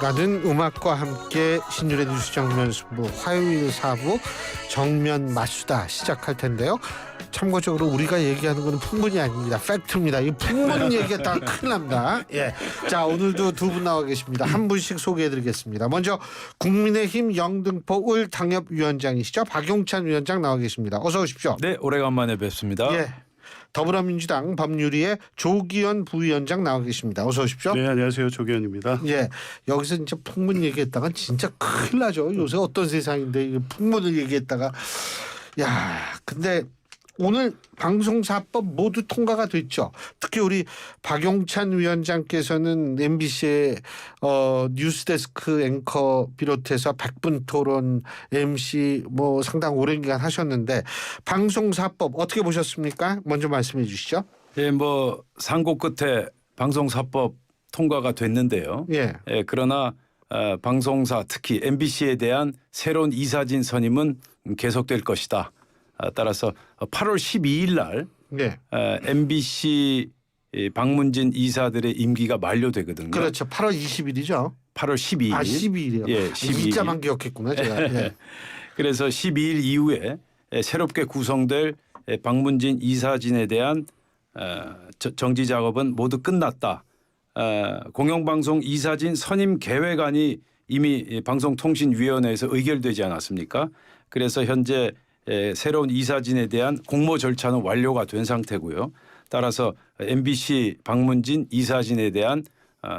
라는 음악과 함께 신율의 뉴스 정면 승부 화요일 4부 정면 맞수다 시작할 텐데요. 참고적으로 우리가 얘기하는 거는 풍문이 아닙니다. 팩트입니다. 이 풍문 얘기했다가 큰일 납니다. 예. 자, 오늘도 두 분 나와 계십니다. 한 분씩 소개해드리겠습니다. 먼저 국민의힘 영등포 을 당협위원장이시죠. 박용찬 위원장 나와 계십니다. 어서 오십시오.
네, 오래간만에 뵙습니다.
예. 더불어민주당 법률위의 조기현 부위원장 나와 계십니다. 어서 오십시오.
네, 안녕하세요. 조기현입니다.
예, 여기서 진짜 풍문 얘기했다가 진짜 큰일 나죠. 요새 어떤 세상인데 풍문을 얘기했다가 야, 근데 오늘 방송사법 모두 통과가 됐죠. 특히 우리 박용찬 위원장께서는 MBC의 뉴스데스크 앵커 비롯해서 100분 토론 MC 뭐 상당 오랜 기간 하셨는데 방송사법 어떻게 보셨습니까? 먼저 말씀해 주시죠.
예, 뭐 상고 끝에 방송사법 통과가 됐는데요.
예.
예, 그러나 방송사 특히 MBC에 대한 새로운 이사진 선임은 계속될 것이다. 따라서 8월 12일 날
네.
MBC 박문진 이사들의 임기가 만료되거든요.
그렇죠. 8월 20일이죠.
8월 12일.
아, 12일이요.
예, 12일.
일자만 기억했구나 제가. 예.
그래서 12일 이후에 새롭게 구성될 박문진 이사진에 대한 정지 작업은 모두 끝났다. 공영방송 이사진 선임 계획안이 이미 방송통신위원회에서 의결되지 않았습니까? 그래서 현재 새로운 이사진에 대한 공모 절차는 완료가 된 상태고요. 따라서 MBC 박문진 이사진에 대한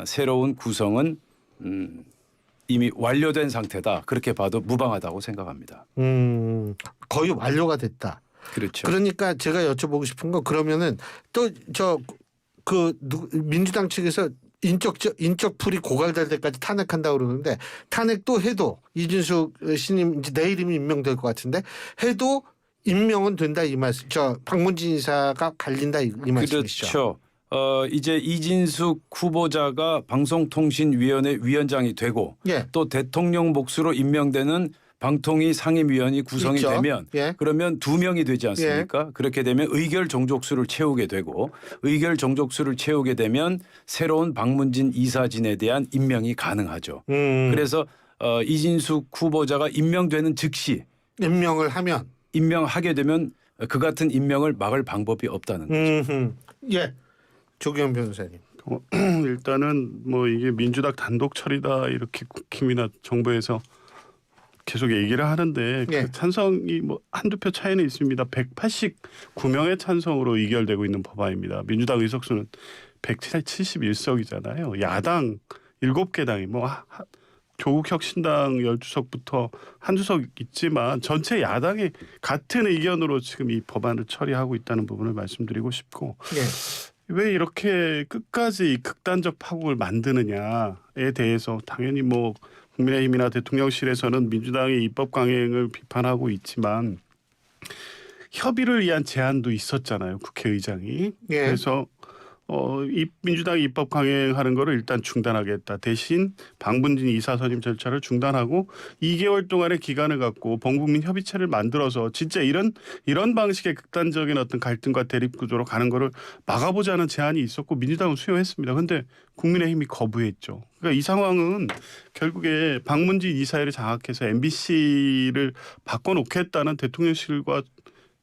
새로운 구성은 이미 완료된 상태다. 그렇게 봐도 무방하다고 생각합니다.
거의 완료가 됐다.
그렇죠.
그러니까 제가 여쭤보고 싶은 거 그러면은 또 민주당 측에서 인적 풀이 고갈될 때까지 탄핵한다고 그러는데 탄핵도 해도 이준석 신임 이제 내일이면 임명될 것 같은데 해도 임명은 된다 이 말씀. 박문진 이사가 갈린다 이 말씀이시죠.
그렇죠. 이제 이진숙 후보자가 방송통신위원회 위원장이 되고
예.
또 대통령 몫으로 임명되는 방통위 상임위원이 구성이
있죠.
되면
예.
그러면 2명이 되지 않습니까?
예.
그렇게 되면 의결 정족수를 채우게 되고 의결 정족수를 채우게 되면 새로운 박문진 이사진에 대한 임명이 가능하죠. 그래서 이진숙 후보자가 임명되는 즉시 임명하게 되면 그 같은 임명을 막을 방법이 없다는 거죠.
예, 조기현 변호사님.
일단은 뭐 이게 민주당 단독 처리다 이렇게 국힘이나 정부에서 계속 얘기를 하는데
예.
그 찬성이 뭐 한두 표 차이는 있습니다. 189명의 찬성으로 의결되고 있는 법안입니다. 민주당 의석수는 171석이잖아요. 야당 7개 당이 뭐 조국혁신당 12석부터 한두 석 있지만 전체 야당이 같은 의견으로 지금 이 법안을 처리하고 있다는 부분을 말씀드리고 싶고
예.
왜 이렇게 끝까지 극단적 파국을 만드느냐에 대해서 당연히 뭐 국민의힘이나 대통령실에서는 민주당의 입법 강행을 비판하고 있지만 협의를 위한 제안도 있었잖아요. 국회의장이.
예.
그래서 민주당이 입법 강행하는 거를 일단 중단하겠다. 대신 방문진 이사 선임 절차를 중단하고 2개월 동안의 기간을 갖고 범국민 협의체를 만들어서 진짜 이런 방식의 극단적인 어떤 갈등과 대립 구조로 가는 거를 막아보자는 제안이 있었고 민주당은 수용했습니다. 그런데 국민의힘이 거부했죠. 그러니까 이 상황은 결국에 방문진 이사회를 장악해서 MBC를 바꿔놓겠다는 대통령실과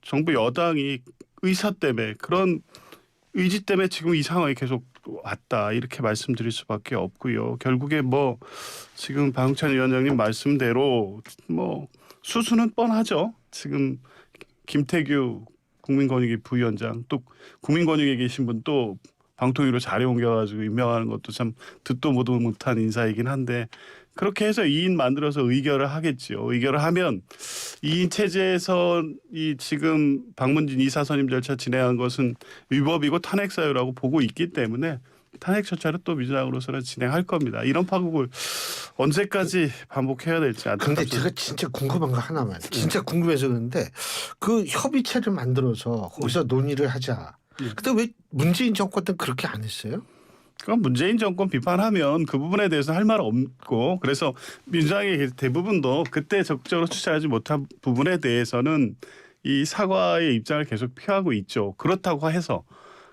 정부 여당이 의사 때문에 그런 의지 때문에 지금 이 상황이 계속 왔다 이렇게 말씀드릴 수밖에 없고요. 결국에 뭐 지금 박용찬 위원장님 말씀대로 뭐 수수는 뻔하죠. 지금 김태규 국민권익위 부위원장 또 국민권익위에 계신 분 또 방통위로 자리 옮겨가지고 임명하는 것도 참 듣도 보도 못한 인사이긴 한데 그렇게 해서 2인 만들어서 의결을 하겠지요. 의결을 하면 2인 체제에서 이 지금 방문진 이사 선임 절차 진행한 것은 위법이고 탄핵 사유라고 보고 있기 때문에 탄핵 절차를 또 민주당으로서는 진행할 겁니다. 이런 파국을 언제까지 반복해야 될지.
근데 제가 진짜 궁금한 거 하나만. 진짜 궁금해서 그런데 그 협의체를 만들어서 거기서 논의를 하자. 근데 왜 문재인 정권 때는 그렇게 안 했어요?
그럼 문재인 정권 비판하면 그 부분에 대해서 할 말 없고 그래서 민주당의 대부분도 그때 적극적으로 추진하지 못한 부분에 대해서는 이 사과의 입장을 계속 피하고 있죠. 그렇다고 해서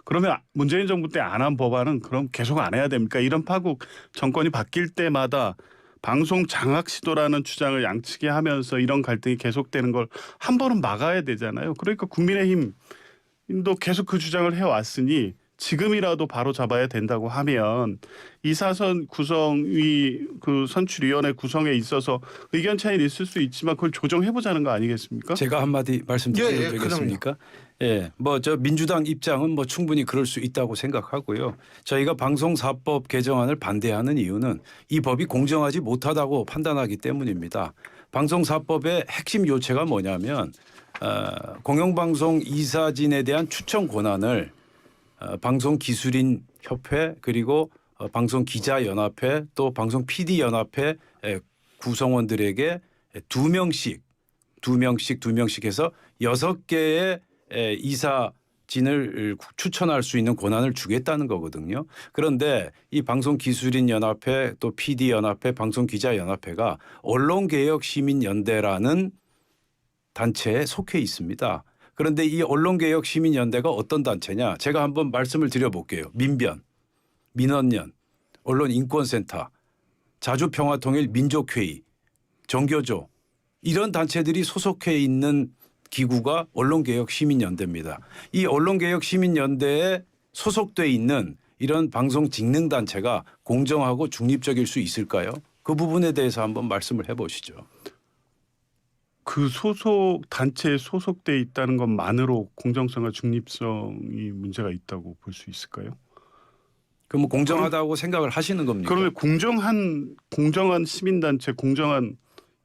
그러면 문재인 정부 때 안 한 법안은 그럼 계속 안 해야 됩니까? 이런 파국 정권이 바뀔 때마다 방송 장악 시도라는 주장을 양측이 하면서 이런 갈등이 계속되는 걸 한 번은 막아야 되잖아요. 그러니까 국민의힘도 계속 그 주장을 해왔으니 지금이라도 바로 잡아야 된다고 하면 이사선 구성위 그 선출위원회 구성에 있어서 의견 차이는 있을 수 있지만 그걸 조정해보자는 거 아니겠습니까?
제가 한마디 말씀드려도 되겠습니까? 예, 뭐 저 민주당 입장은 뭐 충분히 그럴 수 있다고 생각하고요. 저희가 방송사법 개정안을 반대하는 이유는 이 법이 공정하지 못하다고 판단하기 때문입니다. 방송사법의 핵심 요체가 뭐냐면 공영방송 이사진에 대한 추천 권한을 방송기술인 협회 그리고 방송기자연합회 또 방송 PD연합회 구성원들에게 2명씩 해서 6개의 이사진을 추천할 수 있는 권한을 주겠다는 거거든요. 그런데 이 방송기술인연합회 또 PD연합회 방송기자연합회가 언론개혁시민연대라는 단체에 속해 있습니다. 그런데 이 언론개혁시민연대가 어떤 단체냐? 제가 한번 말씀을 드려볼게요. 민변, 민원연, 언론인권센터, 자주평화통일 민족회의, 정교조 이런 단체들이 소속해 있는 기구가 언론개혁시민연대입니다. 이 언론개혁시민연대에 소속돼 있는 이런 방송직능단체가 공정하고 중립적일 수 있을까요? 그 부분에 대해서 한번 말씀을 해보시죠.
그 소속 단체에 소속돼 있다는 것만으로 공정성과 중립성이 문제가 있다고 볼 수 있을까요?
그럼 공정하다고 생각을 하시는 겁니까?
그러면 공정한 시민단체, 공정한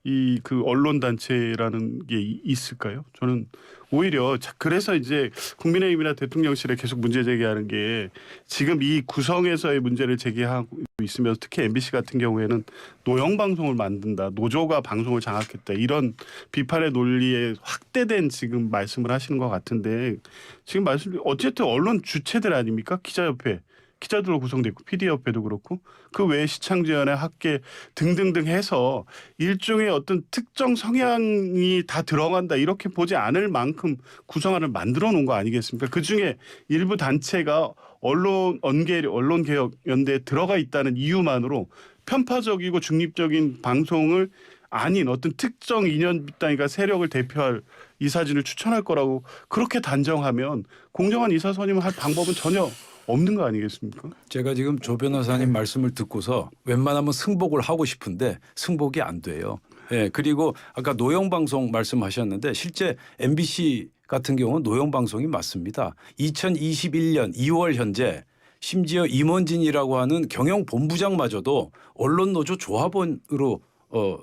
이 그 언론 단체라는 게 있을까요? 저는 오히려 그래서 이제 국민의힘이나 대통령실에 계속 문제 제기하는 게 지금 이 구성에서의 문제를 제기하고 있으면서 특히 MBC 같은 경우에는 노영 방송을 만든다, 노조가 방송을 장악했다 이런 비판의 논리에 확대된 지금 말씀을 하시는 것 같은데 지금 어쨌든 언론 주체들 아닙니까? 기자협회. 기자들로 구성됐고 PD협회도 그렇고 그 외에 시창조연회 학계 등등등 해서 일종의 어떤 특정 성향이 다 들어간다 이렇게 보지 않을 만큼 구성안을 만들어 놓은 거 아니겠습니까? 그중에 일부 단체가 언론개혁연대에 들어가 있다는 이유만으로 편파적이고 중립적인 방송을 아닌 어떤 특정 이념 집단이가 세력을 대표할 이사진을 추천할 거라고 그렇게 단정하면 공정한 이사 선임을 할 방법은 전혀 없는 거 아니겠습니까?
제가 지금 조 변호사님 말씀을 듣고서 웬만하면 승복을 하고 싶은데 승복이 안 돼요. 예, 그리고 아까 노영방송 말씀하셨는데 실제 MBC 같은 경우는 노영방송이 맞습니다. 2021년 2월 현재 심지어 임원진이라고 하는 경영본부장마저도 언론노조 조합원으로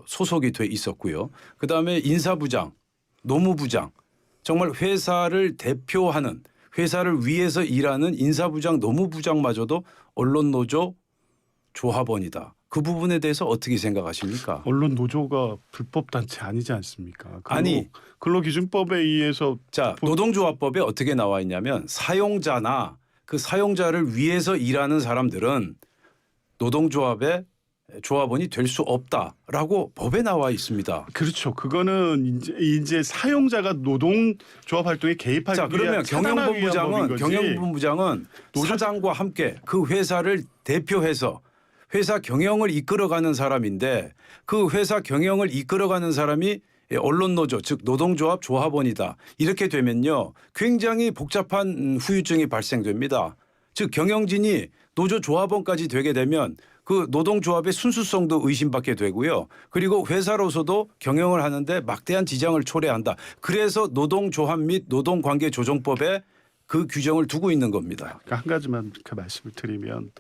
소속이 돼 있었고요. 그다음에 인사부장, 노무부장 정말 회사를 대표하는 회사를 위해서 일하는 인사부장, 노무부장마저도 언론노조 조합원이다. 그 부분에 대해서 어떻게 생각하십니까?
언론노조가 불법단체 아니지 않습니까?
아니
근로기준법에 의해서
자 노동조합법에 어떻게 나와 있냐면 사용자나 그 사용자를 위해서 일하는 사람들은 노동조합의 조합원이 될 수 없다라고 법에 나와 있습니다.
그렇죠. 그거는 이제 사용자가 노동조합 활동에 개입하기
자, 그러면 경영본부장은 사장과 함께 그 회사를 대표해서 회사 경영을 이끌어가는 사람인데 그 회사 경영을 이끌어가는 사람이 언론노조 즉 노동조합 조합원이다. 이렇게 되면요 굉장히 복잡한 후유증이 발생됩니다. 즉 경영진이 노조 조합원까지 되게 되면 그 노동조합의 순수성도 의심받게 되고요. 그리고 회사로서도 경영을 하는데 막대한 지장을 초래한다. 그래서 노동조합 및 노동관계조정법에 그 규정을 두고 있는 겁니다.
그러니까 한 가지만 그 말씀을 드리면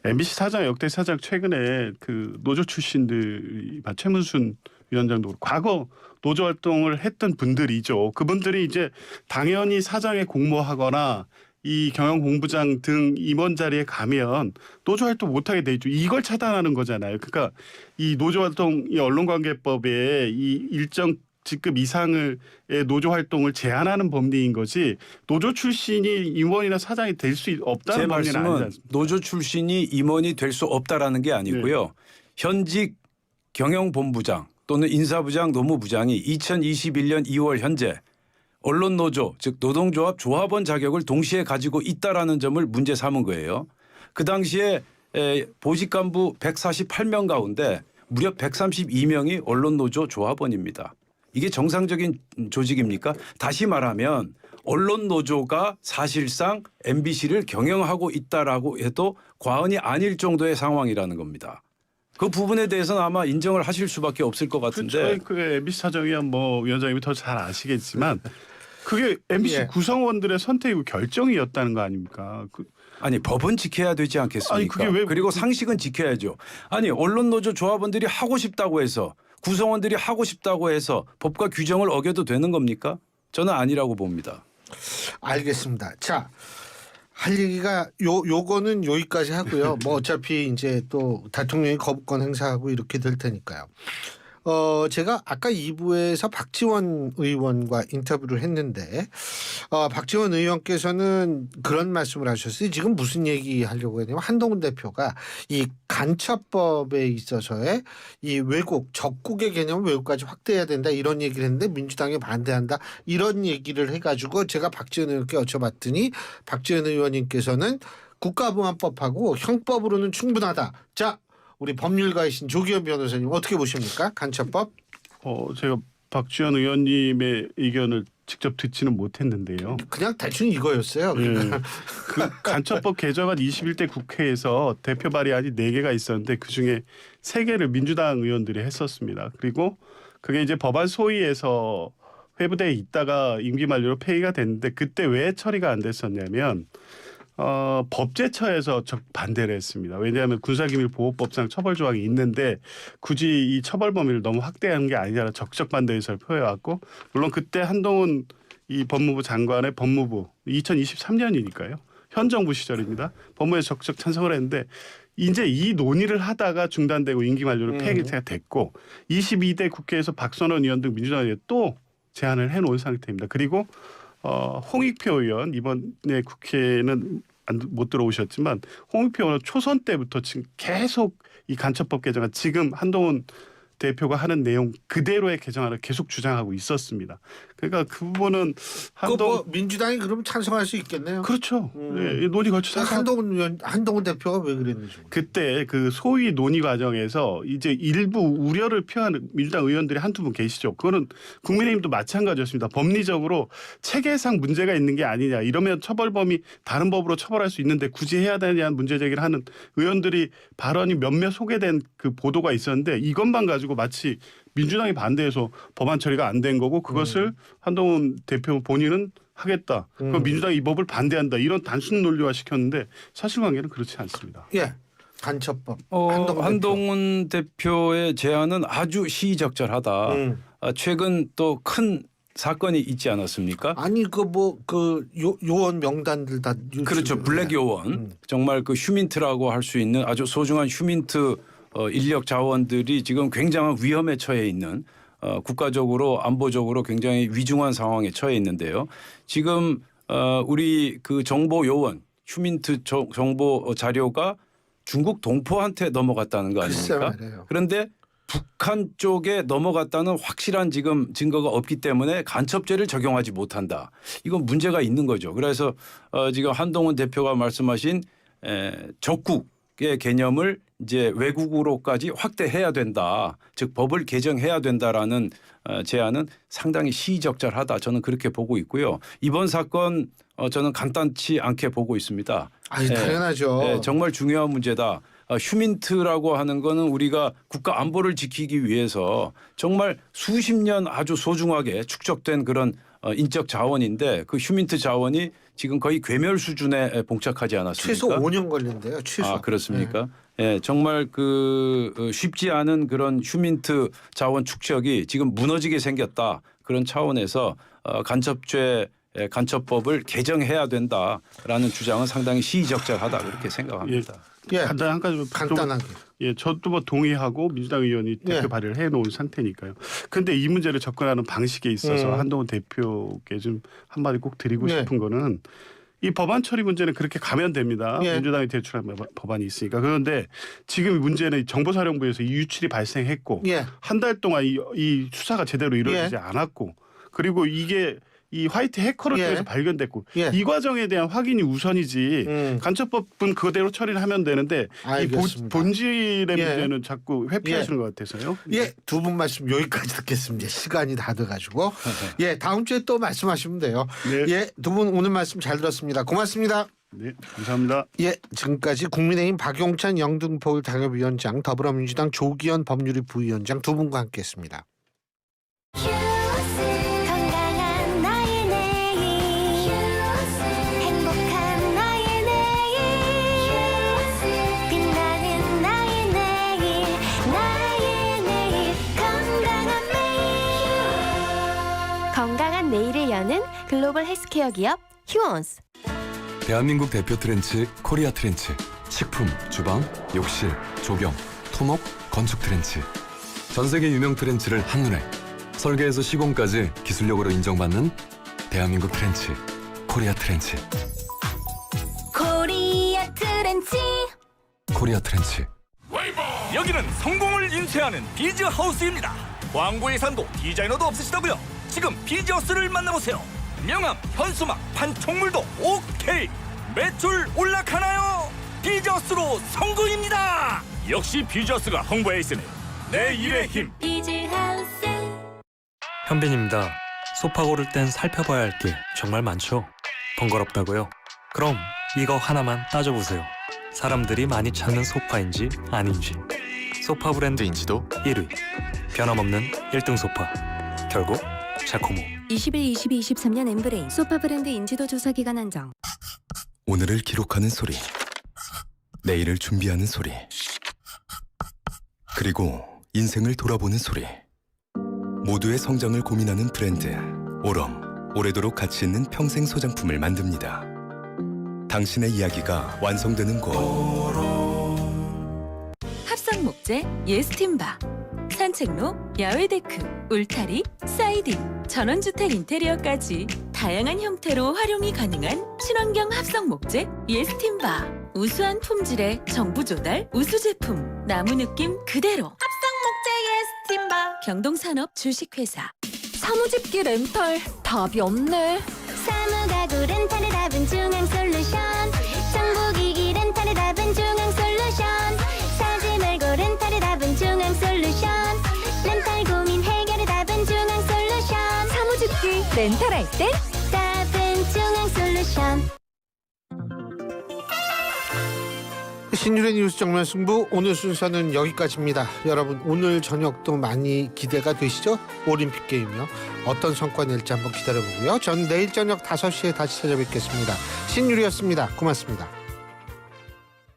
MBC 사장 역대 사장 최근에 그 노조 출신들이 최문순 위원장도 그렇고 과거 노조 활동을 했던 분들이죠. 그분들이 이제 당연히 사장에 공모하거나 이 경영본부장 등 임원 자리에 가면 노조 활동 못하게 돼 있죠. 이걸 차단하는 거잖아요. 그러니까 이 노조 활동 이 언론관계법에 이 일정 직급 이상의 노조 활동을 제한하는 법리인 거지 노조 출신이 임원이나 사장이 될 수 없다는
제
법리는
말씀은
아니지.
노조 출신이 임원이 될 수 없다라는 게 아니고요.
네.
현직 경영본부장 또는 인사부장 노무부장이 2021년 2월 현재 언론노조 즉 노동조합 조합원 자격을 동시에 가지고 있다라는 점을 문제 삼은 거예요. 그 당시에 보직간부 148명 가운데 무려 132명이 언론노조 조합원입니다. 이게 정상적인 조직입니까? 다시 말하면 언론노조가 사실상 MBC를 경영하고 있다라고 해도 과언이 아닐 정도의 상황이라는 겁니다. 그 부분에 대해서는 아마 인정을 하실 수밖에 없을 것 같은데.
그 MBC 사정이야 뭐 위원장님이 더 잘 아시겠지만 그게 MBC
예.
구성원들의 선택이고 결정이었다는 거 아닙니까?
아니 법은 지켜야 되지 않겠습니까?
아니, 그게 왜
그리고 상식은 지켜야죠. 아니 언론노조 조합원들이 하고 싶다고 해서 구성원들이 하고 싶다고 해서 법과 규정을 어겨도 되는 겁니까? 저는 아니라고 봅니다.
알겠습니다. 자, 할 얘기가 요거는 여기까지 하고요. 뭐 어차피 이제 또 대통령이 거부권 행사하고 이렇게 될 테니까요. 제가 아까 2부에서 박지원 의원과 인터뷰를 했는데 박지원 의원께서는 그런 말씀을 하셨어요. 지금 무슨 얘기 하려고 했냐면 한동훈 대표가 이 간첩법에 있어서의 이 왜곡, 적국의 개념을 외국까지 확대해야 된다 이런 얘기를 했는데 민주당이 반대한다 이런 얘기를 해가지고 제가 박지원 의원께 여쭤봤더니 박지원 의원님께서는 국가보안법하고 형법으로는 충분하다. 자, 우리 법률가이신 조기현 변호사님 어떻게 보십니까? 간첩법?
제가 박지원 의원님의 의견을 직접 듣지는 못했는데요.
그냥 대충 이거였어요.
예. 그 간첩법 개정안 21대 국회에서 대표 발의안이 4개가 있었는데 그중에 3개를 민주당 의원들이 했었습니다. 그리고 그게 이제 법안 소위에서 회부대에 있다가 임기 만료로 폐기가 됐는데 그때 왜 처리가 안 됐었냐면 법제처에서 반대를 했습니다. 왜냐하면 군사기밀보호법상 처벌 조항이 있는데 굳이 이 처벌 범위를 너무 확대하는 게 아니라 적극 반대 의사를 표해왔고 물론 그때 한동훈 이 법무부 장관의 법무부 2023년이니까요. 현 정부 시절입니다. 법무부에 적극 찬성을 했는데 이제 이 논의를 하다가 중단되고 임기 만료로 폐기가 됐고 22대 국회에서 박선원 의원 등 민주당 의원이 또 제안을 해놓은 상태입니다. 그리고 홍익표 의원 이번에 국회는 못 들어오셨지만 홍익표 의원 초선 때부터 지금 계속 이 간첩법 개정안 지금 한동훈 대표가 하는 내용 그대로의 개정안을 계속 주장하고 있었습니다. 그러니까 그 부분은
뭐 민주당이 그러면 찬성할 수 있겠네요.
그렇죠. 네, 논의 거쳐서
한동훈 대표가 왜 그랬는지.
그때 그 소위 논의 과정에서 이제 일부 우려를 표하는 민주당 의원들이 한두 분 계시죠. 그거는 국민의힘도 마찬가지였습니다. 법리적으로 체계상 문제가 있는 게 아니냐. 이러면 처벌 범위 다른 법으로 처벌할 수 있는데 굳이 해야 되냐는 문제 제기를 하는 의원들이 발언이 몇몇 소개된 그 보도가 있었는데 이것만 가지고 마치 민주당이 반대해서 법안 처리가 안 된 거고 그것을 한동훈 대표 본인은 하겠다. 그럼 민주당이 이 법을 반대한다. 이런 단순 논리화 시켰는데 사실관계는 그렇지 않습니다.
예. 간첩법.
한동훈 대표의 제안은 아주 시의적절하다. 최근 또 큰 사건이 있지 않았습니까?
아니 요원 명단들 다
그렇죠. 블랙 요원. 정말 그 휴민트라고 할 수 있는 아주 소중한 휴민트 인력 자원들이 지금 굉장한 위험에 처해 있는 국가적으로 안보적으로 굉장히 위중한 상황에 처해 있는데요. 지금 우리 그 정보 요원 휴민트 정보 자료가 중국 동포한테 넘어갔다는 거 아닙니까? 그런데 북한 쪽에 넘어갔다는 확실한 지금 증거가 없기 때문에 간첩죄를 적용하지 못한다. 이건 문제가 있는 거죠. 그래서 지금 한동훈 대표가 말씀하신 적국의 개념을 이제 외국으로까지 확대해야 된다. 즉 법을 개정해야 된다라는 제안은 상당히 시의적절하다. 저는 그렇게 보고 있고요. 이번 사건 저는 간단치 않게 보고 있습니다.
당연하죠.
정말 중요한 문제다. 휴민트라고 하는 거는 우리가 국가 안보를 지키기 위해서 정말 수십 년 아주 소중하게 축적된 그런 인적 자원인데 그 휴민트 자원이 지금 거의 괴멸 수준에 봉착하지 않았습니까?
최소 5년 걸린대요. 최소.
아, 그렇습니까? 예, 정말 쉽지 않은 그런 휴민트 자원 축적이 지금 무너지게 생겼다. 그런 차원에서 간첩법을 개정해야 된다라는 주장은 상당히 시의적절하다 그렇게 생각합니다.
간단히 한 가지
간단하게.
저도 뭐 동의하고 민주당 의원이 대표 발의를 해놓은 상태니까요. 그런데 이 문제를 접근하는 방식에 있어서 한동훈 대표께 좀 한마디 꼭 드리고 싶은 거는 이 법안 처리 문제는 그렇게 가면 됩니다. 민주당이 제출한 법안이 있으니까. 그런데 지금 문제는 정보사령부에서 이 유출이 발생했고 한 달 동안 이 수사가 제대로 이루어지지 않았고 그리고 이게 이 화이트 해커를 통해서 발견됐고 이 과정에 대한 확인이 우선이지 간첩법은 그대로 처리를 하면 되는데 이 본질의 문제는 자꾸 회피하시는 것 같아서요.
두 분 말씀 여기까지 듣겠습니다. 시간이 다 돼가지고 다음 주에 또 말씀하시면 돼요. 두 분 오늘 말씀 잘 들었습니다. 고맙습니다.
네, 감사합니다.
지금까지 국민의힘 박용찬 영등포 당협위원장, 더불어민주당 조기현 법률위 부위원장 두 분과 함께했습니다.
건강한 내일을 여는 글로벌 헬스케어 기업 휴원스.
대한민국 대표 트렌치 코리아 트렌치. 식품, 주방, 욕실, 조경, 토목, 건축 트렌치. 전 세계 유명 트렌치를 한눈에 설계에서 시공까지 기술력으로 인정받는 대한민국 트렌치 코리아 트렌치.
코리아 트렌치.
코리아 트렌치.
여기는 성공을 인쇄하는 비즈하우스입니다. 광고 예산도 디자이너도 없으시다고요? 지금 비즈하우스를 만나보세요. 명함, 현수막, 판촉물도 오케이. 매출 올라가나요? 비즈하우스로 성공입니다. 역시 비즈하우스가 홍보에 있으네요. 내 일의 힘.
비즈하우스.
현빈입니다. 소파 고를 땐 살펴봐야 할 게 정말 많죠. 번거롭다고요? 그럼 이거 하나만 따져보세요. 사람들이 많이 찾는 소파인지 아닌지. 소파 브랜드 인지도 1위. 변함없는 1등 소파. 결국 자코모.
21, 22, 23년 엠브레인 소파 브랜드 인지도 조사 기간 한정.
오늘을 기록하는 소리. 내일을 준비하는 소리. 그리고 인생을 돌아보는 소리. 모두의 성장을 고민하는 브랜드 오럼. 오래도록 가치 있는 평생 소장품을 만듭니다. 당신의 이야기가 완성되는 곳.
합성 목재 예스팀바. 산책로, 야외 데크, 울타리, 사이딩, 전원주택 인테리어까지 다양한 형태로 활용이 가능한 친환경 합성 목재 예스팀바. 우수한 품질의 정부 조달 우수 제품. 나무 느낌 그대로.
합성 목재 예스팀바.
경동산업 주식회사. 사무집기 렌탈 답이 없네.
사무가구 렌탈의 답은 중앙솔루션. 정보기기 렌탈의 답은 중앙솔루션. 사지 말고 렌탈의 답은 중앙솔루션. 렌탈 고민 해결의 답은 중앙솔루션.
사무집기 렌탈할 때
답은 중앙솔루션.
신율의 뉴스 정면 승부 오늘 순서는 여기까지입니다. 여러분 오늘 저녁도 많이 기대가 되시죠? 올림픽 게임이요. 어떤 성과 낼지 한번 기다려보고요. 전 내일 저녁 5시에 다시 찾아뵙겠습니다. 신율이었습니다. 고맙습니다.